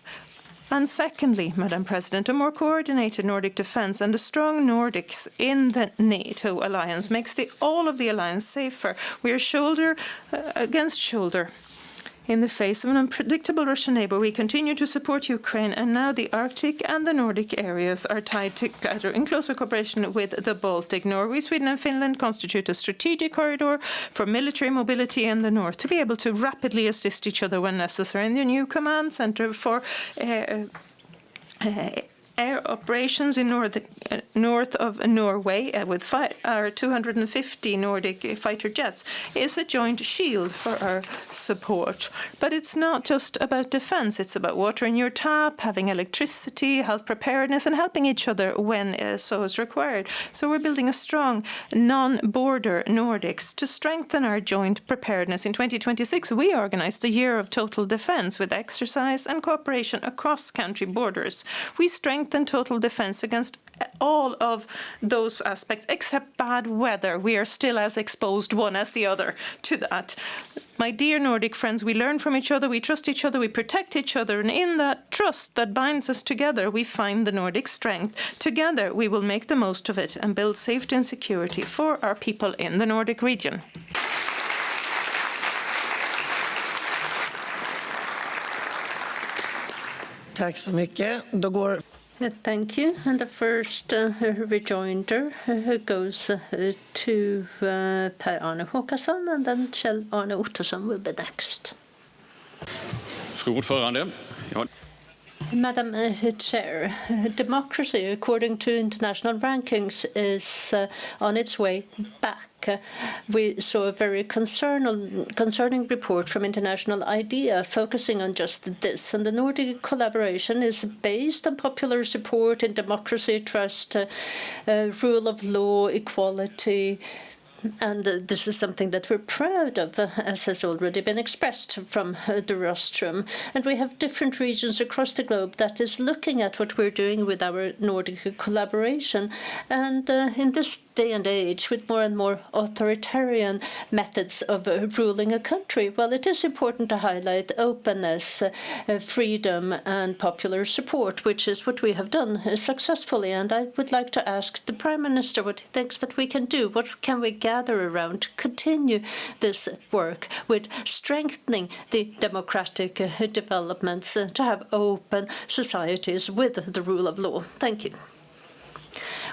And secondly, Madam President, a more coordinated Nordic defence and a strong Nordics in the NATO alliance makes all of the alliance safer. We are shoulder against shoulder. In the face of an unpredictable Russian neighbour, we continue to support Ukraine, and now the Arctic and the Nordic areas are tied together in closer cooperation with the Baltic. Norway, Sweden and Finland constitute a strategic corridor for military mobility in the north to be able to rapidly assist each other when necessary. And the new command centre for air operations in north of Norway with our 250 Nordic fighter jets is a joint shield for our support. But it's not just about defence, it's about water in your tap, having electricity, health preparedness and helping each other when so is required. So we're building a strong non-border Nordics to strengthen our joint preparedness. In 2026 we organised a year of total defence with exercise and cooperation across country borders. We strengthen total defence against all of those aspects except bad weather. We are still as exposed one as the other to that. My dear Nordic friends, we learn from each other, we trust each other, we protect each other, and in that trust that binds us together, we find the Nordic strength. Together, we will make the most of it and build safety and security for our people in the Nordic region. Tack så mycket. Då går Thank you. And the first rejoinder goes to Per-Arne Håkansson, and then Kjell-Arne Ottosson will be next. Fru ordförande. Madam Chair, democracy, according to international rankings, is on its way back. We saw a very concerning report from International IDEA focusing on just this. And the Nordic collaboration is based on popular support in democracy, trust, rule of law, equality. And this is something that we're proud of, as has already been expressed from the rostrum. And we have different regions across the globe that is looking at what we're doing with our Nordic collaboration. And in this day and age, with more and more authoritarian methods of ruling a country, well, it is important to highlight openness, freedom, and popular support, which is what we have done successfully. And I would like to ask the Prime Minister what he thinks that we can do. What can we gather gather around to continue this work with strengthening the democratic developments, to have open societies with the rule of law. Thank you.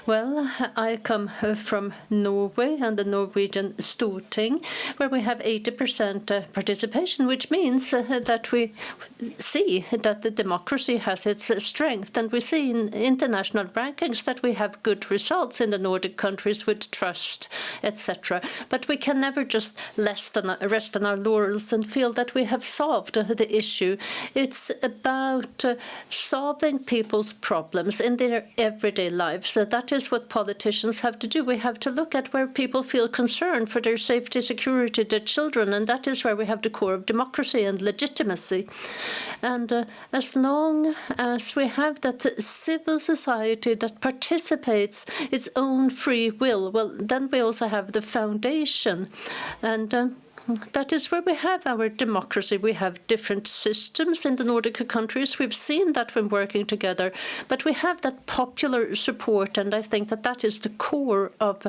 Well, I come from Norway and the Norwegian Storting, where we have 80% participation, which means that we see that the democracy has its strength, and we see in international rankings that we have good results in the Nordic countries with trust, etc. But we can never just rest on our laurels and feel that we have solved the issue. It's about solving people's problems in their everyday lives. That is what politicians have to do. We have to look at where people feel concerned for their safety, security, their children, and that is where we have the core of democracy and legitimacy. And as long as we have that civil society that participates its own free will, well, then we also have the foundation. And that is where we have our democracy. We have different systems in the Nordic countries. We've seen that when working together, but we have that popular support, and I think that that is the core of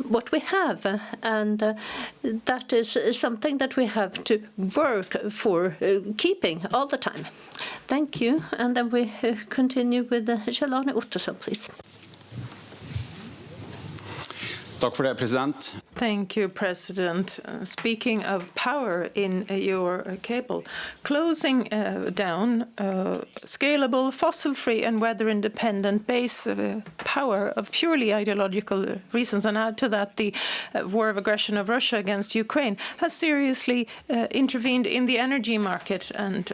what we have, and that is something that we have to work for keeping all the time. Thank you. And then we continue with Kjell-Arne Ottosson, please. Thank you, President. Speaking of power in your cable, closing down scalable, fossil-free and weather-independent base power of purely ideological reasons, and add to that the war of aggression of Russia against Ukraine, has seriously intervened in the energy market and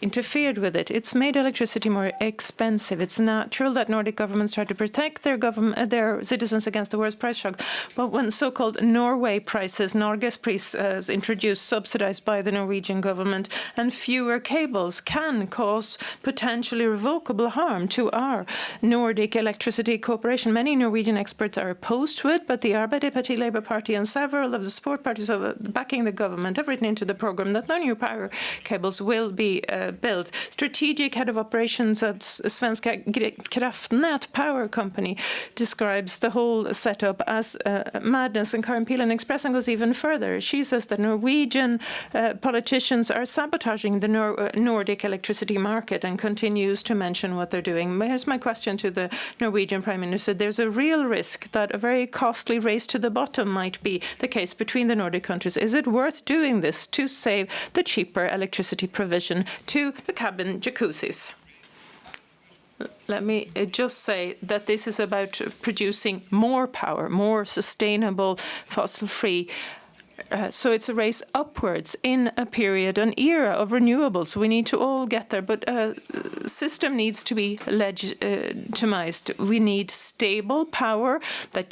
interfered with it. It's made electricity more expensive. It's natural that Nordic governments try to protect their citizens against the worst price shocks. But when so-called Norway prices, Norgespris, introduced, subsidized by the Norwegian government, and fewer cables can cause potentially irrevocable harm to our Nordic electricity cooperation. Many Norwegian experts are opposed to it, but the Arbeiderpartiet, Labour Party, and several of the support parties backing the government have written into the program that no new power cables will be built. Strategic head of operations at Svenska Kraftnät Power Company describes the whole setup as madness, and Karin Pilen Expressen goes even further. She says that Norwegian politicians are sabotaging the Nordic electricity market, and continues to mention what they're doing. Here's my question to the Norwegian Prime Minister. There's a real risk that a very costly race to the bottom might be the case between the Nordic countries. Is it worth doing this to save the cheaper electricity provision to the cabin jacuzzis? Let me just say that this is about producing more power, more sustainable, fossil-free. So it's a race upwards in a period, an era of renewables. We need to all get there, but a system needs to be legitimized. We need stable power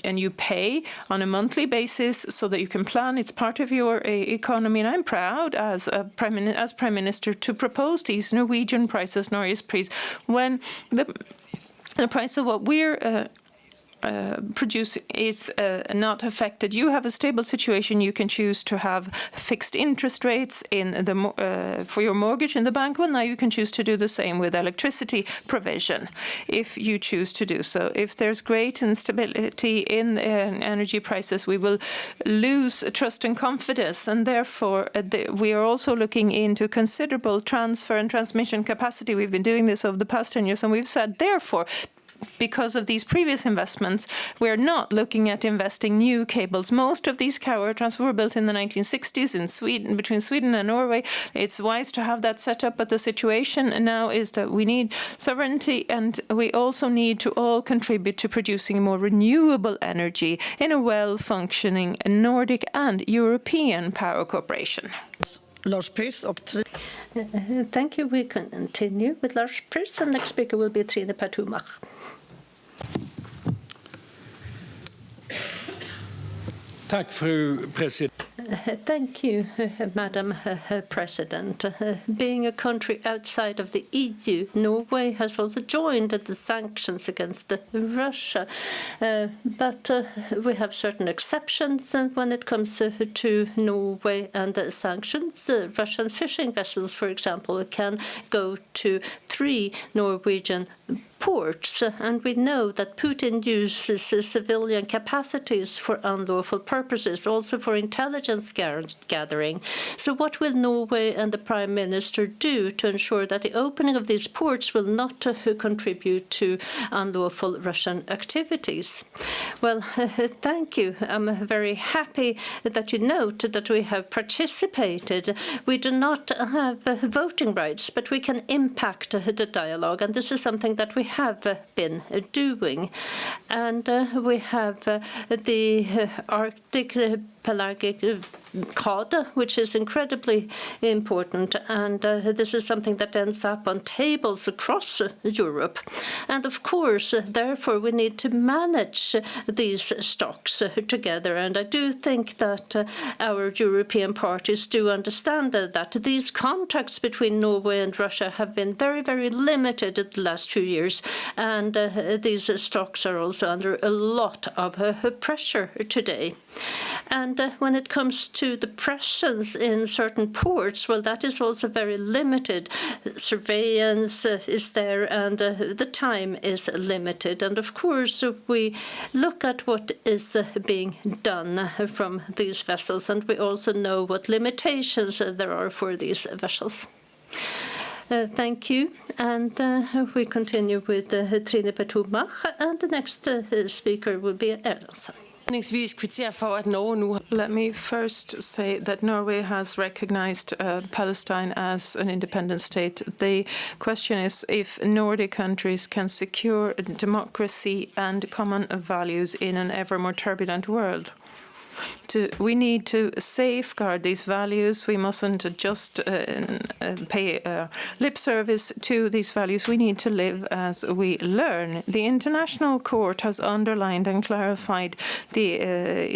and you pay on a monthly basis so that you can plan. It's part of your economy, and I'm proud as Prime Minister to propose these Norwegian prices, Norgespris, when the price of what we're produce is not affected. You have a stable situation. You can choose to have fixed interest rates in the for your mortgage in the bank. Well, now you can choose to do the same with electricity provision if you choose to do so. If there's great instability in energy prices, we will lose trust and confidence, and therefore we are also looking into considerable transfer and transmission capacity. We've been doing this over the past 10 years, and we've said, therefore, because of these previous investments, we're not looking at investing new cables. Most of these power transfer were built in the 1960s in Sweden, between Sweden and Norway. It's wise to have that set up, but the situation now is that we need sovereignty, and we also need to all contribute to producing more renewable energy in a well-functioning Nordic and European power corporation. Lars Pryss. Thank you. We continue with Lars Pryss, and next speaker will be Trine Pertumach. Tack, fru president. Thank you, Madam President. Being a country outside of the EU, Norway has also joined the sanctions against Russia. But we have certain exceptions when it comes to Norway and the sanctions. Russian fishing vessels, for example, can go to 3 Norwegian ports, and we know that Putin uses civilian capacities for unlawful purposes, also for intelligence gathering. So what will Norway and the Prime Minister do to ensure that the opening of these ports will not contribute to unlawful Russian activities? Well, thank you. I'm very happy that you note that we have participated. We do not have voting rights, but we can impact the dialogue, and this is something that we have been doing. And we have the Arctic pelagic cod, which is incredibly important, and this is something that ends up on tables across Europe. And of course, therefore, we need to manage these stocks together, and I do think that our European parties do understand that these contacts between Norway and Russia have been very, very limited in the last few years, and these stocks are also under a lot of pressure today. And when it comes to the presence in certain ports, well, that is also very limited. Surveillance is there, and the time is limited. And of course, we look at what is being done from these vessels, and we also know what limitations there are for these vessels. Thank you. And we continue with Trine Petomach, and the next speaker will be Erlandsen. Let me first say that Norway has recognized Palestine as an independent state. The question is if Nordic countries can secure democracy and common values in an ever more turbulent world. We need to safeguard these values. We mustn't just pay lip service to these values. We need to live as we learn. The International Court has underlined and clarified the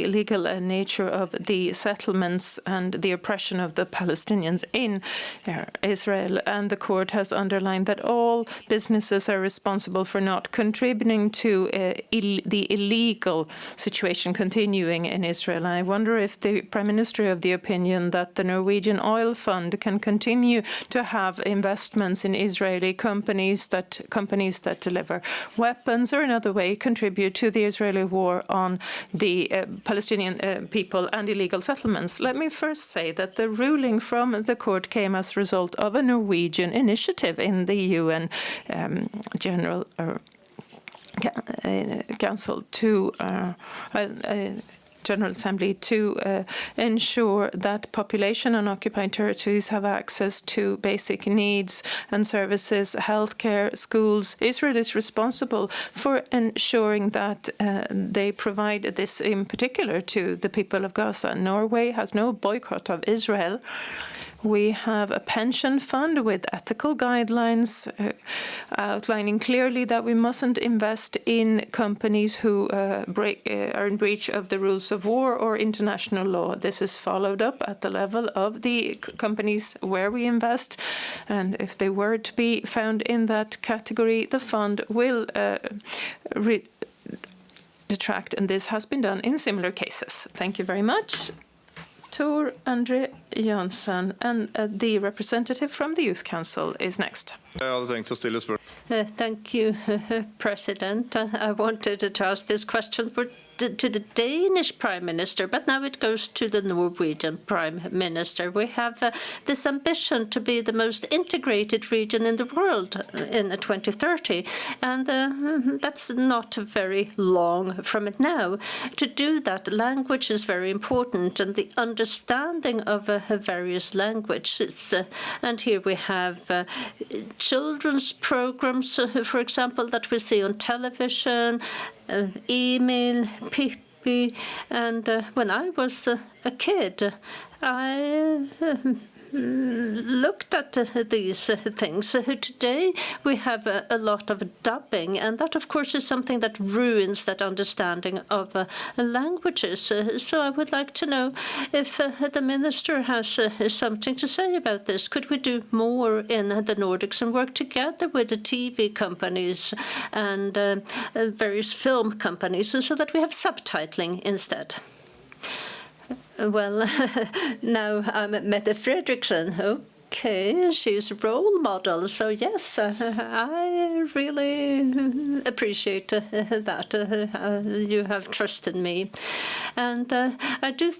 illegal nature of the settlements and the oppression of the Palestinians in Israel. And the court has underlined that all businesses are responsible for not contributing to the illegal situation continuing in Israel. I wonder if the Prime Minister of the opinion that the Norwegian oil fund can continue to have investments in Israeli companies that deliver weapons or another way contribute to the Israeli war on the Palestinian people and illegal settlements. Let me first say that the ruling from the court came as a result of a Norwegian initiative in the UN General Council to General Assembly to ensure that population on occupied territories have access to basic needs and services, healthcare, schools. Israel is responsible for ensuring that they provide this in particular to the people of Gaza. Norway has no boycott of Israel. We have a pension fund with ethical guidelines outlining clearly that we mustn't invest in companies who are in breach of the rules of war or international law. This is followed up at the level of the companies where we invest. And if they were to be found in that category, the fund will detract. And this has been done in similar cases. Thank you very much. Tor Andre Jansson, and the representative from the Youth Council is next. Thank you, President. I wanted to ask this question to the Danish Prime Minister, but now it goes to the Norwegian Prime Minister. We have this ambition to be the most integrated region in the world in 2030, and that's not very long from it now. To do that, language is very important, and the understanding of various languages. And here we have children's programs, for example, that we see on television, Emil, Pippi, and when I was a kid, I looked at these things. Today we have a lot of dubbing, and that of course is something that ruins that understanding of languages. So I would like to know if the Minister has something to say about this. Could we do more in the Nordics and work together with the TV companies and various film companies so that we have subtitling instead? Well, now I'm Mette Fredriksson. Okay, she's a role model. So yes, I really appreciate that you have trust in me. And I do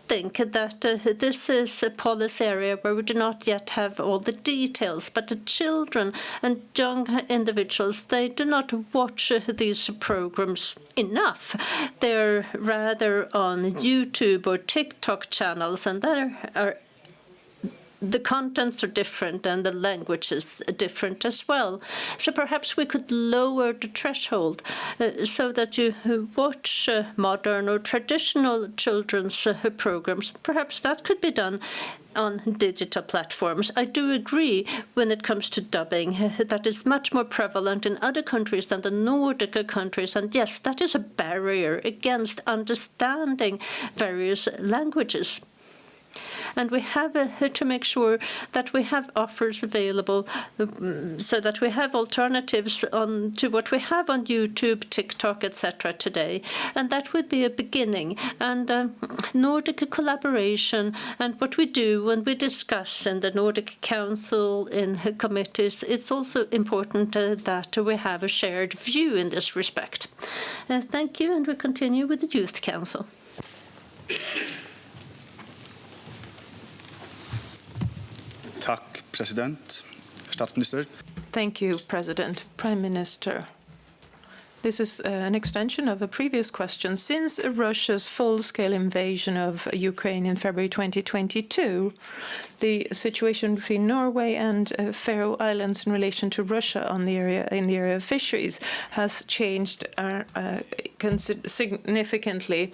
think that this is a policy area where we do not yet have all the details, but the children and young individuals, they do not watch these programs enough. They're rather on YouTube or TikTok channels, and the contents are different and the language is different as well. So perhaps we could lower the threshold so that you watch modern or traditional children's programs. Perhaps that could be done on digital platforms. I do agree when it comes to dubbing. That is much more prevalent in other countries than the Nordic countries. And yes, that is a barrier against understanding various languages. And we have to make sure that we have offers available so that we have alternatives to what we have on YouTube, TikTok, etc. today. And that would be a beginning. And Nordic collaboration and what we do when we discuss in the Nordic Council, in committees, it's also important that we have a shared view in this respect. Thank you, and we continue with the Youth Council. Tack, president. Statsminister. Thank you, President. Prime Minister. This is an extension of a previous question. Since Russia's full-scale invasion of Ukraine in February 2022, the situation between Norway and Faroe Islands in relation to Russia in the area of fisheries has changed significantly.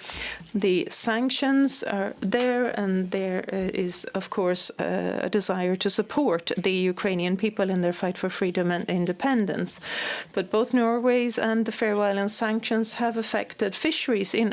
The sanctions are there, and there is, of course, a desire to support the Ukrainian people in their fight for freedom and independence. But both Norway's and the Faroe Islands sanctions have affected fisheries in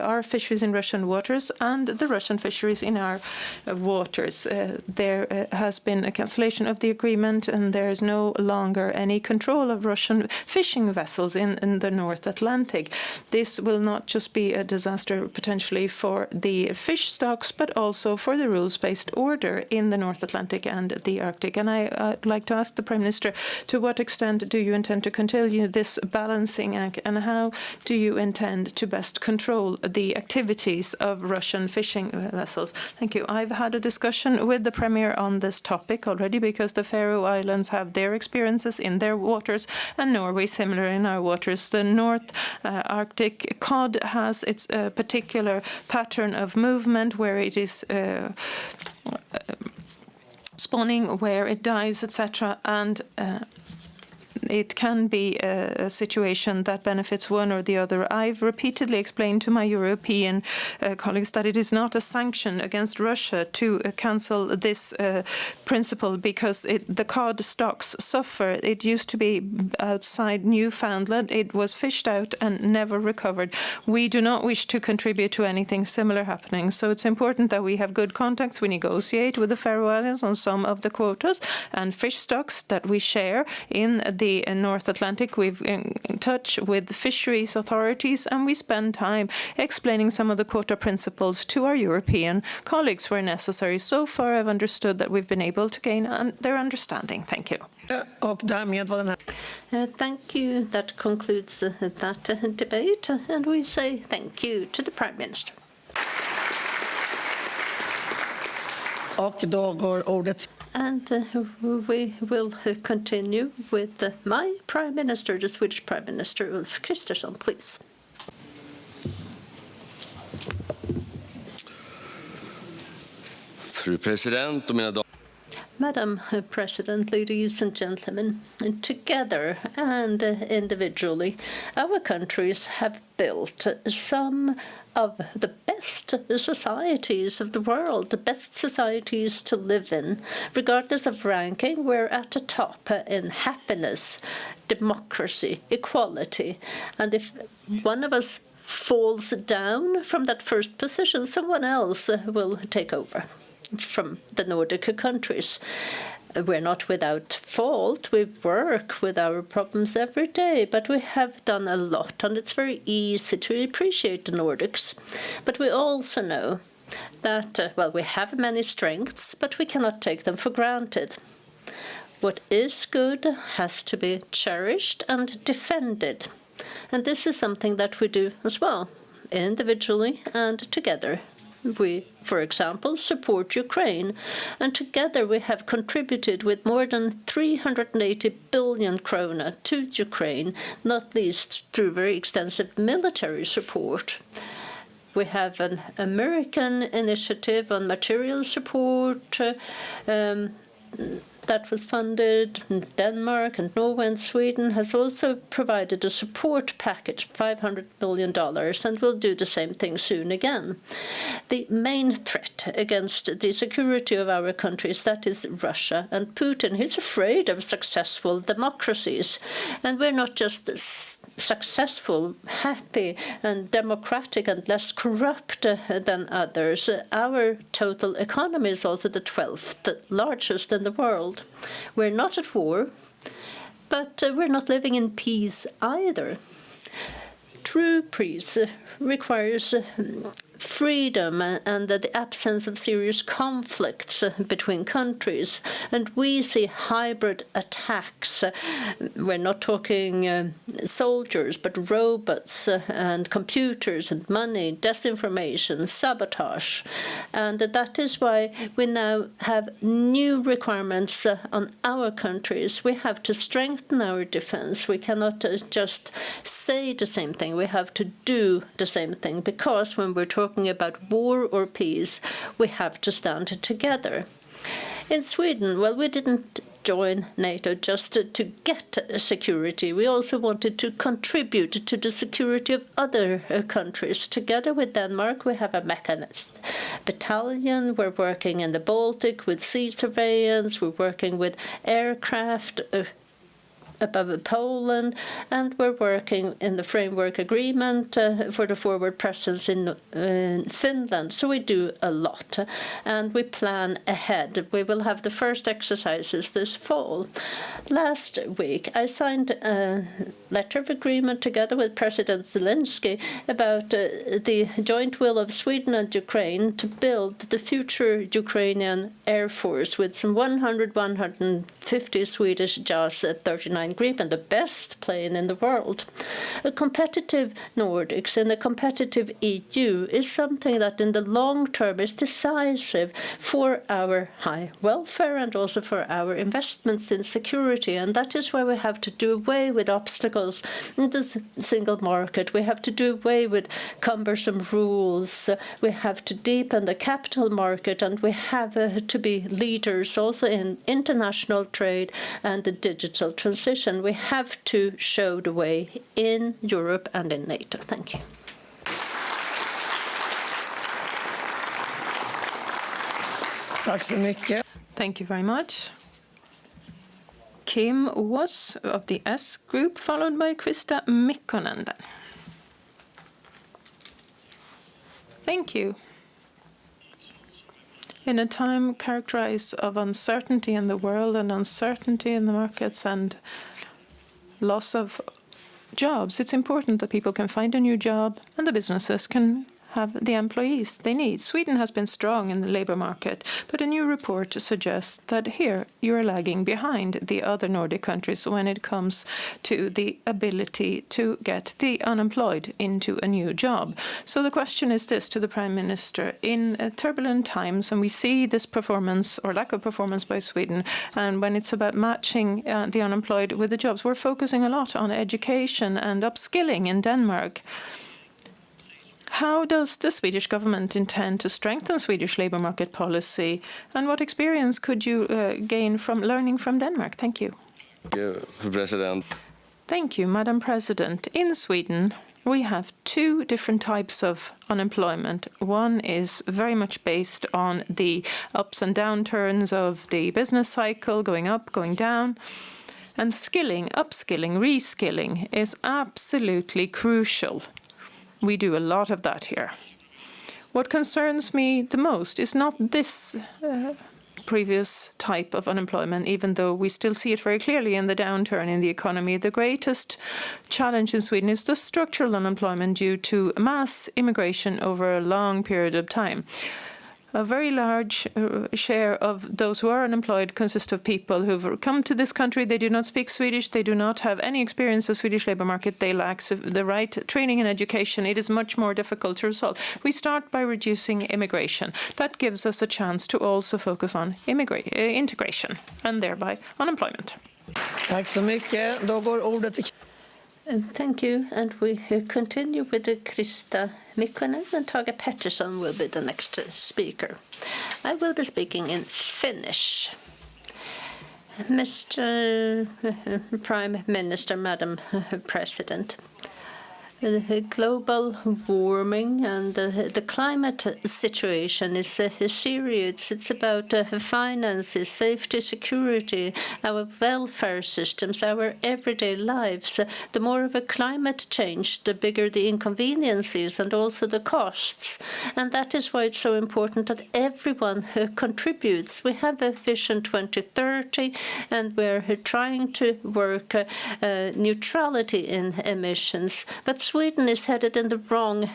our fisheries in Russian waters and the Russian fisheries in our waters. There has been a cancellation of the agreement, and there is no longer any control of Russian fishing vessels in the North Atlantic. This will not just be a disaster potentially for the fish stocks, but also for the rules-based order in the North Atlantic and the Arctic. And I'd like to ask the Prime Minister, to what extent do you intend to continue this balancing act, and how do you intend to best control the activities of Russian fishing vessels? Thank you. I've had a discussion with the Premier on this topic already, because the Faroe Islands have their experiences in their waters and Norway similar in our waters. The North Arctic cod has its particular pattern of movement where it is spawning, where it dies, etc. And it can be a situation that benefits one or the other. I've repeatedly explained to my European colleagues that it is not a sanction against Russia to cancel this principle, because the cod stocks suffer. It used to be outside Newfoundland. It was fished out and never recovered. We do not wish to contribute to anything similar happening. So it's important that we have good contacts. We negotiate with the Faroe Islands on some of the quotas and fish stocks that we share in the North Atlantic. We've in touch with fisheries authorities, and we spend time explaining some of the quota principles to our European colleagues where necessary. So far, I've understood that we've been able to gain their understanding. Thank you. Thank you. That concludes that debate, and we say thank you to the Prime Minister. And we will continue with my Prime Minister, the Swedish Prime Minister Ulf Kristersson, please. Fru President och mina damer. Madam President, ladies and gentlemen, together and individually, our countries have built some of the best societies of the world, the best societies to live in. Regardless of ranking, we're at the top in happiness, democracy, equality. And if one of us falls down from that first position, someone else will take over from the Nordic countries. We're not without fault. We work with our problems every day, but we have done a lot, and it's very easy to appreciate the Nordics. But we also know that, well, we have many strengths, but we cannot take them for granted. What is good has to be cherished and defended. And this is something that we do as well, individually and together. We, for example, support Ukraine, and together we have contributed with more than 380 billion krona to Ukraine, not least through very extensive military support. We have an American initiative on material support that was funded. Denmark and Norway and Sweden has also provided a support package, $500 million, and will do the same thing soon again. The main threat against the security of our countries, that is Russia and Putin. He's afraid of successful democracies. And we're not just successful, happy and democratic and less corrupt than others. Our total economy is also the 12th largest in the world. We're not at war, but we're not living in peace either. True peace requires freedom and the absence of serious conflicts between countries. And we see hybrid attacks. We're not talking soldiers, but robots and computers and money, disinformation, sabotage. And that is why we now have new requirements on our countries. We have to strengthen our defense. We cannot just say the same thing. We have to do the same thing, because when we're talking about war or peace, we have to stand together. In Sweden, well, we didn't join NATO just to get security. We also wanted to contribute to the security of other countries. Together with Denmark, we have a mechanist battalion. We're working in the Baltic with sea surveillance. We're working with aircraft above Poland, and we're working in the framework agreement for the forward presence in Finland. So we do a lot, and we plan ahead. We will have the first exercises this fall. Last week, I signed a letter of agreement together with President Zelensky about the joint will of Sweden and Ukraine to build the future Ukrainian Air Force with some 150 Swedish JAS 39 Gripen, the best plane in the world. A competitive Nordics and a competitive EU is something that in the long term is decisive for our high welfare and also for our investments in security. And that is why we have to do away with obstacles in the single market. We have to do away with cumbersome rules. We have to deepen the capital market, and we have to be leaders also in international trade and the digital transition. We have to show the way in Europe and in NATO. Thank you. Tack så mycket. Thank you very much. Kim was of the S group, followed by Krista Mikkonen. Thank you. In a time characterized of uncertainty in the world and uncertainty in the markets and loss of jobs, it's important that people can find a new job and the businesses can have the employees they need. Sweden has been strong in the labour market, but a new report suggests that here you are lagging behind the other Nordic countries when it comes to the ability to get the unemployed into a new job. So the question is this to the Prime Minister. In turbulent times, and we see this performance or lack of performance by Sweden, and when it's about matching the unemployed with the jobs, we're focusing a lot on education and upskilling in Denmark. How does the Swedish government intend to strengthen Swedish labour market policy, and what experience could you gain from learning from Denmark? Thank you. President. Thank you, Madam President. In Sweden, we have two different types of unemployment. One is very much based on the ups and downturns of the business cycle, going up, going down. And skilling, upskilling, reskilling is absolutely crucial. We do a lot of that here. What concerns me the most is not this previous type of unemployment, even though we still see it very clearly in the downturn in the economy. The greatest challenge in Sweden is the structural unemployment due to mass immigration over a long period of time. A very large share of those who are unemployed consist of people who've come to this country. They do not speak Swedish. They do not have any experience of the Swedish labour market. They lack the right training and education. It is much more difficult to resolve. We start by reducing immigration. That gives us a chance to also focus on integration and thereby unemployment. Tack så mycket. Då går ordet till... Thank you. And we continue with Krista Mikkonen, and Tage Pettersson will be the next speaker. I will be speaking in Finnish. Mr. Prime Minister, Madam President, global warming and the climate situation is serious. It's about finances, safety, security, our welfare systems, our everyday lives. The more of a climate change, the bigger the inconveniences and also the costs. And that is why it's so important that everyone contributes. We have a Vision 2030, and we're trying to work neutrality in emissions. But Sweden is headed in the wrong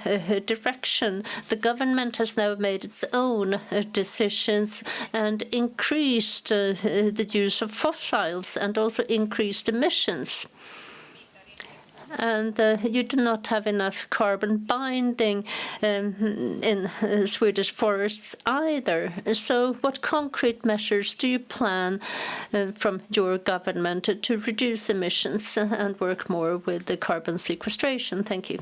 direction. The government has now made its own decisions and increased the use of fossils and also increased emissions. And you do not have enough carbon binding in Swedish forests either. So what concrete measures do you plan from your government to reduce emissions and work more with the carbon sequestration? Thank you.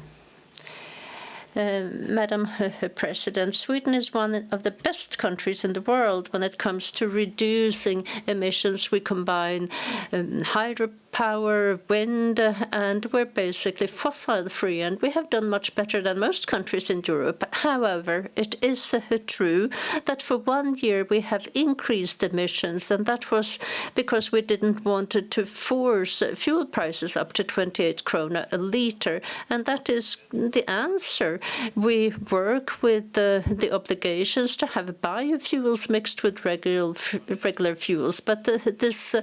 Madam President, Sweden is one of the best countries in the world when it comes to reducing emissions. We combine hydropower, wind, and we're basically fossil-free, and we have done much better than most countries in Europe. However, it is true that for 1 year we have increased emissions, and that was because we didn't want to force fuel prices up to 28 krona a litre, and that is the answer. We work with the obligations to have biofuels mixed with regular fuels, but this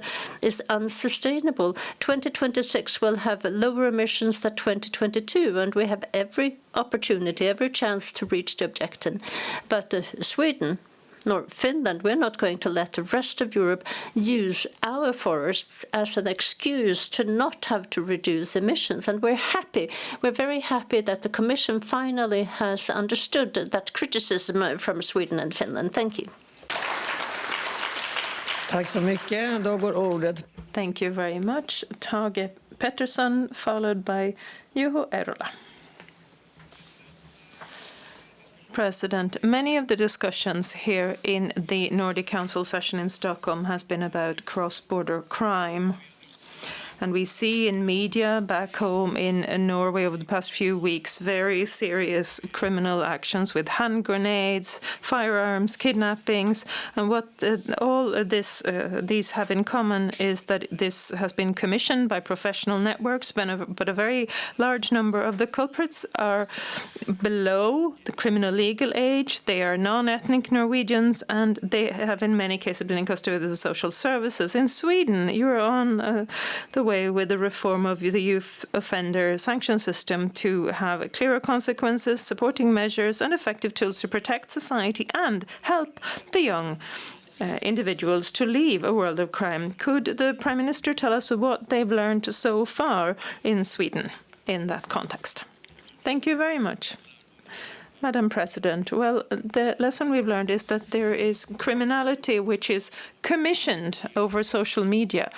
is unsustainable. 2026 will have lower emissions than 2022, and we have every opportunity, every chance to reach the objective. But Sweden, nor Finland, we're not going to let the rest of Europe use our forests as an excuse to not have to reduce emissions. And we're very happy that the Commission finally has understood that criticism from Sweden and Finland. Thank you. Tack så mycket. Då går ordet. Thank you very much. Tage Pettersson, followed by Juho Eerola. President, many of the discussions here in the Nordic Council session in Stockholm has been about cross-border crime. And we see in media back home in Norway over the past few weeks very serious criminal actions with hand grenades, firearms, kidnappings. And what all these have in common is that this has been commissioned by professional networks, but a very large number of the culprits are below the criminal legal age. They are non-ethnic Norwegians, and they have in many cases been in custody of the social services. In Sweden, you're on the way with the reform of the youth offender sanction system to have clearer consequences, supporting measures, and effective tools to protect society and help the young individuals to leave a world of crime. Could the Prime Minister tell us what they've learned so far in Sweden in that context? Thank you very much. Madam President, well, the lesson we've learned is that there is criminality which is commissioned over social media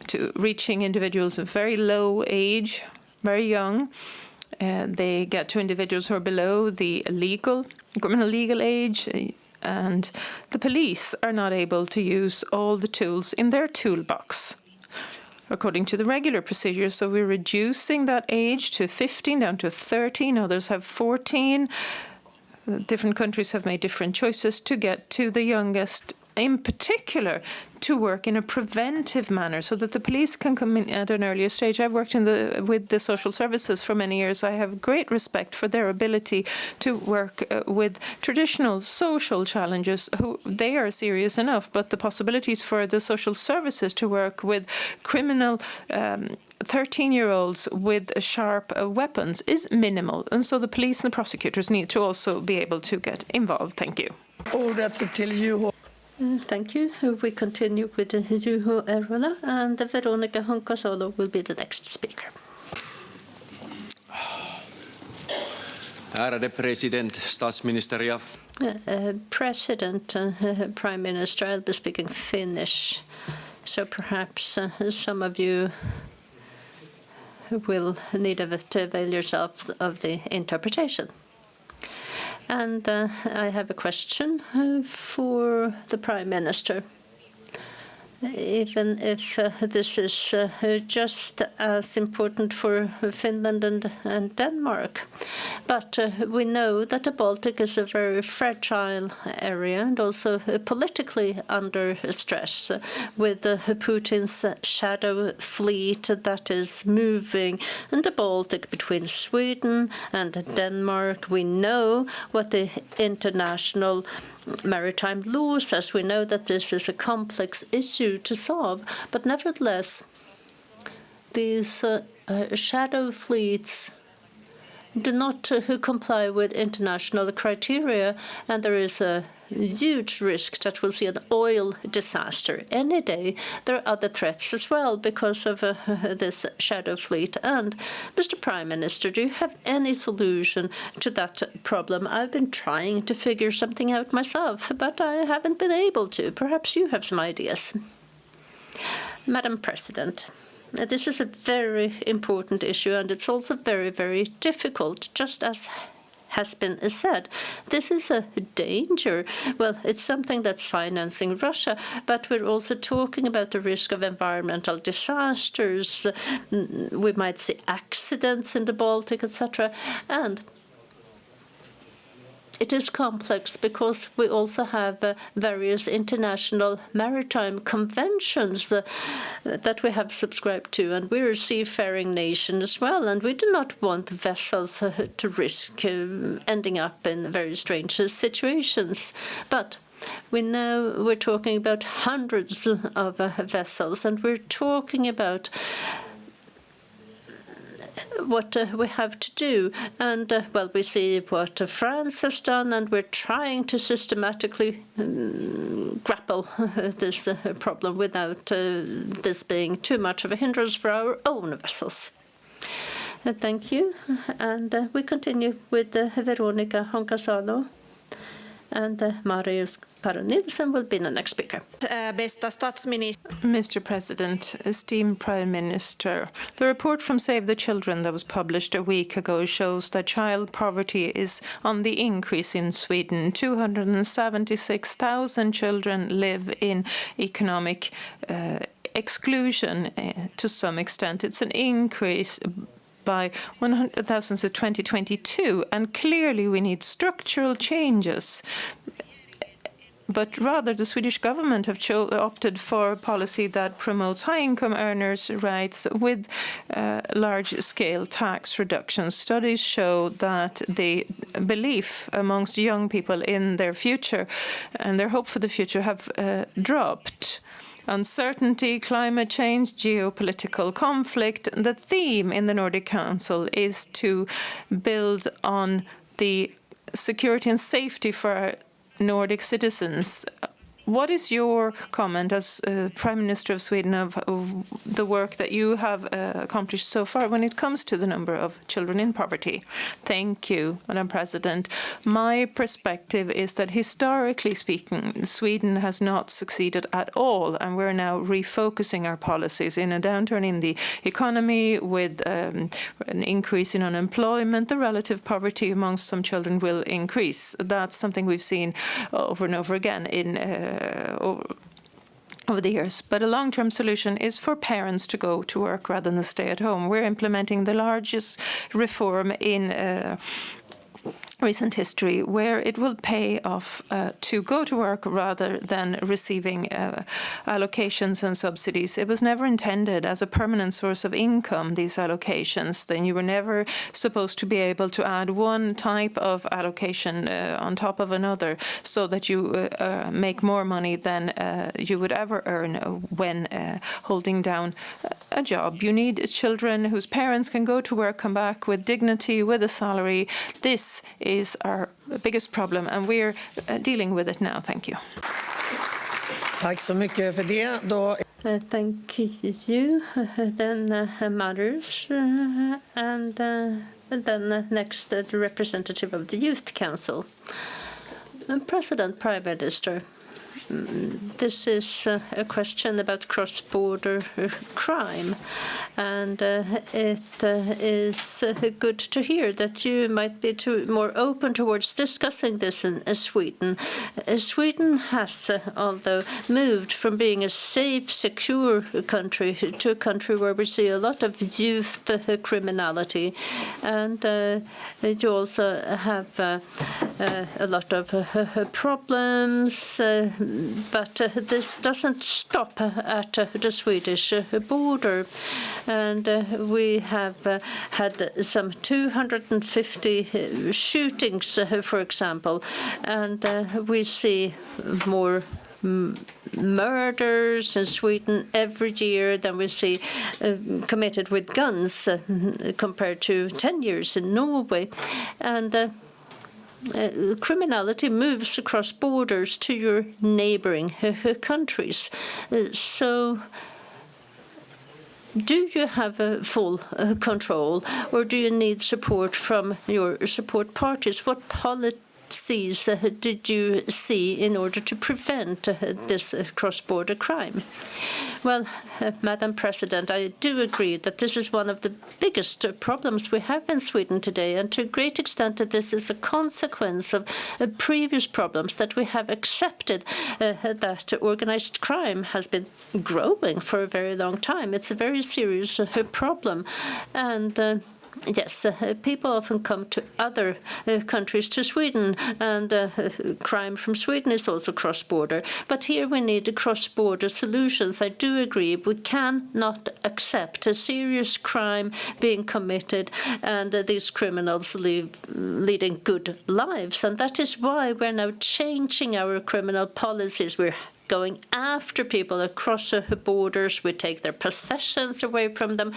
to reaching individuals of very low age, very young. They get to individuals who are below the criminal legal age, and the police are not able to use all the tools in their toolbox according to the regular procedure. So we're reducing that age to 15 down to 13. Others have 14. Different countries have made different choices to get to the youngest in particular to work in a preventive manner so that the police can come in at an earlier stage. I've worked with the social services for many years. I have great respect for their ability to work with traditional social challenges. They are serious enough, but the possibilities for the social services to work with criminal 13-year-olds with sharp weapons is minimal. And so the police and the prosecutors need to also be able to get involved. Thank you. Thank you. We continue with Juho Eerola, and Veronica Honkasalo will be the next speaker. Ärade president, statsminister ja... President, Prime Minister, I'll be speaking Finnish, so perhaps some of you will need to avail yourselves of the interpretation. And I have a question for the Prime Minister. Even if this is just as important for Finland and Denmark. But we know that the Baltic is a very fragile area and also politically under stress with Putin's shadow fleet that is moving in the Baltic between Sweden and Denmark. We know what the international maritime law says. We know that this is a complex issue to solve, but nevertheless, these shadow fleets do not comply with international criteria, and there is a huge risk that we'll see an oil disaster any day. There are other threats as well because of this shadow fleet. And Mr. Prime Minister, do you have any solution to that problem? I've been trying to figure something out myself, but I haven't been able to. Perhaps you have some ideas. Madam President, this is a very important issue, and it's also very, very difficult, just as has been said. This is a danger. Well, it's something that's financing Russia, but we're also talking about the risk of environmental disasters. We might see accidents in the Baltic, etc. And it is complex because we also have various international maritime conventions that we have subscribed to, and we're a seafaring nation as well, and we do not want vessels to risk ending up in very strange situations. But we know we're talking about hundreds of vessels, and we're talking about what we have to do. And, well, we see what France has done, and we're trying to systematically grapple this problem without this being too much of a hindrance for our own vessels. Thank you. And we continue with Veronica Honkasalo. And Marius Paronidsen will be the next speaker. Mr. President, esteemed Prime Minister, the report from Save the Children that was published a week ago shows that child poverty is on the increase in Sweden. 276,000 children live in economic exclusion to some extent. It's an increase by 100,000 to 2022, and clearly we need structural changes. But rather, the Swedish government have opted for a policy that promotes high-income earners' rights with large-scale tax reductions. Studies show that the belief amongst young people in their future and their hope for the future have dropped. Uncertainty, climate change, geopolitical conflict. The theme in the Nordic Council is to build on the security and safety for our Nordic citizens. What is your comment as Prime Minister of Sweden of the work that you have accomplished so far when it comes to the number of children in poverty? Thank you, Madam President. My perspective is that historically speaking, Sweden has not succeeded at all, and we're now refocusing our policies. In a downturn in the economy with an increase in unemployment, the relative poverty amongst some children will increase. That's something we've seen over and over again in over the years. But a long-term solution is for parents to go to work rather than stay at home. We're implementing the largest reform in recent history where it will pay off to go to work rather than receiving allocations and subsidies. It was never intended as a permanent source of income, these allocations. Then you were never supposed to be able to add one type of allocation on top of another so that you make more money than you would ever earn when holding down a job. You need children whose parents can go to work, come back with dignity, with a salary. This is our biggest problem, and we're dealing with it now. Thank you. Tack så mycket för det. Thank you. Then Mothers, and then next the representative of the Youth Council. President, Prime Minister. This is a question about cross-border crime, and it is good to hear that you might be more open towards discussing this in Sweden. Sweden has, although, moved from being a safe, secure country to a country where we see a lot of youth criminality, and you also have a lot of problems. But this doesn't stop at the Swedish border. And we have had some 250 shootings, for example, and we see more murders in Sweden every year than we see committed with guns compared to 10 years in Norway. And criminality moves across borders to your neighboring countries. So do you have full control, or do you need support from your support parties? What policies did you see in order to prevent this cross-border crime? Well, Madam President, I do agree that this is one of the biggest problems we have in Sweden today, and to a great extent this is a consequence of previous problems that we have accepted that organized crime has been growing for a very long time. It's a very serious problem, and yes, people often come to other countries, to Sweden, and crime from Sweden is also cross-border. But here we need cross-border solutions. I do agree. We cannot accept a serious crime being committed and these criminals leading good lives. And that is why we're now changing our criminal policies. We're going after people across the borders. We take their possessions away from them.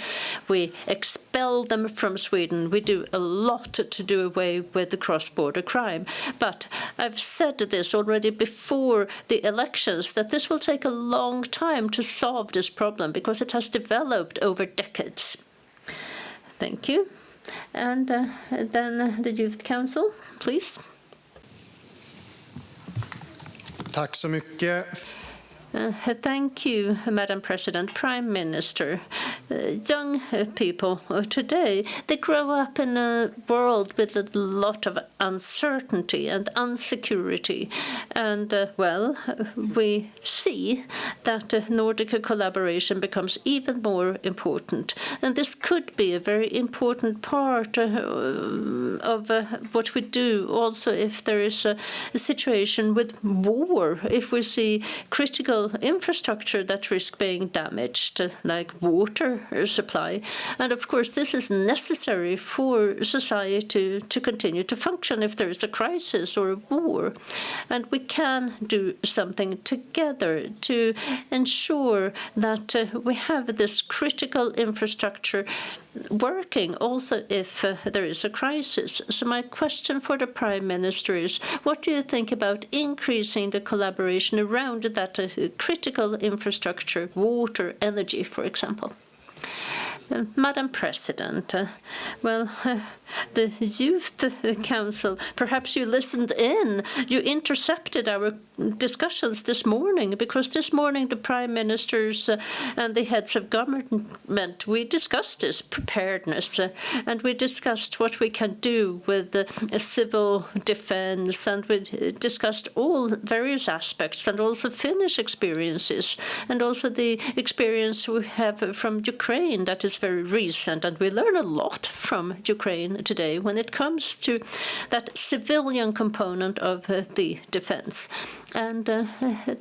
We expel them from Sweden. We do a lot to do away with the cross-border crime. But I've said this already before the elections, that this will take a long time to solve this problem because it has developed over decades. Thank you. And then the Youth Council, please. Tack så mycket. Thank you, Madam President, Prime Minister. Young people today, they grow up in a world with a lot of uncertainty and insecurity. And, well, we see that Nordic collaboration becomes even more important. And this could be a very important part of what we do also if there is a situation with war, if we see critical infrastructure that risk being damaged, like water supply. And of course, this is necessary for society to continue to function if there is a crisis or a war. And we can do something together to ensure that we have this critical infrastructure working also if there is a crisis. So my question for the Prime Minister is, what do you think about increasing the collaboration around that critical infrastructure, water, energy, for example? Madam President, well, the Youth Council, perhaps you listened in. You intercepted our discussions this morning, because this morning the Prime Ministers and the heads of government, we discussed this preparedness, and we discussed what we can do with civil defense, and we discussed all various aspects, and also Finnish experiences, and also the experience we have from Ukraine that is is very recent, and we learn a lot from Ukraine today when it comes to that civilian component of the defense. And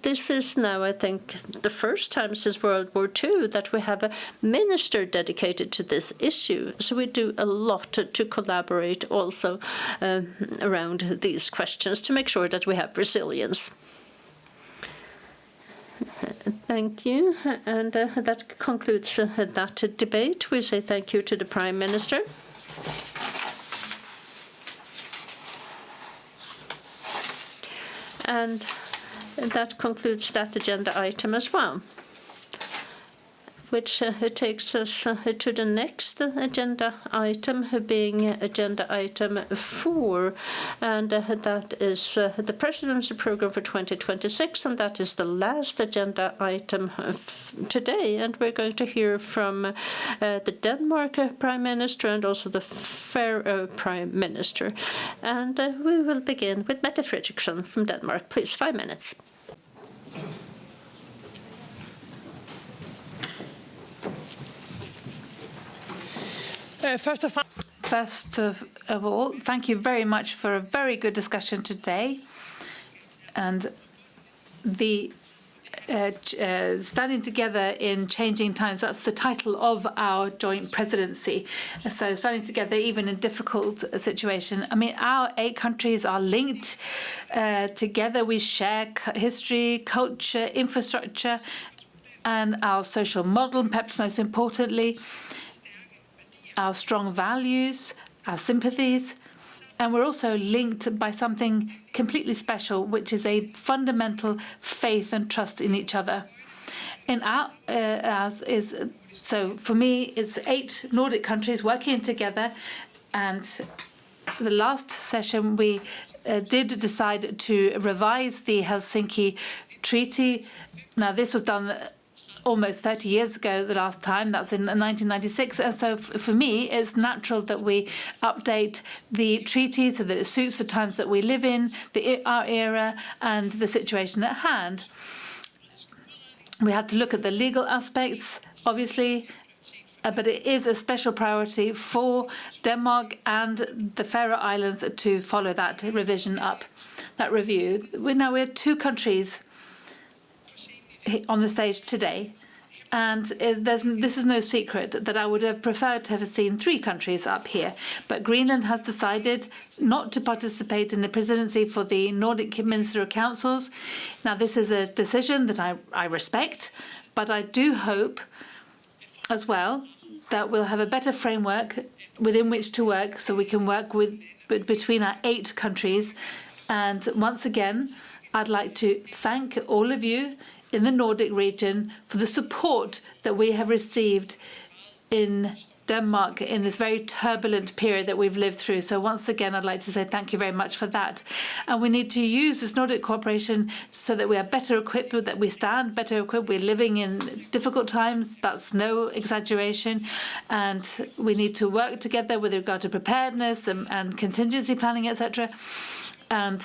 this is now, I think, the first time since World War II that we have a minister dedicated to this issue. So we do a lot to collaborate also around these questions to make sure that we have resilience. Thank you. And that concludes that debate. We say thank you to the Prime Minister. And that concludes that agenda item as well, which takes us to the next agenda item, being agenda item 4, and that is the Presidency Programme for 2026, and that is the last agenda item today. And we're going to hear from the Denmark Prime Minister and also the Faroe Prime Minister. And we will begin with Mette Frederiksen from Denmark. Please, 5 minutes. First of all, thank you very much for a very good discussion today. And the standing together in changing times, that's the title of our joint presidency. So standing together even in difficult situation. I mean, our 8 countries are linked together. We share history, culture, infrastructure, and our social model, and perhaps most importantly, our strong values, our sympathies, and we're also linked by something completely special, which is a fundamental faith and trust in each other. In ours is, so for me, it's 8 Nordic countries working together, and the last session we did decide to revise the Helsinki Treaty. Now, this was done almost 30 years ago the last time. That's in 1996. And so for me, it's natural that we update the treaty so that it suits the times that we live in, our era, and the situation at hand. We have to look at the legal aspects, obviously, but it is a special priority for Denmark and the Faroe Islands to follow that revision up, that review. We're 2 countries on the stage today, and this is no secret that I would have preferred to have seen 3 countries up here, but Greenland has decided not to participate in the presidency for the Nordic Ministerial Councils. Now, this is a decision that I respect, but I do hope as well that we'll have a better framework within which to work, so we can work between our 8 countries. And once again, I'd like to thank all of you in the Nordic region for the support that we have received in Denmark in this very turbulent period that we've lived through. So once again, I'd like to say thank you very much for that. And we need to use this Nordic cooperation so that we are better equipped, that we stand better equipped. We're living in difficult times. That's no exaggeration. And we need to work together with regard to preparedness and contingency planning, etc. And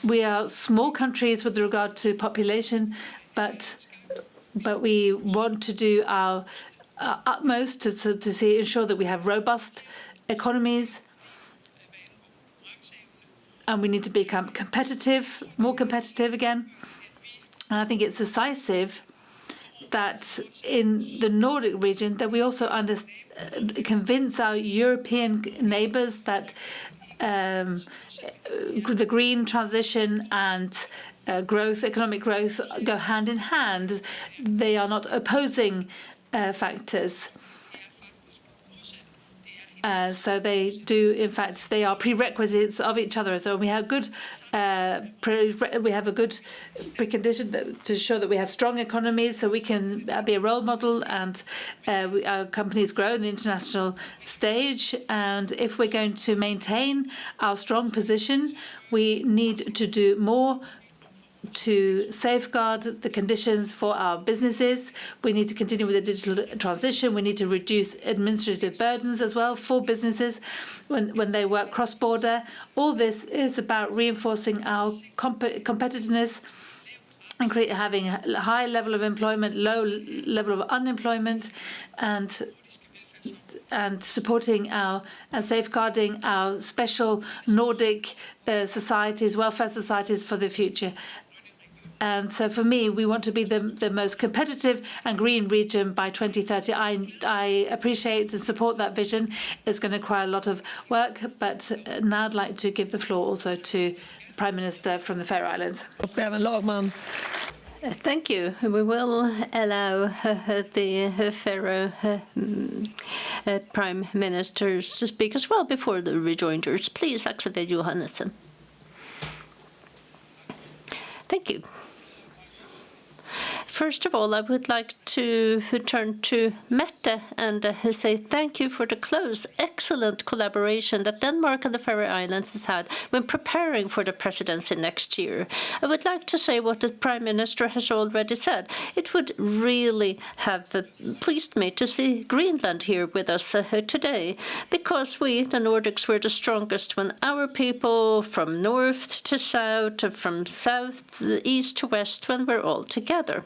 we are small countries with regard to population, but we want to do our utmost to ensure that we have robust economies, and we need to become competitive, more competitive again. And I think it's decisive that in the Nordic region that we also convince our European neighbours that the green transition and economic growth go hand in hand. They are not opposing factors. So they do, in fact, they are prerequisites of each other. So we have a good precondition to show that we have strong economies, so we can be a role model, and our companies grow in the international stage. And if we're going to maintain our strong position, we need to do more to safeguard the conditions for our businesses. We need to continue with the digital transition. We need to reduce administrative burdens as well for businesses when they work cross-border. All this is about reinforcing our competitiveness and having a high level of employment, low level of unemployment, and supporting and safeguarding our special Nordic societies, welfare societies for the future. And so for me, we want to be the most competitive and green region by 2030. I appreciate and support that vision. It's going to require a lot of work, but now I'd like to give the floor also to the Prime Minister from the Faroe Islands. Thank you. We will allow the Faroe Prime Ministers to speak as well before the rejoinders. Please, Axel Johannessen. Thank you. First of all, I would like to turn to Mette and say thank you for the close, excellent collaboration that Denmark and the Faroe Islands has had when preparing for the presidency next year. I would like to say what the Prime Minister has already said. It would really have pleased me to see Greenland here with us today, because we, the Nordics, were the strongest when our people from north to south, from south, east to west, when we're all together.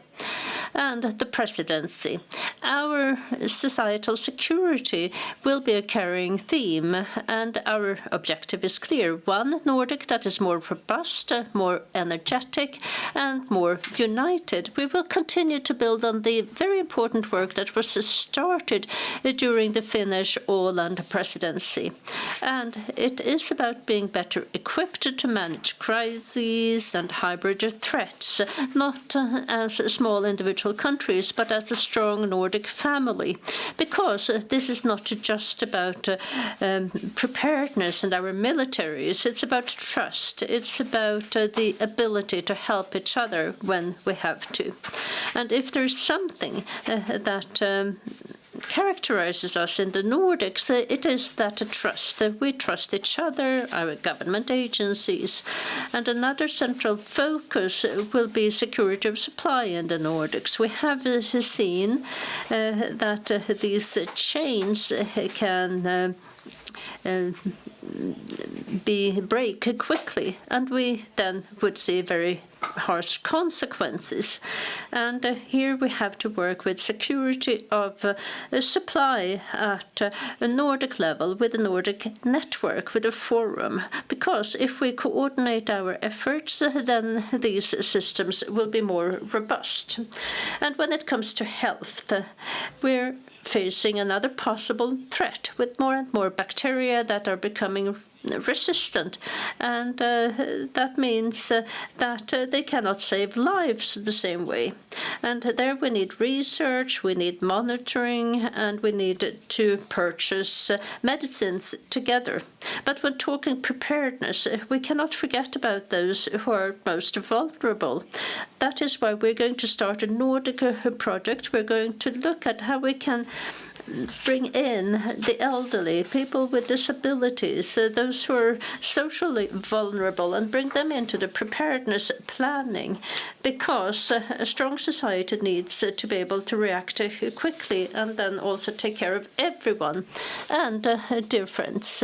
And the presidency. Our societal security will be a carrying theme, and our objective is clear. One Nordic that is more robust, more energetic, and more united. We will continue to build on the very important work that was started during the Finnish Åland presidency. And it is about being better equipped to manage crises and hybrid threats, not as small individual countries, but as a strong Nordic family, because this is not just about preparedness and our militaries. It's about trust. It's about the ability to help each other when we have to. And if there's something that characterizes us in the Nordics, it is that trust. We trust each other, our government agencies, and another central focus will be security of supply in the Nordics. We have seen that these chains can break quickly, and we then would see very harsh consequences. And here we have to work with security of supply at a Nordic level, with a Nordic network, with a forum, because if we coordinate our efforts, then these systems will be more robust. And when it comes to health, we're facing another possible threat with more and more bacteria that are becoming resistant, and that means that they cannot save lives the same way. And there we need research, we need monitoring, and we need to purchase medicines together. But when talking preparedness, we cannot forget about those who are most vulnerable. That is why we're going to start a Nordic project. We're going to look at how we can bring in the elderly, people with disabilities, those who are socially vulnerable, and bring them into the preparedness planning, because a strong society needs to be able to react quickly and then also take care of everyone. And dear friends,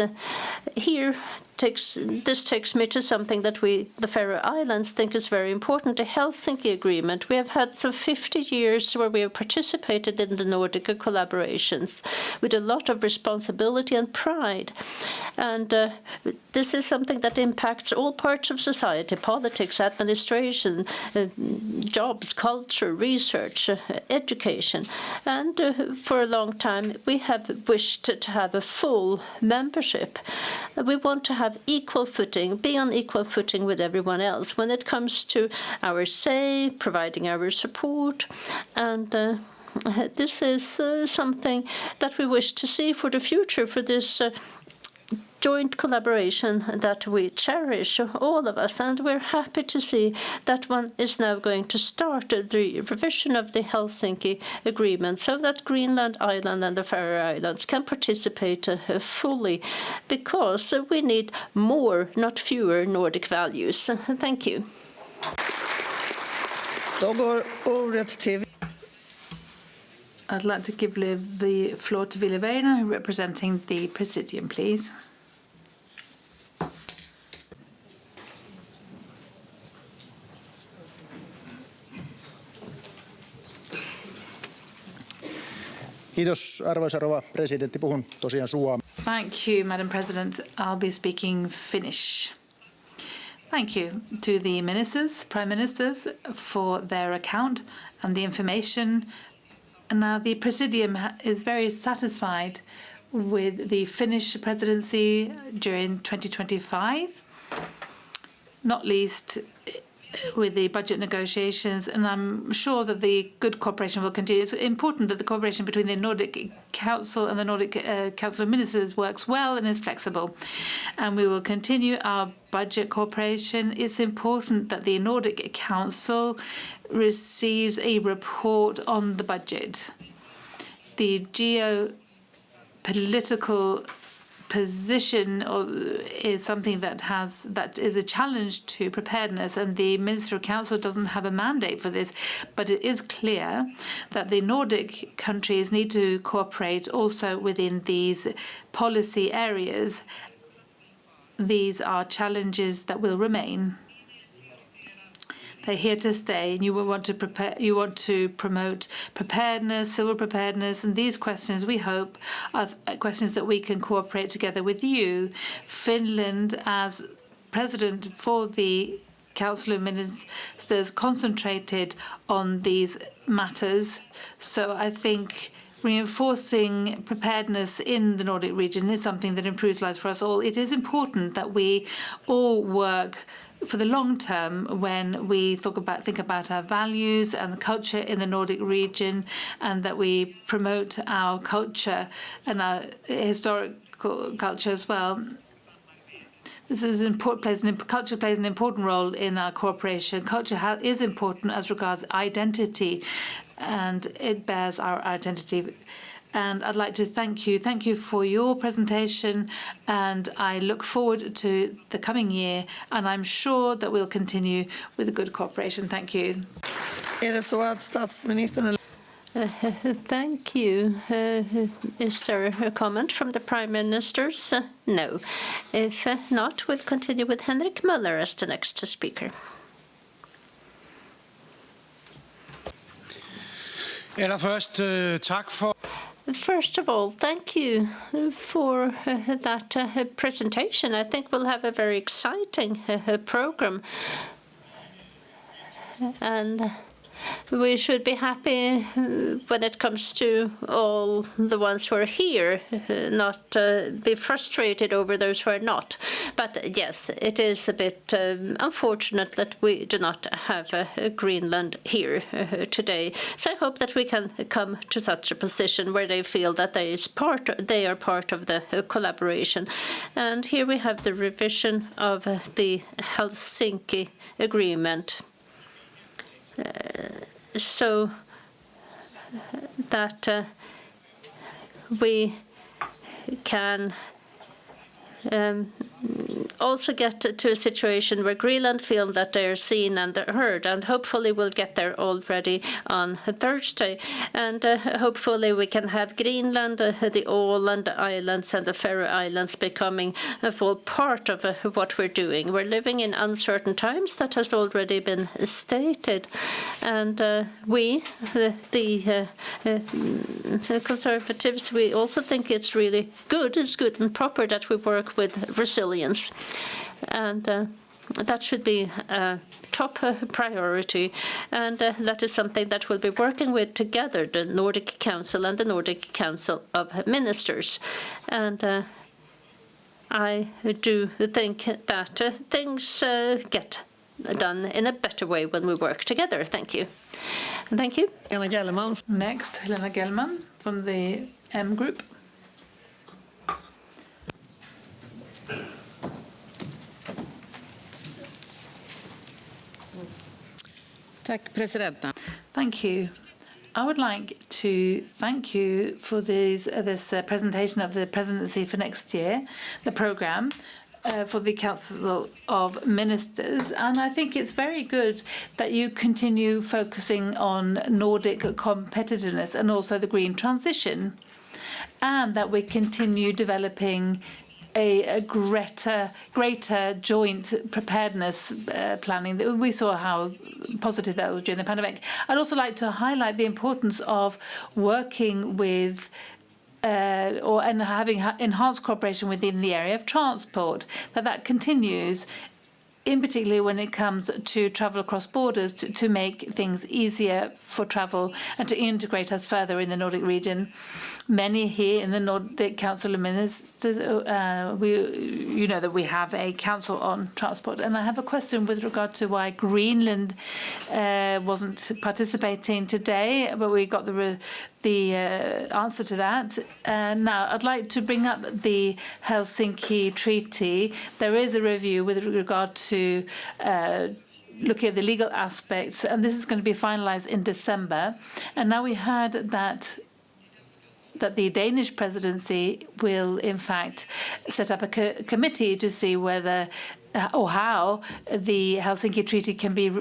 this takes me to something that we, the Faroe Islands, think is very important, the Helsinki Agreement. We have had some 50 years where we have participated in the Nordic collaborations with a lot of responsibility and pride. And this is something that impacts all parts of society: politics, administration, jobs, culture, research, education. And for a long time, we have wished to have a full membership. We want to have equal footing, be on equal footing with everyone else when it comes to our say, providing our support. And this is something that we wish to see for the future, for this joint collaboration that we cherish, all of us, and we're happy to see that one is now going to start the revision of the Helsinki Agreement so that Greenland, Ireland and the Faroe Islands can participate fully, because we need more, not fewer, Nordic values. Thank you. I'd like to give the floor to Ville Väinö, representing the Presidium, please. Kiitos, arvoisa rouva presidentti. Puhun tosiaan suomea. Thank you, Madam President. I'll be speaking Finnish. Thank you to the ministers, prime ministers, for their account and the information. And now the Presidium is very satisfied with the Finnish presidency during 2025, not least with the budget negotiations, and I'm sure that the good cooperation will continue. It's important that the cooperation between the Nordic Council and the Nordic Council of Ministers works well and is flexible. And we will continue our budget cooperation. It's important that the Nordic Council receives a report on the budget. The geopolitical position is something that is a challenge to preparedness, and the Minister of Council doesn't have a mandate for this, but it is clear that the Nordic countries need to cooperate also within these policy areas. These are challenges that will remain. They're here to stay, and you will want to prepare. You want to promote preparedness, civil preparedness, and these questions, we hope, are questions that we can cooperate together with you. Finland, as president for the Council of Ministers, concentrated on these matters. So I think reinforcing preparedness in the Nordic region is something that improves lives for us all. It is important that we all work for the long term when we think about our values and the culture in the Nordic region, and that we promote our culture and our historical culture as well. This is important. Culture plays an important role in our cooperation. Culture is important as regards identity, and it bears our identity. And I'd like to thank you. Thank you for your presentation, and I look forward to the coming year, and I'm sure that we'll continue with a good cooperation. Thank you. Thank you. Is there a comment from the Prime Ministers? No. If not, we'll continue with Henrik Möller as the next speaker. First of all, thank you for that presentation. I think we'll have a very exciting program. And we should be happy when it comes to all the ones who are here, not be frustrated over those who are not. But yes, it is a bit unfortunate that we do not have Greenland here today. So I hope that we can come to such a position where they feel that they are part of the collaboration. And here we have the revision of the Helsinki Agreement. So that we can also get to a situation where Greenland feel that they're seen and heard, and hopefully we'll get there already on Thursday. And hopefully we can have Greenland, the Åland Islands and the Faroe Islands becoming a full part of what we're doing. We're living in uncertain times, that has already been stated. And we, the Conservatives, we also think it's really good, it's good and proper that we work with resilience, and that should be a top priority, and that is something that we'll be working with together, the Nordic Council and the Nordic Council of Ministers. And I do think that things get done in a better way when we work together. Thank you. Thank you. Next, Helena Gellman from the M Group. Thank you. I would like to thank you for this presentation of the presidency for next year, the programme for the Council of Ministers. And I think it's very good that you continue focusing on Nordic competitiveness and also the green transition, and that we continue developing a greater joint preparedness planning. We saw how positive that was during the pandemic. I'd also like to highlight the importance of working with and having enhanced cooperation within the area of transport, that continues, in particular when it comes to travel across borders, to make things easier for travel and to integrate us further in the Nordic region. Many here in the Nordic Council of Ministers, you know that we have a council on transport. And I have a question with regard to why Greenland wasn't participating today, but we got the answer to that. Now, I'd like to bring up the Helsinki Treaty. There is a review with regard to looking at the legal aspects, and this is going to be finalized in December. And now we heard that the Danish presidency will, in fact, set up a committee to see whether or how the Helsinki Treaty can be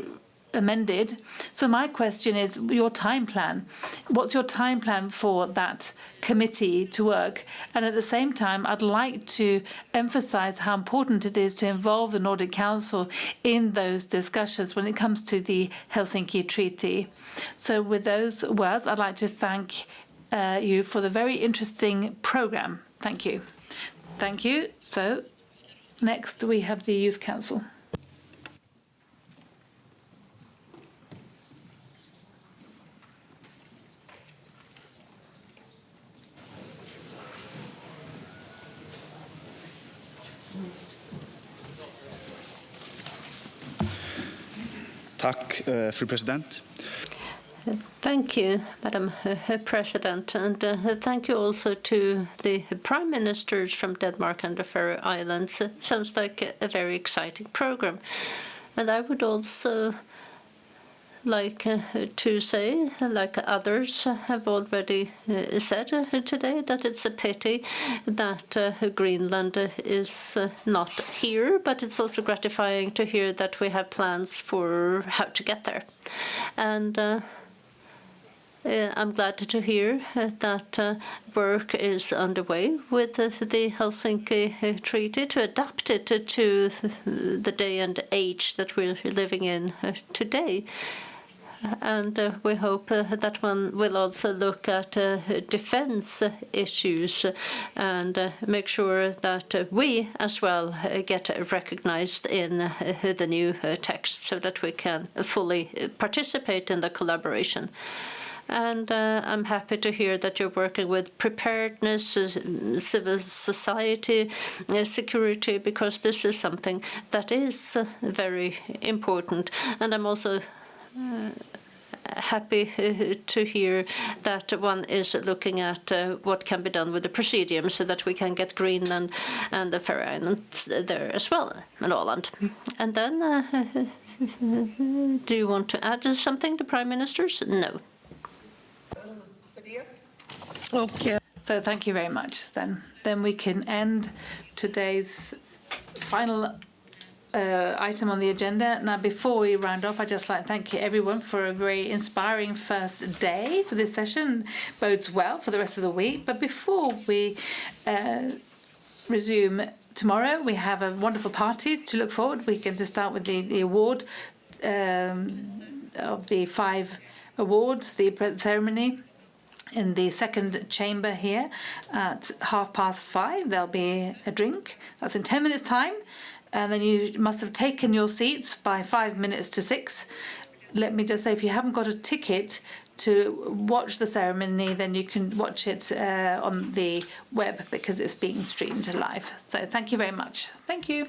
amended. So my question is your time plan. What's your time plan for that committee to work? And at the same time, I'd like to emphasize how important it is to involve the Nordic Council in those discussions when it comes to the Helsinki Treaty. So with those words, I'd like to thank you for the very interesting program. Thank you. Thank you. So next we have the Youth Council. Tack, fru president. Thank you, Madam President, and thank you also to the Prime Ministers from Denmark and the Faroe Islands. Sounds like a very exciting program. And I would also like to say, like others have already said today, that it's a pity that Greenland is not here, but it's also gratifying to hear that we have plans for how to get there. And I'm glad to hear that work is underway with the Helsinki Treaty to adapt it to the day and age that we're living in today. And we hope that one will also look at defense issues and make sure that we as well get recognized in the new text so that we can fully participate in the collaboration. And I'm happy to hear that you're working with preparedness, civil society, security, because this is something that is very important. And I'm also happy to hear that one is looking at what can be done with the Presidium so that we can get Greenland and the Faroe Islands there as well, and Åland. And then, do you want to add something, the Prime Ministers? No. Okay. So thank you very much. Then we can end today's final item on the agenda. Now, before we round off, I'd just like to thank you everyone for a very inspiring first day for this session. Bodes well for the rest of the week. But before we resume tomorrow, we have a wonderful party to look forward. We can just start with the award of the 5 awards, the ceremony in the second chamber here at 5:30. There'll be a drink. That's in 10 minutes' time. And then you must have taken your seats by 5 minutes to 6. Let me just say, if you haven't got a ticket to watch the ceremony, then you can watch it on the web because it's being streamed live. So thank you very much. Thank you.